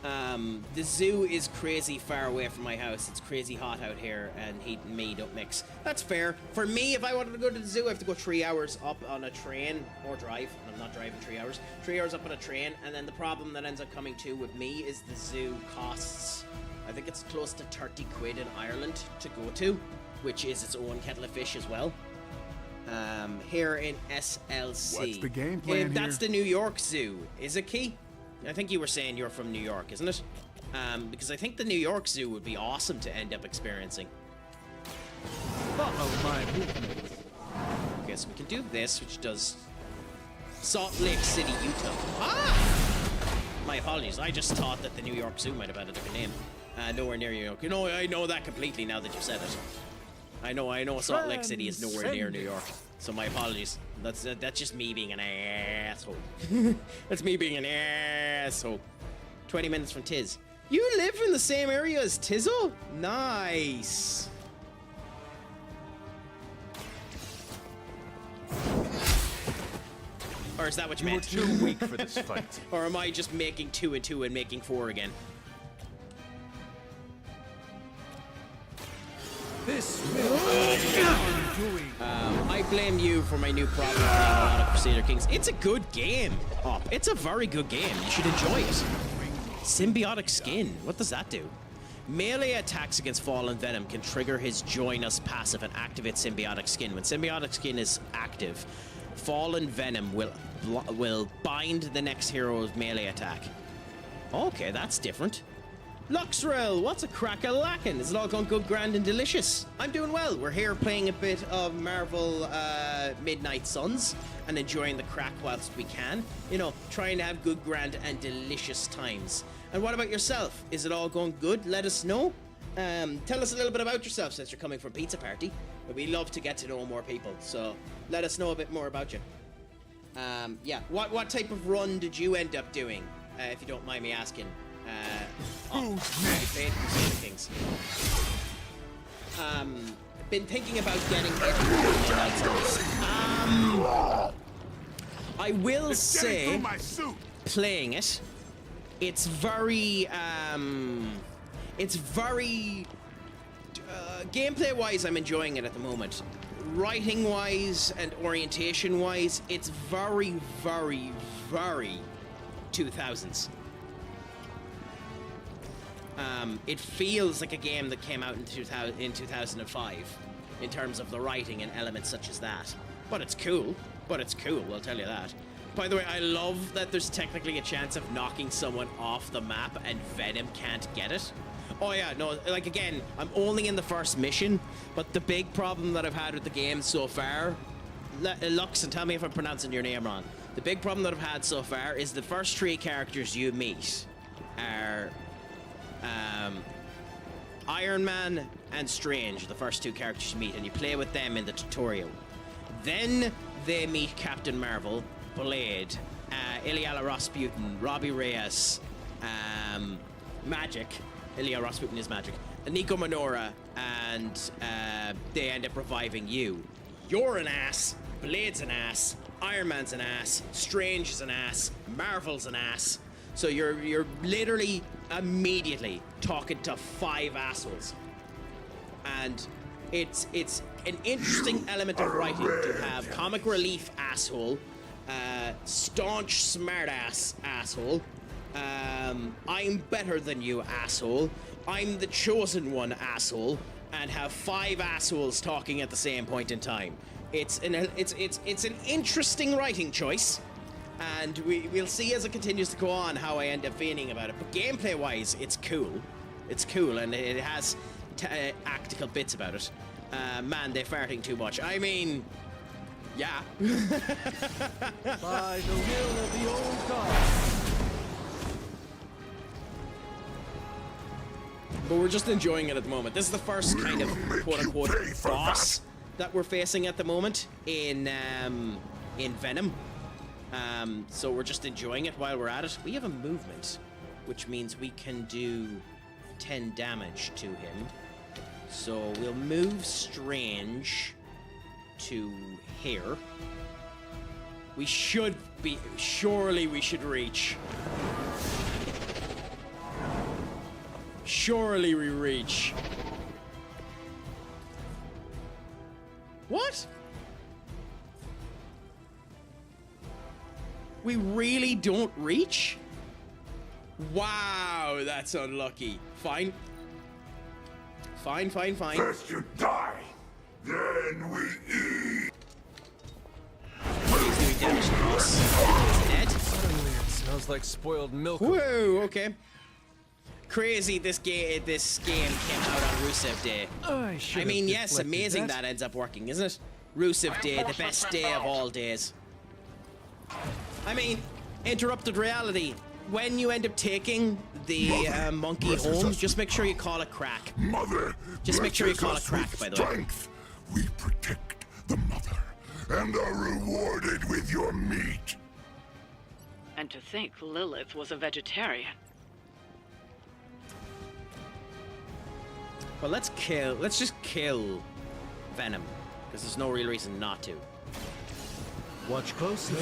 The zoo is crazy far away from my house. It's crazy hot out here, and heat and me don't mix. That's fair. For me, if I wanted to go to the zoo, I have to go 3 hours up on a train, or drive. I'm not driving 3 hours. 3 hours up on a train, and then the problem that ends up coming to with me is the zoo costs, I think it's close to 30 quid in Ireland to go to, which is its own kettle of fish as well. Here in SLC. What's the game plan That's the New York Zoo. Is it, Key? I think you were saying you're from New York, isn't it? Because I think the New York Zoo would be awesome to end up experiencing. Follow my movements. Okay, so we can do this, which does Salt Lake City, Utah. Ah! My apologies. I just thought that the New York Zoo might have had a different name. Nowhere near New York. You know, I know that completely now that you said it. I know Salt Lake City is nowhere near New York. So my apologies. That's just me being an asshole. That's me being an asshole. 20 minutes from Tiz. You live in the same area as Tizzo? Nice. Or is that what you meant? You were too weak for this fight. Or am I just making 2 and 2 and making 4 again? This I blame you for my new problem playing a lot of Crusader Kings. It's a good game, Up. It's a very good game. You should enjoy it. Symbiotic Skin. What does that do? Melee attacks against Fallen Venom can trigger his Join Us passive and activate Symbiotic Skin. When Symbiotic Skin is active, Fallen Venom will bind the next hero's melee attack. Okay, that's different. Luxrel, what's a crack-a-lackin'? Is it all going good, grand, and delicious? I'm doing well. We're here playing a bit of Marvel Midnight Suns and enjoying the crack whilst we can. You know, trying to have good, grand, and delicious times. And what about yourself? Is it all going good? Let us know. Tell us a little bit about yourself since you're coming from Pizza Party. We love to get to know more people, so let us know a bit more about you. Yeah, what type of run did you end up doing, if you don't mind me asking? Things. Been thinking about getting it. I will say, playing it, it's very gameplay-wise, I'm enjoying it at the moment. Writing-wise and orientation-wise, it's very, very, very 2000s. It feels like a game that came out in 2005 in terms of the writing and elements such as that. But it's cool. I'll tell you that. By the way, I love that there's technically a chance of knocking someone off the map and Venom can't get it. Oh yeah, no, like again, I'm only in the first mission, but the big problem that I've had with the game so far, Lux, and tell me if I'm pronouncing your name wrong. The big problem that I've had so far is the first 3 characters you meet are Iron Man and Strange, the first 2 characters you meet, and you play with them in the tutorial. Then they meet Captain Marvel, Blade, Ilyana Rasputin, Robbie Reyes, Magic. Ilyana Rasputin is Magic. Nico Minora, and they end up reviving you. You're an ass, Blade's an ass, Iron Man's an ass, Strange is an ass, Marvel's an ass. So you're literally immediately talking to 5 assholes. And it's an interesting element of writing to have comic relief asshole, staunch smartass asshole, I'm better than you asshole, I'm the chosen one asshole, and have 5 assholes talking at the same point in time. It's an interesting writing choice, and we'll see as it continues to go on how I end up feeling about it. But gameplay wise, it's cool. It's cool, and it has tactical bits about it. Man, they're farting too much. I mean, yeah. By the will of the old gods. But we're just enjoying it at the moment. This is the first kind of quote-unquote boss that we're facing at the moment in Venom. So we're just enjoying it while we're at it. We have a movement, which means we can do 10 damage to him. So we'll move Strange to here. We should be... Surely we should reach. Surely we reach. What? We really don't reach? Wow, that's unlucky. Fine. Fine. First you die, then we eat. He's doing damage to us. He's dead. Suddenly it smells like spoiled milk. Whoa, okay. Crazy, this game came out on Rusev Day. I mean, yes, amazing that ends up working, isn't it? Rusev Day, the best day of all days. I mean, interrupted reality. When you end up taking the monkey home, just make sure you call it Craic. Mother, just make sure you call it Craic, by the way. We protect the mother and are rewarded with your meat. And to think Lilith was a vegetarian. Well, let's just kill Venom, because there's no real reason not to. Watch closely.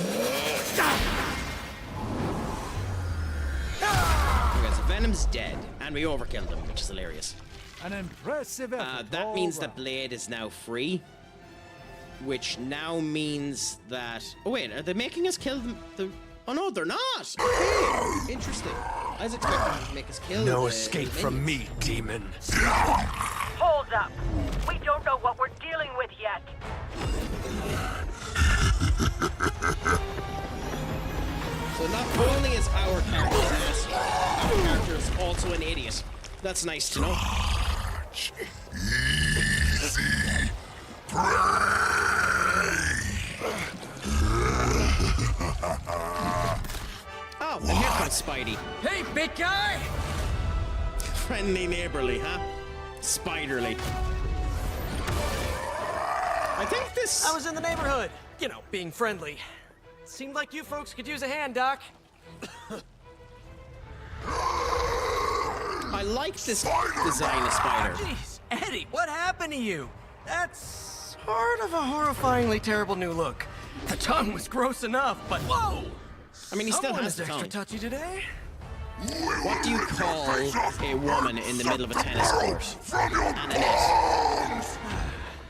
Okay, so Venom's dead, and we overkilled him, which is hilarious. An impressive effort. That means that Blade is now free, which now means that... Oh wait, are they making us kill the... Oh no, they're not! Okay, interesting. I was expecting them to make us kill No escape from me, demon. Hold up. We don't know what we're dealing with yet. So not only is our character an asshole, our character is also an idiot. That's nice to know. Easy Oh, and here comes Spidey. Hey, big guy! Friendly neighborly, huh? Spiderly. I think this... I was in the neighborhood. You know, being friendly. Seemed like you folks could use a hand, Doc. I like this design of Spider. Jeez, Eddie, what happened to you? That's sort of a horrifyingly terrible new look. The tongue was gross enough, but whoa! I mean, he still Someone has is the extra tongue. touchy today. What do you call a woman in the middle of a tennis court? And a net.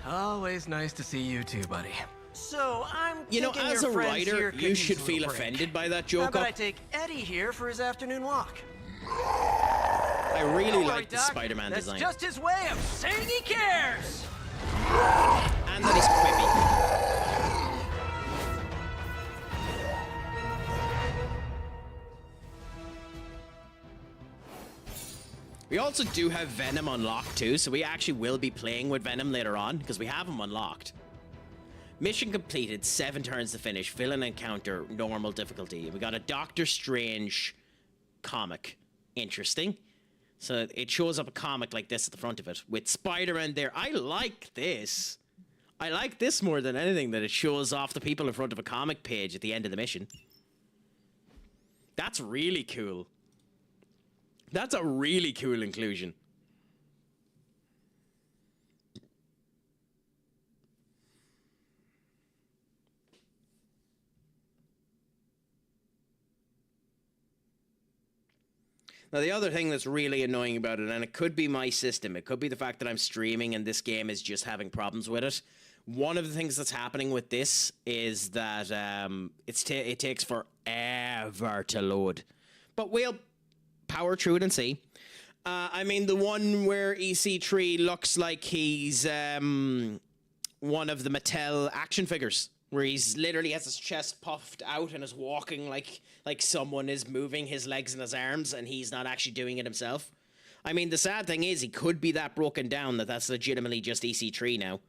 Always nice to see you too, buddy. So, I'm You know, thinking as your a friends writer, here could you use should a little feel break. offended by that How joke. about I take Eddie here for his afternoon walk? I really Don't worry, like the Doc. Spider-Man That's design. just his way of saying he cares. And that he's quippy. We also do have Venom unlocked too, so we actually will be playing with Venom later on, because we have him unlocked. Mission completed, 7 turns to finish, villain encounter, normal difficulty. We got a Doctor Strange comic. Interesting. So it shows up a comic like this at the front of it, with Spider-Man there. I like this. I like this more than anything, that it shows off the people in front of a comic page at the end of the mission. That's really cool. That's a really cool inclusion. Now, the other thing that's really annoying about it, and it could be my system, it could be the fact that I'm streaming and this game is just having problems with it. One of the things that's happening with this is that it takes forever to load. But we'll power through it and see. I mean, the one where EC3 looks like he's one of the Mattel action figures, where he's literally has his chest puffed out and is walking like someone is moving his legs and his arms, and he's not actually doing it himself. I mean, the sad thing is he could be that broken down that that's legitimately just EC3 now,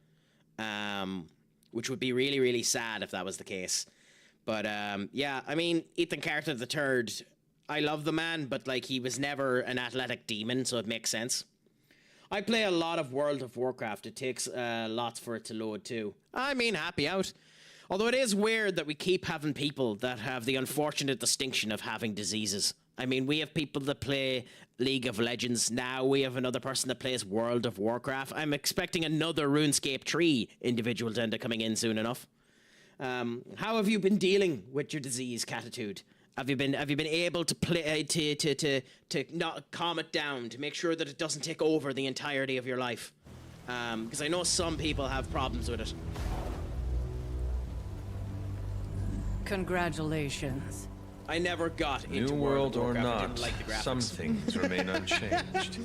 which would be really, really sad if that was the case. But yeah, I mean, Ethan Carter III, I love the man, but like he was never an athletic demon, so it makes sense. I play a lot of World of Warcraft. It takes lots for it to load too. I mean, happy out. Although it is weird that we keep having people that have the unfortunate distinction of having diseases. I mean, we have people that play League of Legends. Now we have another person that plays World of Warcraft. I'm expecting another RuneScape 3 individual to end up coming in soon enough. How have you been dealing with your disease, Catitude? Have you been able to play to not calm it down, to make sure that it doesn't take over the entirety of your life? Because I know some people have problems with it. Congratulations. I never got into New World world of or Warcraft. I not, didn't like the graphics. some things remain unchanged.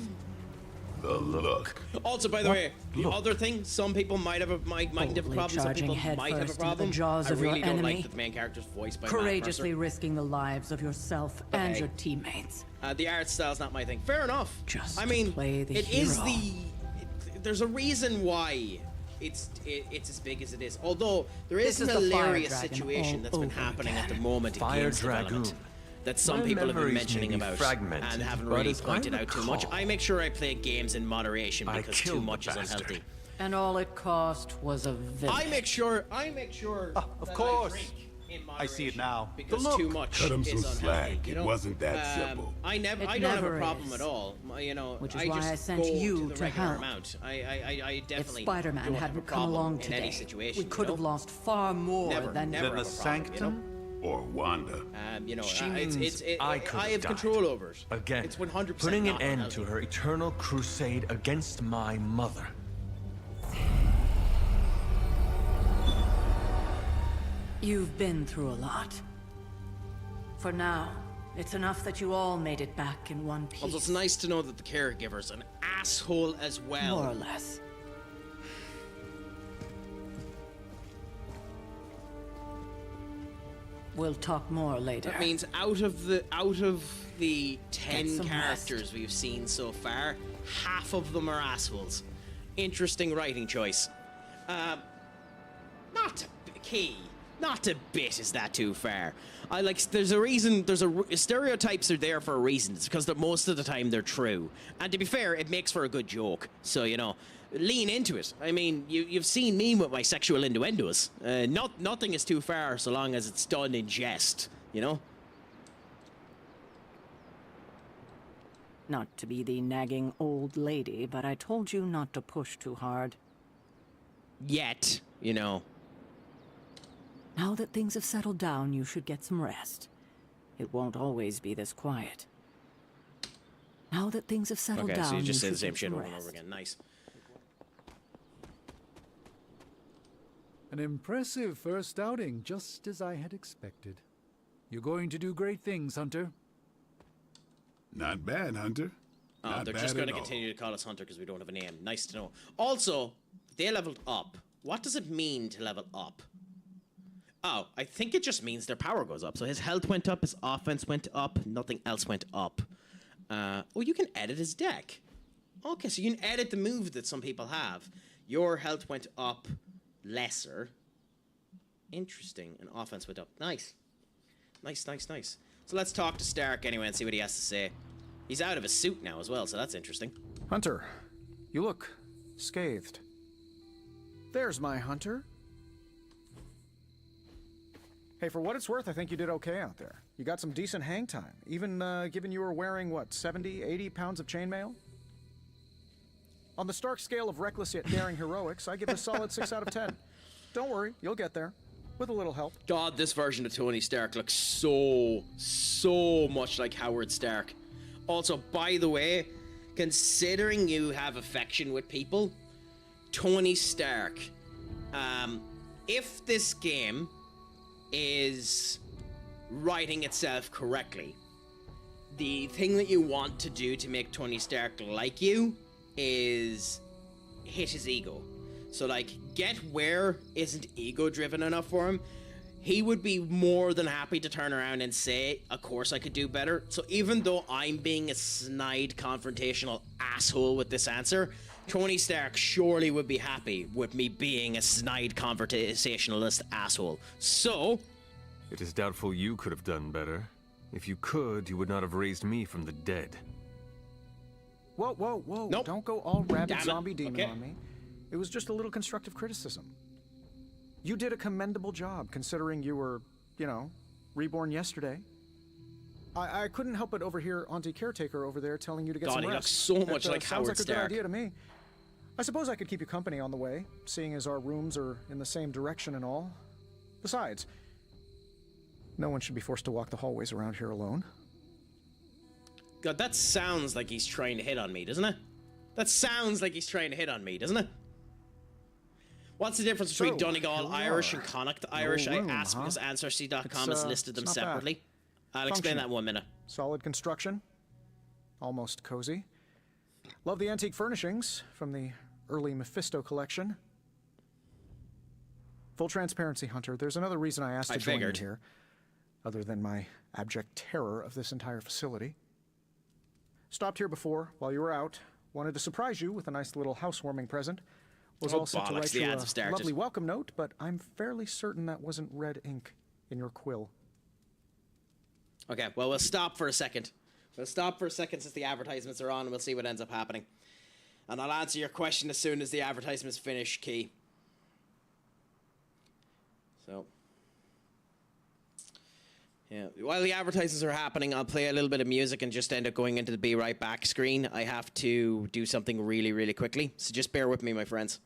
The look. Also, by the way, the other thing, some people might have a problem. Some people might have a problem. Jaws I of really your don't enemy, like that the main character's voiced by courageously Matt Mercer. risking the lives of yourself and your teammates. The art style's not my thing. Fair enough. Just I mean, play the it is hero. there's a reason why it's as big as it is. Although there is This a is the Fire hilarious Dragon situation all that's been over happening at the again. moment in Fire games Dragoon. development that some My people have been memories mentioning may be about fragmented, and haven't but really as I pointed out too much. recall, I make sure I play games in moderation I because too killed the much is bastard. unhealthy. And all it cost was a villain. I make sure Of that course. I drink in I see it now. because too much Cut him is some unhealthy. slack. You It know? wasn't that simple. I don't have never a problem is. at all. You know, Which is I why just I sent go you to the to regular help. amount. I If definitely Spider-Man don't have a hadn't come problem along in today, any situation. we could have lost far more Never, than never The have a problem, Sanctum? Or Wanda. You know, She it's means I could I have have control over it. Again, It's 100% putting an not end unhealthy. to her eternal crusade against my mother. You've been through a lot. For now, it's enough that you all made it back in one piece. Also, it's nice to know that the caregiver's an asshole as well. More or less. We'll talk more later. That means out of the 10 some characters we've seen so far, half of them are assholes. Interesting writing choice. Not key. Not a bit is that too far. I like. There's a reason. Stereotypes are there for a reason. It's because that most of the time they're true. And to be fair, it makes for a good joke. So you know, lean into it. I mean, you've seen me with my sexual innuendos. Nothing is too far so long as it's done in jest. You know. Not to be the nagging old lady, but I told you not to push too hard. Yet, you know. Now that things have settled down, you should get some rest. It won't always be this quiet. Now that things have settled Okay, down, so you just say should the same get shit some over and over rest. again. Nice. An impressive first outing, just as I had expected. You're going to do great things, Hunter. Not bad, Hunter. Oh, Not they're bad just going to at all. continue to call us Hunter because we don't have a name. Nice to know. Also, they leveled up. What does it mean to level up? Oh, I think it just means their power goes up. So his health went up, his offense went up, nothing else went up. Oh, you can edit his deck. Okay, so you can edit the move that some people have. Your health went up lesser. Interesting. And offense went up. Nice. Nice, nice, nice. So let's talk to Stark anyway and see what he has to say. He's out of his suit now as well, so that's interesting. Hunter, you look scathed. There's my Hunter. Hey, for what it's worth, I think you did okay out there. You got some decent hang time, even given you were wearing, what, 70, 80 pounds of chainmail? On the Stark scale of reckless yet daring heroics, I give it a solid 6 out of 10. Don't worry, you'll get there. With a little help. God, this version of Tony Stark looks so much like Howard Stark. Also, by the way, considering you have affection with people, Tony Stark, if this game is writing itself correctly, the thing that you want to do to make Tony Stark like you is hit his ego. So, like, get where isn't ego-driven enough for him. He would be more than happy to turn around and say, of course I could do better. So even though I'm being a snide, confrontational asshole with this answer, Tony Stark surely would be happy with me being a snide, conversationalist asshole. So... It is doubtful you could have done better. If you could, you would not have raised me from the dead. Whoa, whoa, whoa. Nope. Don't go all rabid Damn it. zombie demon Okay. on me. It was just a little constructive criticism. You did a commendable job, considering you were, you know, reborn yesterday. I couldn't help but overhear Auntie Caretaker over there telling you to get God, some he rest. looks so much That, like sounds Howard like a Stark. good idea to me. I suppose I could keep you company on the way, seeing as our rooms are in the same direction and all. Besides, no one should be forced to walk the hallways around here alone. God, that sounds like he's trying to hit on me, doesn't it? That sounds like he's trying to hit on me, doesn't it? What's the difference between Donegal Irish and Connacht Irish? room, I asked huh? because Ancestry.com has It's, listed them it's not bad. separately. I'll explain that in 1 minute. Solid construction. Almost cozy. Love the antique furnishings from the early Mephisto collection. Full transparency, Hunter. There's another reason I asked to join you here, other than my abject terror of this entire facility. Stopped here before, while you were out. Wanted to surprise you with a nice little housewarming present. Was Oh, all set to bollocks, write the you ads have a started. lovely welcome note, but I'm fairly certain that wasn't red ink in your quill. Okay, well, we'll stop for a second. We'll stop for a second since the advertisements are on, and we'll see what ends up happening. And I'll answer your question as soon as the advertisements finish, Key. So... yeah, while the advertisements are happening, I'll play a little bit of music and just end up going into the Be Right Back screen. I have to do something really, really quickly, so just bear with me, my friends.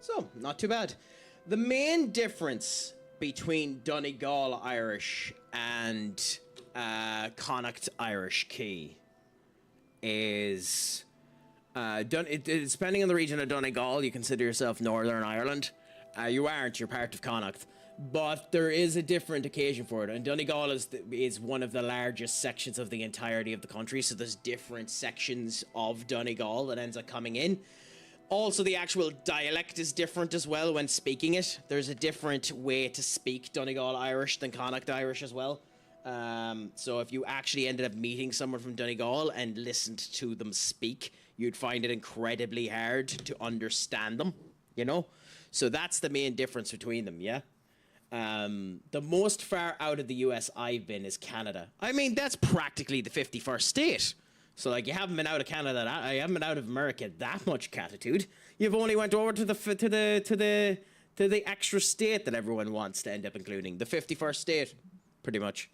So, not too bad. The main difference between Donegal Irish and Connacht Irish key is depending on the region of Donegal, you consider yourself Northern Ireland. You aren't, you're part of Connacht. But there is a different occasion for it, and Donegal is one of the largest sections of the entirety of the country, so there's different sections of Donegal that ends up coming in. Also, the actual dialect is different as well when speaking it. There's a different way to speak Donegal Irish than Connacht Irish as well. So if you actually ended up meeting someone from Donegal and listened to them speak, you'd find it incredibly hard to understand them, you know? So that's the main difference between them, yeah? The most far out of the US I've been is Canada. I mean, that's practically the 51st state. So, like, you haven't been out of Canada, I haven't been out of America that much, Catitude. You've only went over to the extra state that everyone wants to end up including. The 51st state, pretty much.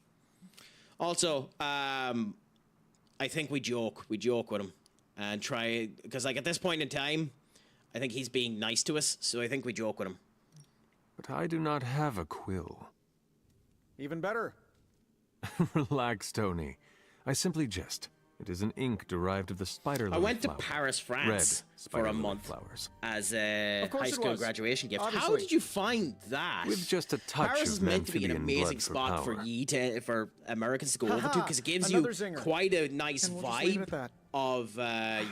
Also, I think we joke with him and try, because, like, at this point in time, I think he's being nice to us, so I think we joke with him. But I do not have a quill. Even better. Relax, Tony. I simply jest. It is an ink derived of the spider lily I went flower. to Paris, France for a month flowers. as a high school graduation gift. Obviously. How did you find that? With just a touch Paris of is meant to be an amphibian amazing blood spot for power. for Americans to go over to, because it gives Another you zinger. quite a nice And we'll just leave it at vibe that. of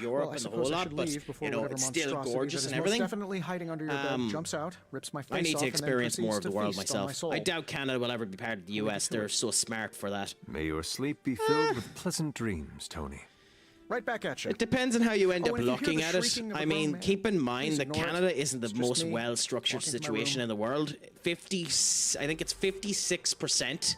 Europe and the whole lot. But you know, it's still gorgeous and everything. Definitely hiding under your bed, jumps out, rips my face I need off, to and then experience more of proceeds the to world feast on my myself. soul. I doubt Canada will ever be part of the US. They're so smart for that. May your sleep be filled with pleasant dreams, Tony. Right back at you. It depends on how you end up and if you hear looking the at it. shrieking of a I grown mean, man, keep in mind please that ignore it. Canada isn't It's the just most me well-structured walking to my situation room. in the world. I think it's 56%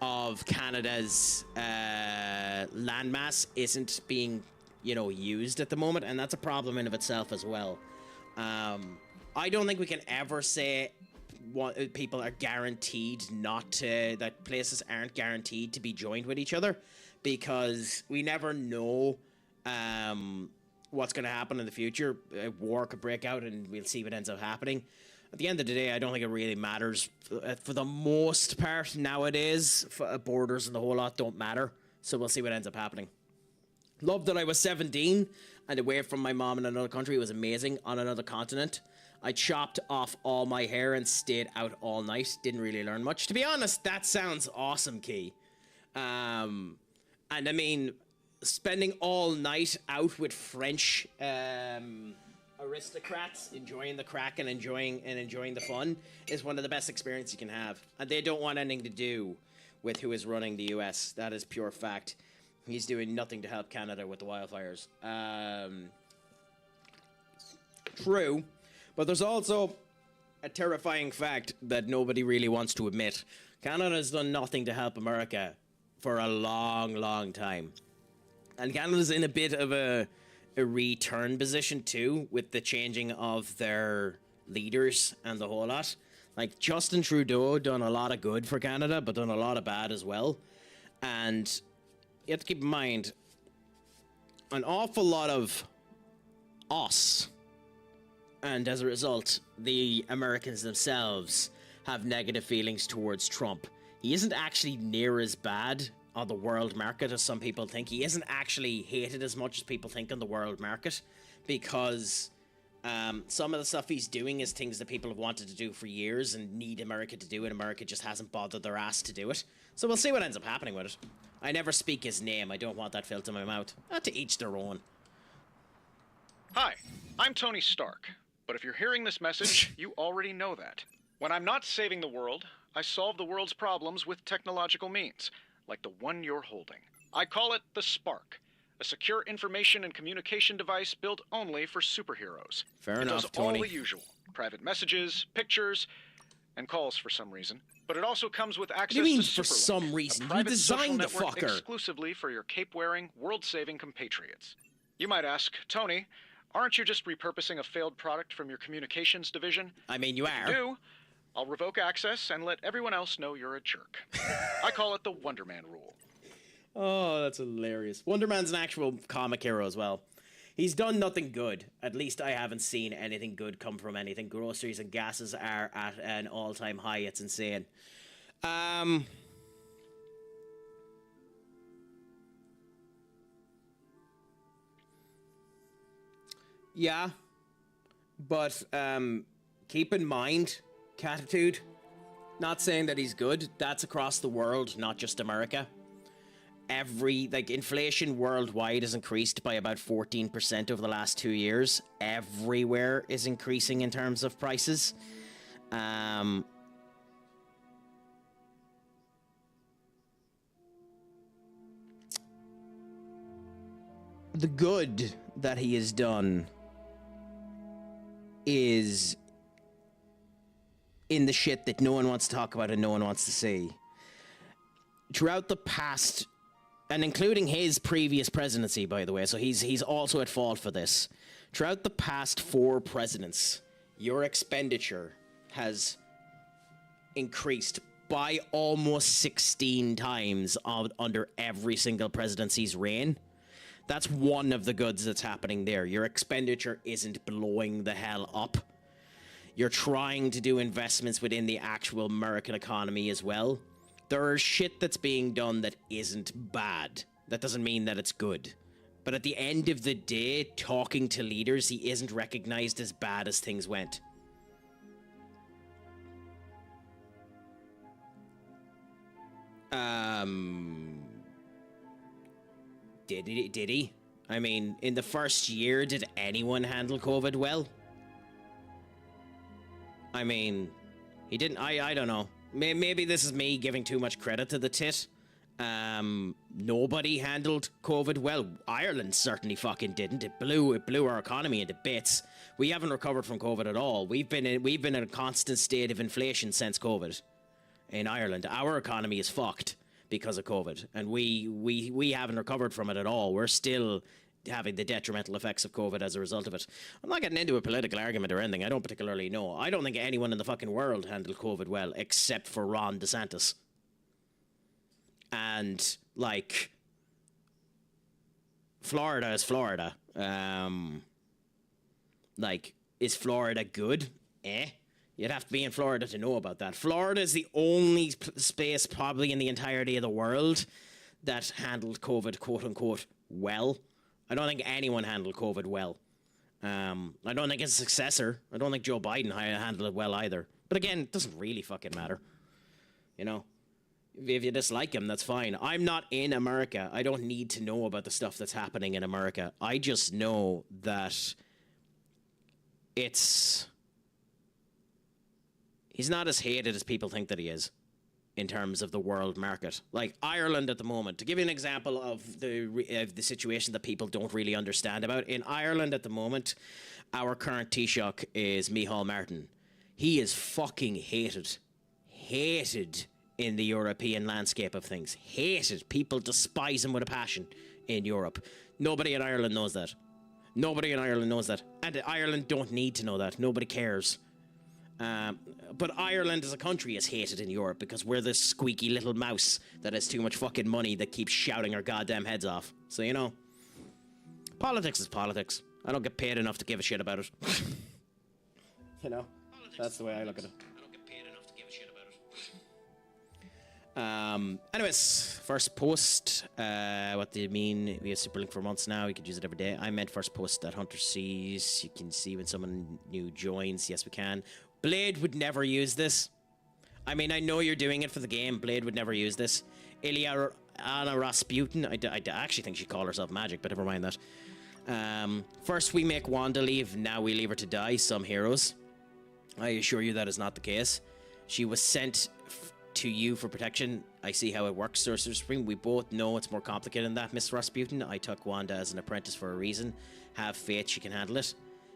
of Canada's landmass isn't being, you know, used at the moment, and that's a problem in of itself as well. I don't think we can ever say what people are guaranteed not to, that places aren't guaranteed to be joined with each other, because we never know what's going to happen in the future. A war could break out and we'll see what ends up happening. At the end of the day, I don't think it really matters. For the most part nowadays, borders and the whole lot don't matter. So we'll see what ends up happening. Love that I was 17 and away from my mom in another country. It was amazing. On another continent. I chopped off all my hair and stayed out all night. Didn't really learn much. To be honest, that sounds awesome, Key. And I mean, spending all night out with French aristocrats, enjoying the crack and enjoying the fun, is one of the best experiences you can have. And they don't want anything to do with who is running the US. That is pure fact. He's doing nothing to help Canada with the wildfires. True, but there's also a terrifying fact that nobody really wants to admit. Canada's done nothing to help America for a long, long time. And Canada's in a bit of a return position too, with the changing of their leaders and the whole lot. Like, Justin Trudeau done a lot of good for Canada, but done a lot of bad as well. And you have to keep in mind, an awful lot of us, and as a result, the Americans themselves, have negative feelings towards Trump. He isn't actually near as bad on the world market as some people think. He isn't actually hated as much as people think on the world market, because some of the stuff he's doing is things that people have wanted to do for years and need America to do, and America just hasn't bothered their ass to do it. So we'll see what ends up happening with it. I never speak his name. I don't want that filth in my mouth. Not to each their own. Hi, I'm Tony Stark, but if you're hearing this message, you already know that. When I'm not saving the world, I solve the world's problems with technological means, like the one you're holding. I call it the Spark, a secure information and communication device built only for superheroes. Fair it enough, does Tony. all the usual: private messages, pictures, and calls for some reason. But it also comes with access What do you mean to for Superlink, some reason? a You private social designed the network fucker. exclusively for your cape-wearing, world-saving compatriots. You might ask, Tony, aren't you just repurposing a failed product from your communications division? I mean, you If are. you do, I'll revoke access and let everyone else know you're a jerk. I call it the Wonder Man rule. Oh, that's hilarious. Wonder Man's an actual comic hero as well. He's done nothing good. At least I haven't seen anything good come from anything. Groceries and gases are at an all-time high. It's insane. Yeah. But, keep in mind, Catitude, not saying that he's good. That's across the world, not just America. Inflation worldwide has increased by about 14% over the last 2 years. Everywhere is increasing in terms of prices. The good that he has done is in the shit that no one wants to talk about and no one wants to see. Throughout the past, and including his previous presidency, by the way, so he's also at fault for this. Throughout the past 4 presidents, your expenditure has increased by almost 16 times under every single presidency's reign. That's one of the goods that's happening there. Your expenditure isn't blowing the hell up. You're trying to do investments within the actual American economy as well. There is shit that's being done that isn't bad. That doesn't mean that it's good. But at the end of the day, talking to leaders, he isn't recognized as bad as things went. Did he? I mean, in the first year, did anyone handle COVID well? I mean, he didn't. I don't know. Maybe this is me giving too much credit to the tit. Nobody handled COVID well. Ireland certainly fucking didn't. It blew our economy into bits. We haven't recovered from COVID at all. We've been in a constant state of inflation since COVID. In Ireland, our economy is fucked because of COVID, and we haven't recovered from it at all. We're still having the detrimental effects of COVID as a result of it. I'm not getting into a political argument or anything. I don't particularly know. I don't think anyone in the fucking world handled COVID well, except for Ron DeSantis. And, like, Florida is Florida. Like, is Florida good? You'd have to be in Florida to know about that. Florida is the only space probably in the entirety of the world that handled COVID, quote-unquote, well. I don't think anyone handled COVID well. I don't think his successor, I don't think Joe Biden handled it well either. But again, it doesn't really fucking matter. You know? If you dislike him, that's fine. I'm not in America. I don't need to know about the stuff that's happening in America. I just know that he's not as hated as people think that he is in terms of the world market. Like Ireland at the moment, to give you an example of the situation that people don't really understand about. In Ireland at the moment, our current Taoiseach is Micheál Martin. He is fucking hated. Hated in the European landscape of things. Hated. People despise him with a passion in Europe. Nobody in Ireland knows that. Nobody in Ireland knows that. And Ireland don't need to know that. Nobody cares. But Ireland as a country is hated in Europe because we're this squeaky little mouse that has too much fucking money that keeps shouting our goddamn heads off. So, you know, politics is politics. I don't get paid enough to give a shit about it. You know, that's the way I look at it. I don't get paid enough to give a shit about it. Anyways, first post. What do you mean? We have Superlink for months now. You could use it every day. I meant first post that Hunter sees. You can see when someone new joins. Yes, we can. Blade would never use this. I mean, I know you're doing it for the game. Blade would never use this. Ilyana Rasputin. I actually think she called herself Magic, but never mind that. First we make Wanda leave. Now we leave her to die. Some heroes. I assure you that is not the case. She was sent to you for protection. I see how it works, Sorcerer Supreme. We both know it's more complicated than that, Miss Rasputin. I took Wanda as an apprentice for a reason. Have faith she can handle it.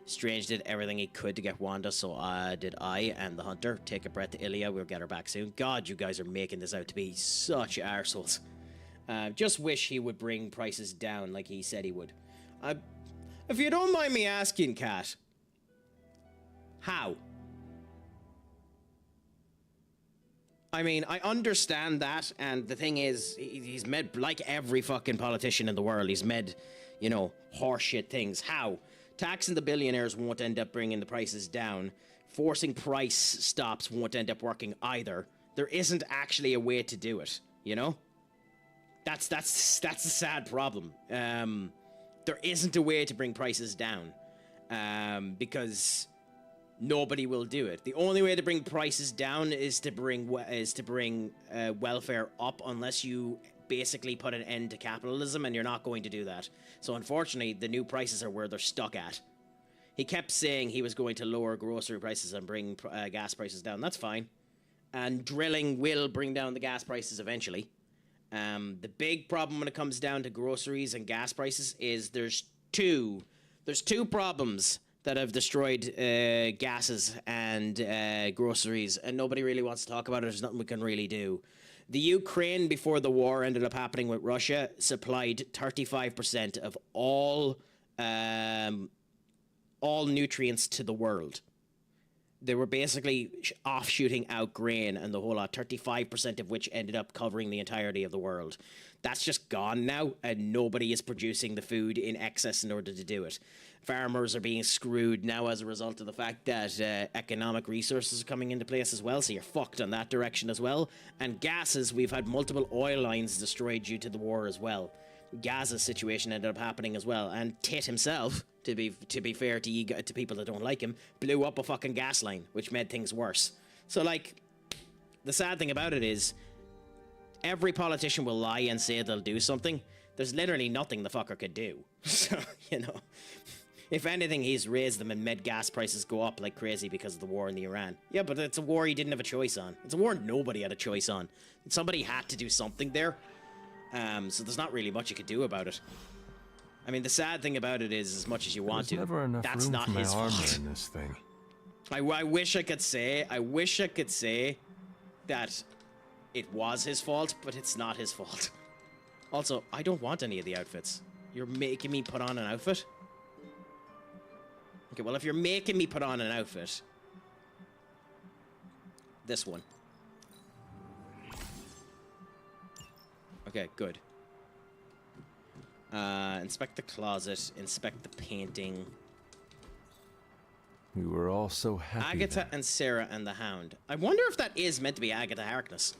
Strange did everything he could to get Wanda, so did I and the Hunter. Take a breath to Ilya, we'll get her back soon. God, you guys are making this out to be such arseholes. Just wish he would bring prices down like he said he would. If you don't mind me asking, Kat, how? I mean, I understand that, and the thing is, he's made, like every fucking politician in the world, he's made, you know, horseshit things. How? Taxing the billionaires won't end up bringing the prices down. Forcing price stops won't end up working either. There isn't actually a way to do it, you know? That's a sad problem. There isn't a way to bring prices down, because nobody will do it. The only way to bring prices down is to bring welfare up, unless you basically put an end to capitalism, and you're not going to do that. So unfortunately, the new prices are where they're stuck at. He kept saying he was going to lower grocery prices and bring gas prices down. That's fine. And drilling will bring down the gas prices eventually. The big problem when it comes down to groceries and gas prices is there's two problems that have destroyed gases and groceries, and nobody really wants to talk about it. There's nothing we can really do. The Ukraine, before the war ended up happening with Russia, supplied 35% of all nutrients to the world. They were basically offshooting out grain and the whole lot, 35% of which ended up covering the entirety of the world. That's just gone now, and nobody is producing the food in excess in order to do it. Farmers are being screwed now as a result of the fact that economic resources are coming into place as well, so you're fucked on that direction as well. And gases, we've had multiple oil lines destroyed due to the war as well. Gaza's situation ended up happening as well, and Tit himself, to be fair to people that don't like him, blew up a fucking gas line, which made things worse. So, like, the sad thing about it is, every politician will lie and say they'll do something. There's literally nothing the fucker could do. So, you know, if anything, he's raised them and made gas prices go up like crazy because of the war in the Iran. Yeah, but it's a war he didn't have a choice on. It's a war nobody had a choice on. Somebody had to do something there. So there's not really much you could do about it. I mean, the sad thing about it is, as much as you want to, that's not his fault. In this thing. I wish I could say that it was his fault, but it's not his fault. Also, I don't want any of the outfits. You're making me put on an outfit? Okay, well, if you're making me put on an outfit, this one. Okay, good. Inspect the closet, inspect the painting. We were all so happy. Agatha and Sarah and the Hound. I wonder if that is meant to be Agatha Harkness.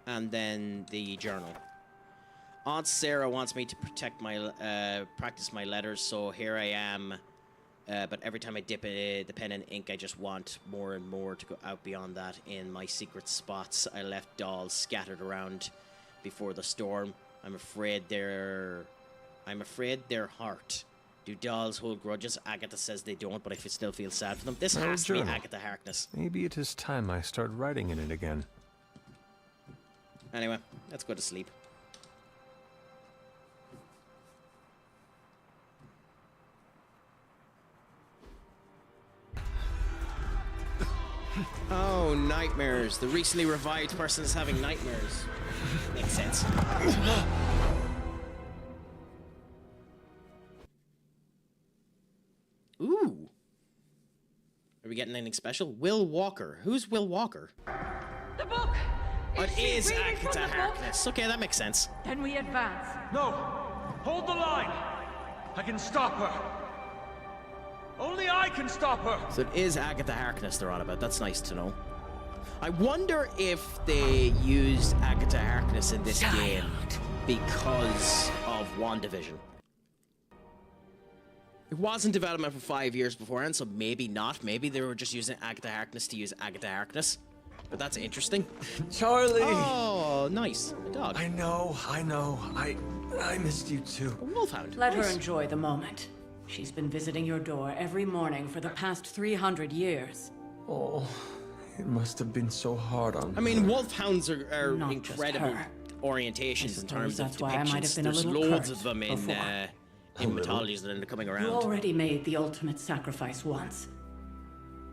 And then the journal. Aunt Sarah wants me to practice my letters, so here I am. But every time I dip the pen in ink, I just want more and more to go out beyond that. In my secret spots, I left dolls scattered around before the storm. I'm afraid they're hurt. Do dolls hold grudges? Agatha says they don't, but I still feel sad for them. This has to be Agatha Harkness. Maybe it is time I start writing in it again. Anyway, let's go to sleep. Oh, nightmares. The recently revived person is having nightmares. Makes sense. Ooh. Are we getting anything special? Will Walker. Who's Will Walker? The book! Oh, it is Agatha Harkness. Okay, that makes sense. Then we advance. No! Hold the line! I can stop her! Only I can stop her! So it is Agatha Harkness they're on about. That's nice to know. I wonder if they used Agatha Harkness in this game because of WandaVision. It was in development for 5 years beforehand, so maybe not. Maybe they were just using Agatha Harkness to use Agatha Harkness. But that's interesting. Charlie! Oh, nice. A dog. I know. I missed you too. A wolfhound. Let her enjoy the moment. She's been visiting your door every morning for the past 300 years. Oh, it must have been so hard on her. I mean, wolfhounds are incredible orientations in terms of depictions. There's loads of them in mythologies that end up coming around. You already made the ultimate sacrifice once.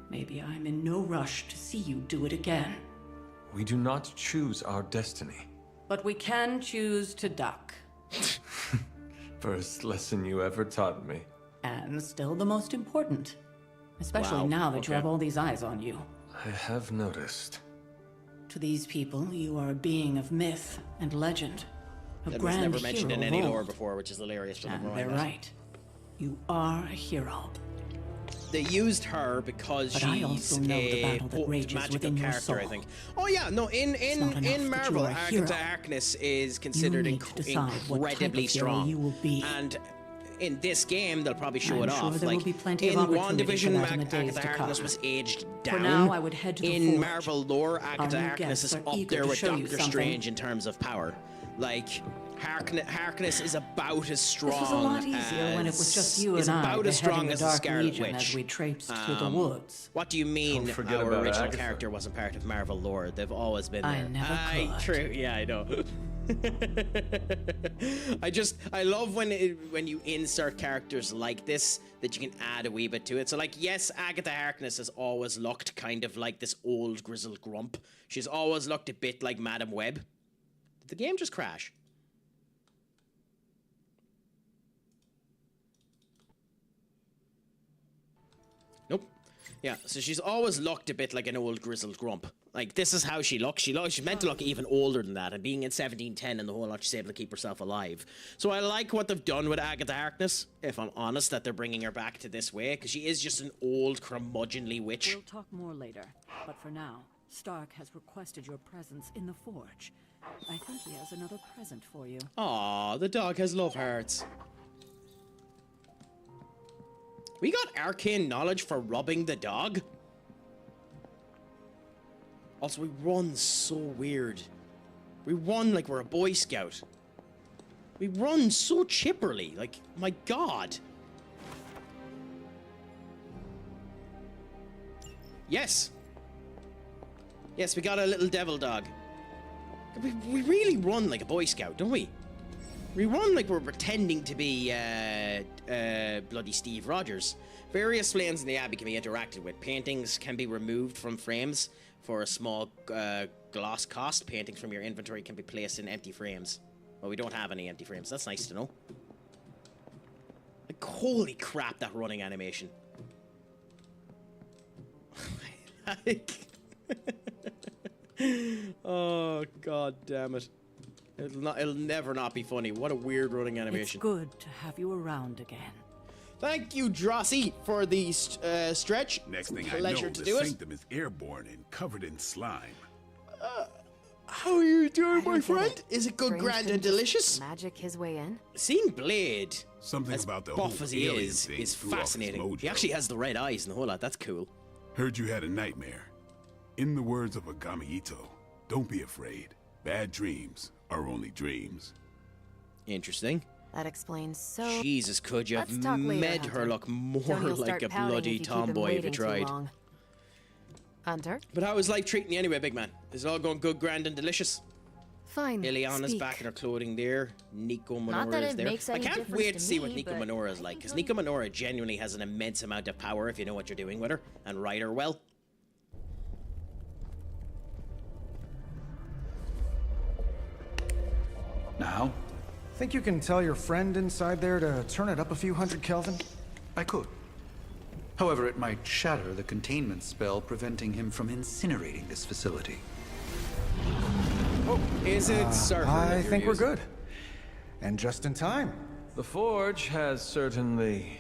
Maybe I'm in no rush to see you do it again. We do not choose our destiny. But we can choose to duck. First lesson you ever taught me. And still the most important. Especially now that you have all these eyes on you. I have noticed. To these people, you are a being of myth and legend. A That was grand never mentioned in hero any of lore old. before, which is hilarious for them. And they're right. You are a hero. They used her because But I she's also know the a battle that potent rages magical within your character, I soul. think. Oh yeah, no, in not enough that Marvel, you are a hero. Agatha Harkness is considered need to decide what type incredibly of hero strong. you will be. And in this game, they'll probably show I'm it sure off. there Like will be plenty of in opportunity for WandaVision, that in the days Agatha to Harkness come. was aged For down. now, I would head to the in forge. Marvel lore, Our Agatha new Harkness guests is are up eager there to with show you Doctor something. Strange in terms of power. Like Harkness is about as strong. This was a lot easier when it was just you and I about as strong beheading the as the Dark Scarlet Legion Witch. as we traipsed through the woods. What do you mean Don't forget our about original Agatha. character wasn't part of Marvel lore? They've always been there. I never could. True. Yeah, I know. I love when you insert characters like this that you can add a wee bit to it. So like, yes, Agatha Harkness has always looked kind of like this old grizzled grump. She's always looked a bit like Madam Web. Did the game just crash? Nope. Yeah, so she's always looked a bit like an old grizzled grump. Like, this is how she looks. She's meant to look even older than that, and being in 1710 and the whole lot, she's able to keep herself alive. So I like what they've done with Agatha Harkness, if I'm honest, that they're bringing her back to this way, because she is just an old, curmudgeonly witch. We'll talk more later, but for now, Stark has requested your presence in the forge. I think he has another present for you. Aw, the dog has love hearts. We got arcane knowledge for robbing the dog? Also, we run so weird. We run like we're a Boy Scout. We run so chipperly. Like, my God. Yes. Yes, we got a little devil dog. We really run like a Boy Scout, don't we? We run like we're pretending to be bloody Steve Rogers. Various flames in the Abbey can be interacted with. Paintings can be removed from frames for a small gloss cost. Paintings from your inventory can be placed in empty frames. Well, we don't have any empty frames. That's nice to know. Like, holy crap, that running animation. Like... Oh, God damn it. It'll never not be funny. What a weird running animation. It's good to have you around again. Thank you, Drossie, for the stretch. Next thing Pleasure I know, to the do it. sanctum is airborne and covered in slime. How are you doing, my friend? Is it good, Strange grand, can and just delicious? Magic his way in. Seeing Blade, Something as about the buff whole as he alien is thing threw off his fascinating. mojo. He actually has the red eyes and the whole lot. That's cool. Heard you had a nightmare. In the words of Agami Ito, don't be afraid. Bad dreams are only dreams. Interesting. That explains so. Jesus, could you have Let's talk later, made her Hunter. look more Though he'll like start a pouting bloody if you keep him tomboy if you waiting too tried? long. Hunter? But how is life treating you anyway, big man? Is it all going good, grand, and delicious? Fine. Ileana's speak. back in her clothing there. Nico Not that Minoura is it there. makes I any can't difference wait to to see what me, Nico but Minoura is like, because Nico Minoura genuinely has an immense amount of power if you know what you're doing with her and ride her well. Now? Think you can tell your friend inside there to turn it up a few hundred Kelvin? I could. However, it might shatter the containment spell preventing him from incinerating this facility. Oh, is it certain? I think we're good. And just in time. The forge has certainly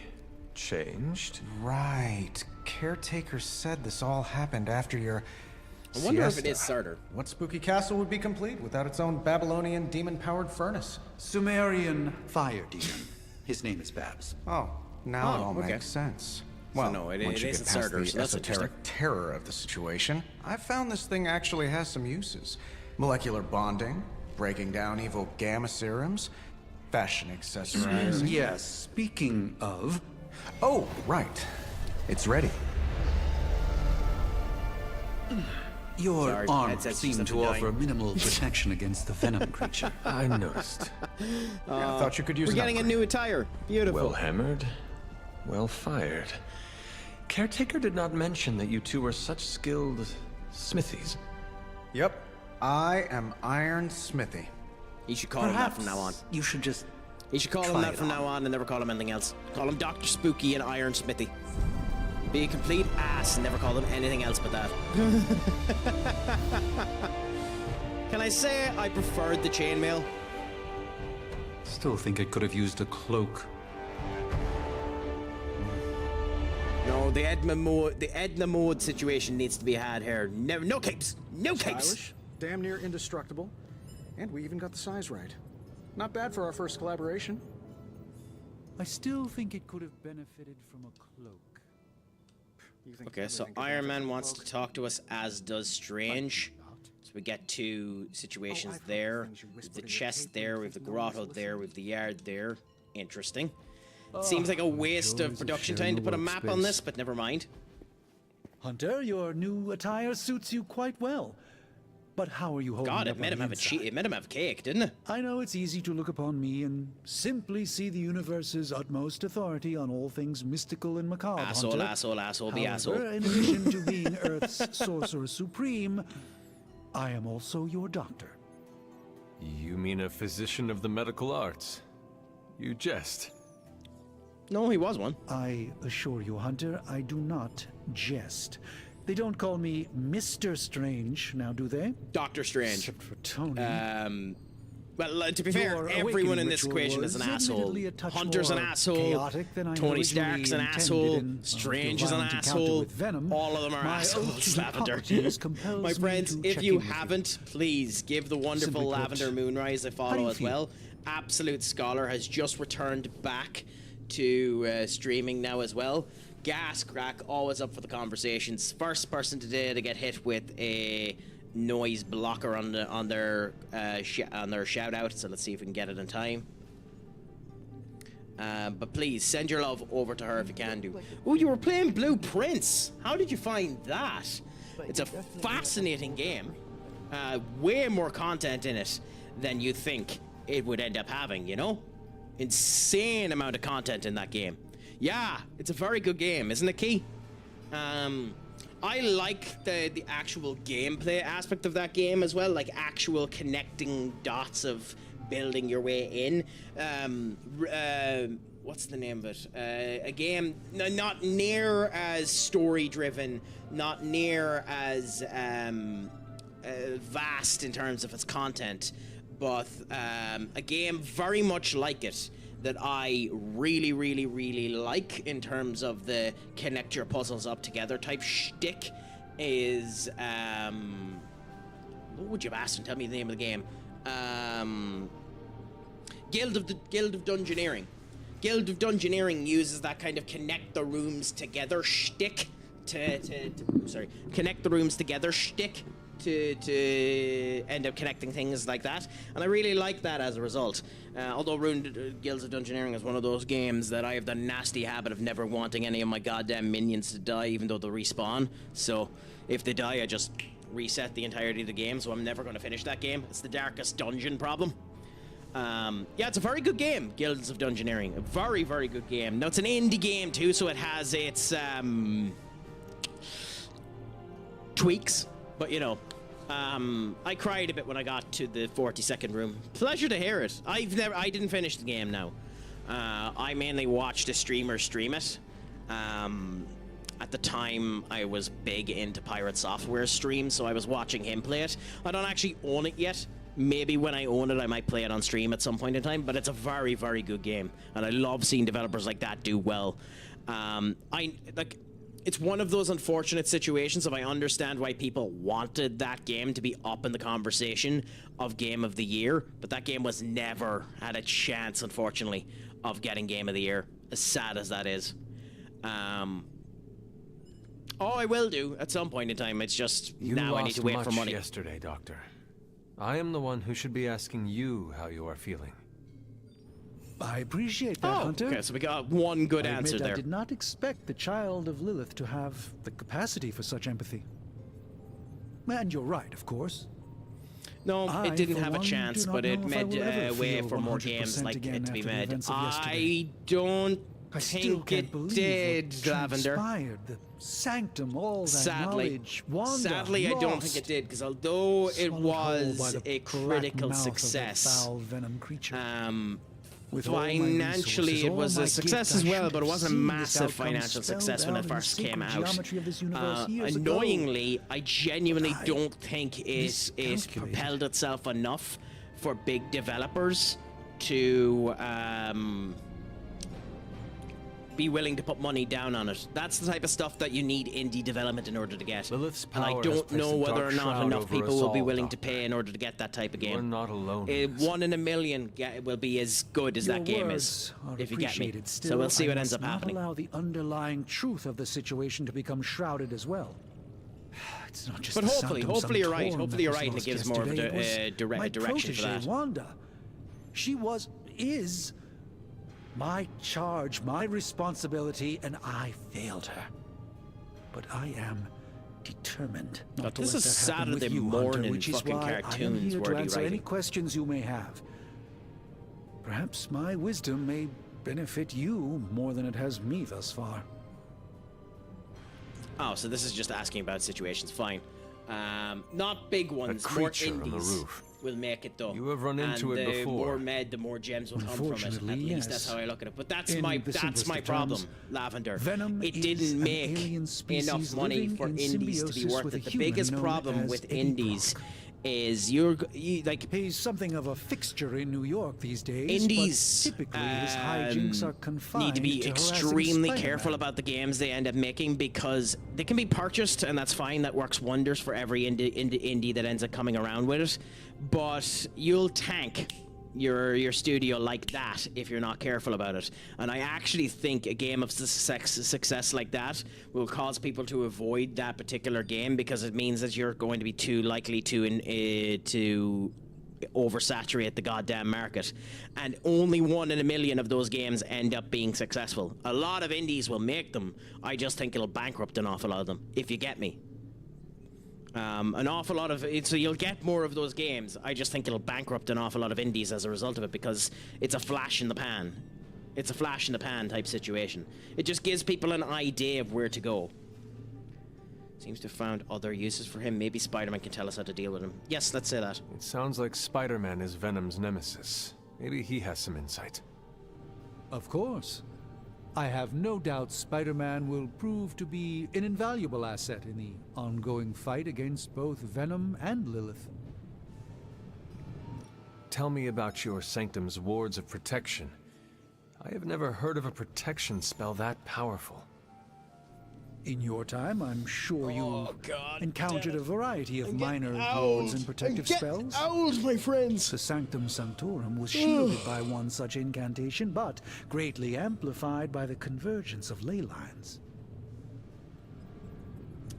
changed. Right. Caretaker said this all happened after your I wonder if it siesta. is Sarter. What spooky castle would be complete without its own Babylonian demon-powered furnace? Sumerian fire demon. His name is Babs. Oh, now it Oh, all okay. makes sense. So Well, no, it once you isn't get past Sarter, the so that's esoteric terror of the situation, I found this thing actually has some uses. Molecular bonding, breaking down evil gamma serums, fashion accessorizing. Yes, speaking of... Oh, right. It's ready. Your Sorry, armor headset's just seemed to up and offer minimal protection against the venom creature. I noticed. I thought you could use We're an getting a upgrade. new attire. Beautiful. Well hammered, well fired. Caretaker did not mention that you two were such skilled smithies. Yep. I am Iron Smithy. You should call him that from now on. You should just... You should call him Try that it from on. now on and never call him anything else. Call him Dr. Spooky and Iron Smithy. Be a complete ass and never call him anything else but that. Can I say I preferred the chainmail? Still think it could have used a cloak. No, the Edna mode situation needs to be had here. No capes! No capes! Stylish, damn near indestructible, and we even got the size right. Not bad for our first collaboration. I still think it could have benefited from a cloak. Okay, so Iron Man wants to talk to us, as does Strange. So we get two situations there. We have the chest there, we have the grotto there, we have the yard there. Interesting. Seems like a waste of production time to put a map on this, but never mind. Hunter, your new attire suits you quite well. But how are you holding God, up it made him have it made him have cake, didn't it? I know it's easy to look upon me and simply see the universe's utmost authority on all things mystical and macabre. Asshole, Hunter. asshole, be However, asshole. in addition to being Earth's sorcerer supreme, I am also your doctor. You mean a physician of the medical arts? You jest. No, he was one. I assure you, Hunter, I do not jest. They don't call me Mr. Strange, now do they? Doctor Strange. Except for Tony. Well, to be fair, everyone in this equation is an asshole. Hunter's an asshole. Tony Stark's an asshole. Strange is an asshole. All of them are assholes, Lavender. My friends, if you haven't, please give the wonderful Lavender Moonrise a follow as well. Absolute Scholar has just returned back to streaming now as well. Gas Crack, always up for the conversations. First person today to get hit with a noise blocker on their shout out, so let's see if we can get it in time. But please send your love over to her if you can do. Oh, you were playing Blue Prince. How did you find that? It's a fascinating game. Way more content in it than you think it would end up having, you know? Insane amount of content in that game. Yeah, it's a very good game, isn't it, Key? I like the actual gameplay aspect of that game as well, like actual connecting dots of building your way in. What's the name of it? A game not near as story-driven, not near as vast in terms of its content, but a game very much like it that I really, really, really like in terms of the connect your puzzles up together type shtick is what would you ask and tell me the name of the game? Guild of Dungeoneering. Guild of Dungeoneering uses that kind of connect the rooms together shtick connect the rooms together shtick to end up connecting things like that, and I really like that as a result. Although Guilds of Dungeoneering is one of those games that I have the nasty habit of never wanting any of my goddamn minions to die, even though they'll respawn. So if they die, I just reset the entirety of the game, so I'm never going to finish that game. It's the darkest dungeon problem. Yeah, it's a very good game, Guilds of Dungeoneering. A very, very good game. Now, it's an indie game too, so it has its tweaks. But, you know, I cried a bit when I got to the 42nd room. Pleasure to hear it. I didn't finish the game now. I mainly watched a streamer stream it. At the time, I was big into Pirate Software streams, so I was watching him play it. I don't actually own it yet. Maybe when I own it, I might play it on stream at some point in time, but it's a very, very good game. And I love seeing developers like that do well. It's one of those unfortunate situations of I understand why people wanted that game to be up in the conversation of Game of the Year, but that game was never had a chance, unfortunately, of getting Game of the Year, as sad as that is. Oh, I will do at some point in time. It's just now I need to wait for money. Yesterday, Doctor. I am the one who should be asking you how you are feeling. I appreciate that, Hunter. Okay, so we got one good answer there. I did not expect the child of Lilith to have the capacity for such empathy. And you're right, of course. No, it didn't have a chance, but it made way for more games like it to be made. I don't think it did, Lavender. The sanctum, all that knowledge, Wanda, sadly, I don't think it did, because although it was a critical success, financially it was a success as well, but it wasn't a massive financial success when it first came out. Annoyingly, I genuinely don't think it propelled itself enough for big developers to be willing to put money down on it. That's the type of stuff that you need indie development in order to get. Lilith's And I power has don't placed know a whether or dark not shroud enough over people us will be all, willing to Doctor. pay in order to get that type of game. You're not alone in this. 1 in a million will be as good as that game is, if you get me. So we'll see what ends up happening. Not allow the underlying truth of the situation to become shrouded as well. It's not just But the hopefully Sanctum you're right. Sanctorum Hopefully you're that right, and it was gives lost more of yesterday. a It was my direction for protege, that. Wanda. She is my charge, my responsibility, and I failed her. But I am determined not to This let is that happen with Saturday you, Hunter, morning which is fucking why I am cartoons here to wordy answer any writing. questions you may have. Perhaps my wisdom may benefit you more than it has me thus far. Oh, so this is just asking about situations. Fine. Not big ones, more creature on the indies roof. will make it though. You have run into and it the before. more med, the more gems will come from it. At Unfortunately, least that's yes. how I look at it. But that's In my the simplest of problem, terms, Lavender. Venom it is didn't an make alien species enough money living for in indies to be symbiosis worth with a it. The human biggest known problem as with Eddie indies Brock. is you like he's something of a fixture in New York these days. indies but typically his hijinks are confined need to be to harassing extremely Spider-Man. careful about the games they end up making because they can be purchased and that's fine. That works wonders for every indie that ends up coming around with it. But you'll tank your studio like that if you're not careful about it. And I actually think a game of success like that will cause people to avoid that particular game because it means that you're going to be too likely to oversaturate the goddamn market. And only 1 in a million of those games end up being successful. A lot of indies will make them. I just think it'll bankrupt an awful lot of them, if you get me. An awful lot of it, so you'll get more of those games. I just think it'll bankrupt an awful lot of indies as a result of it because it's a flash in the pan. It's a flash in the pan type situation. It just gives people an idea of where to go. Seems to have found other uses for him. Maybe Spider-Man can tell us how to deal with him. Yes, let's say that. It sounds like Spider-Man is Venom's nemesis. Maybe he has some insight. Of course. I have no doubt Spider-Man will prove to be an invaluable asset in the ongoing fight against both Venom and Lilith. Tell me about your Sanctum's wards of protection. I have never heard of a protection spell that powerful. In your time, I'm sure you God encountered a variety of I'm minor getting wards old. and protective I'm getting spells. old, my friends. The Sanctum Sanctorum was shielded by one such incantation, but greatly amplified by the convergence of ley lines.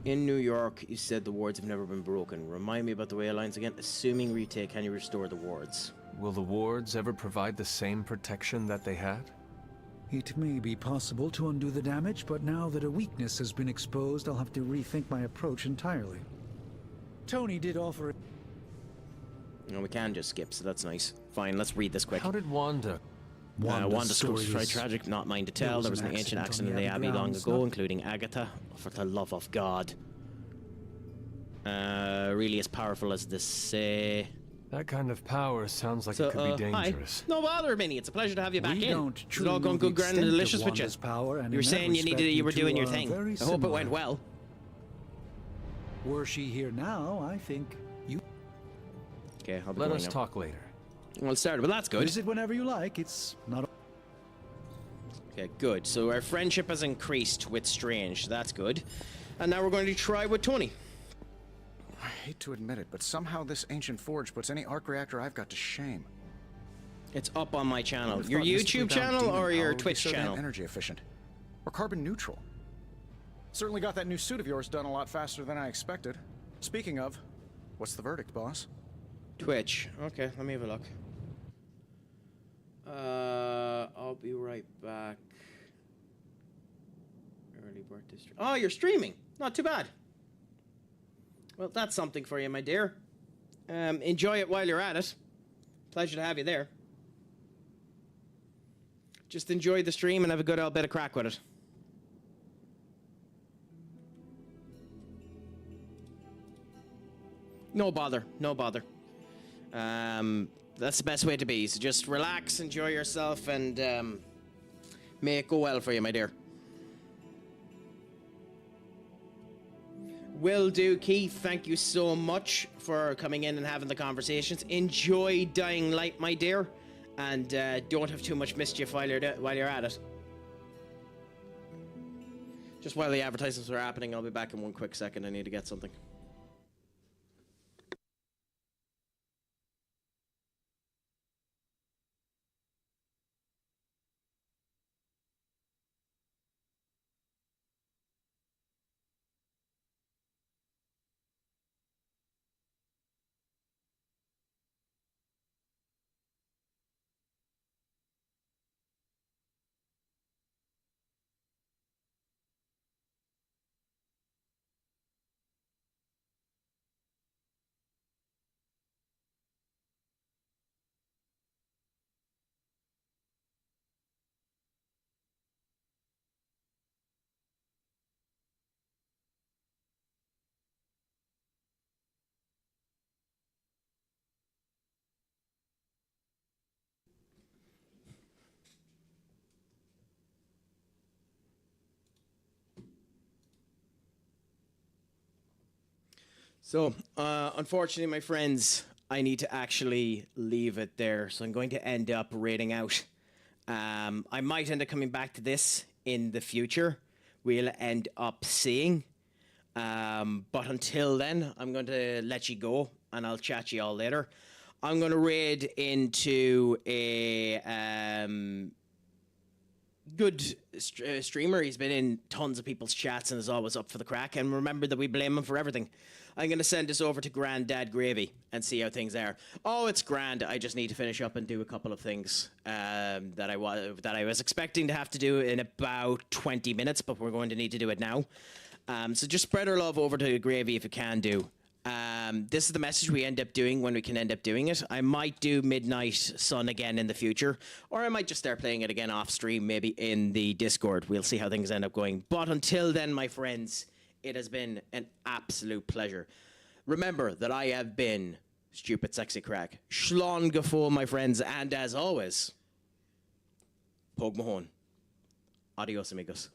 In New York, you said the wards have never been broken. Remind me about the ley lines again. Assuming retake, can you restore the wards? Will the wards ever provide the same protection that they had? It may be possible to undo the damage, but now that a weakness has been exposed, I'll have to rethink my approach entirely. Tony did offer... No, we can just skip, so that's nice. Fine, let's read this quick. How did Wanda? Wanda's story is very tragic, not mine to tell. There was an ancient accident in the Abbey long ago, including Agatha. For the love of God. Really as powerful as this say. That kind of power sounds like it could be dangerous. Hi. No bother, Minnie. It's a pleasure to have you back We in. don't Is it truly all going know good, the grand, and extent of delicious with you? Wanda's power, and You were in that saying you respect, were two doing your are thing. very I hope it similar. went well. Were she here now, I think you... Okay, I'll be Let going us now. talk later. Well, it started, but that's good. Visit whenever you like. It's not... Okay, good. So our friendship has increased with Strange. That's good. And now we're going to try with Tony. I hate to admit it, but somehow this ancient forge puts any arc reactor I've got to shame. It's up on my channel. Would've Your thought mysteriously YouTube bound channel demon or power your would be Twitch so damn channel? energy efficient. Or carbon neutral. Certainly got that new suit of yours done a lot faster than I expected. Speaking of, what's the verdict, boss? Twitch. Okay, let me have a look. I'll be right back. Early birthday stream. Oh, you're streaming. Not too bad. Well, that's something for you, my dear. Enjoy it while you're at it. Pleasure to have you there. Just enjoy the stream and have a good old bit of crack with it. No bother. No bother. That's the best way to be. So just relax, enjoy yourself, and may it go well for you, my dear. Will do, Keith. Thank you so much for coming in and having the conversations. Enjoy Dying Light, my dear. And don't have too much mischief while you're at it. Just while the advertisements are happening, I'll be back in one quick second. I need to get something. So, unfortunately, my friends, I need to actually leave it there. So I'm going to end up raiding out. I might end up coming back to this in the future. We'll end up seeing. But until then, I'm going to let you go, and I'll chat to you all later. I'm going to raid into a good streamer. He's been in tons of people's chats and is always up for the crack. And remember that we blame him for everything. I'm going to send this over to Granddad Gravy and see how things are. Oh, it's grand. I just need to finish up and do a couple of things that I was expecting to have to do in about 20 minutes, but we're going to need to do it now. So just spread our love over to Gravy if you can do. This is the message we end up doing when we can end up doing it. I might do Midnight Sun again in the future, or I might just start playing it again off stream, maybe in the Discord. We'll see how things end up going. But until then, my friends, it has been an absolute pleasure. Remember that I have been Stupid Sexy Craic. Shlán Gafo, my friends, and as always, Pog Mahone. Adios, amigos.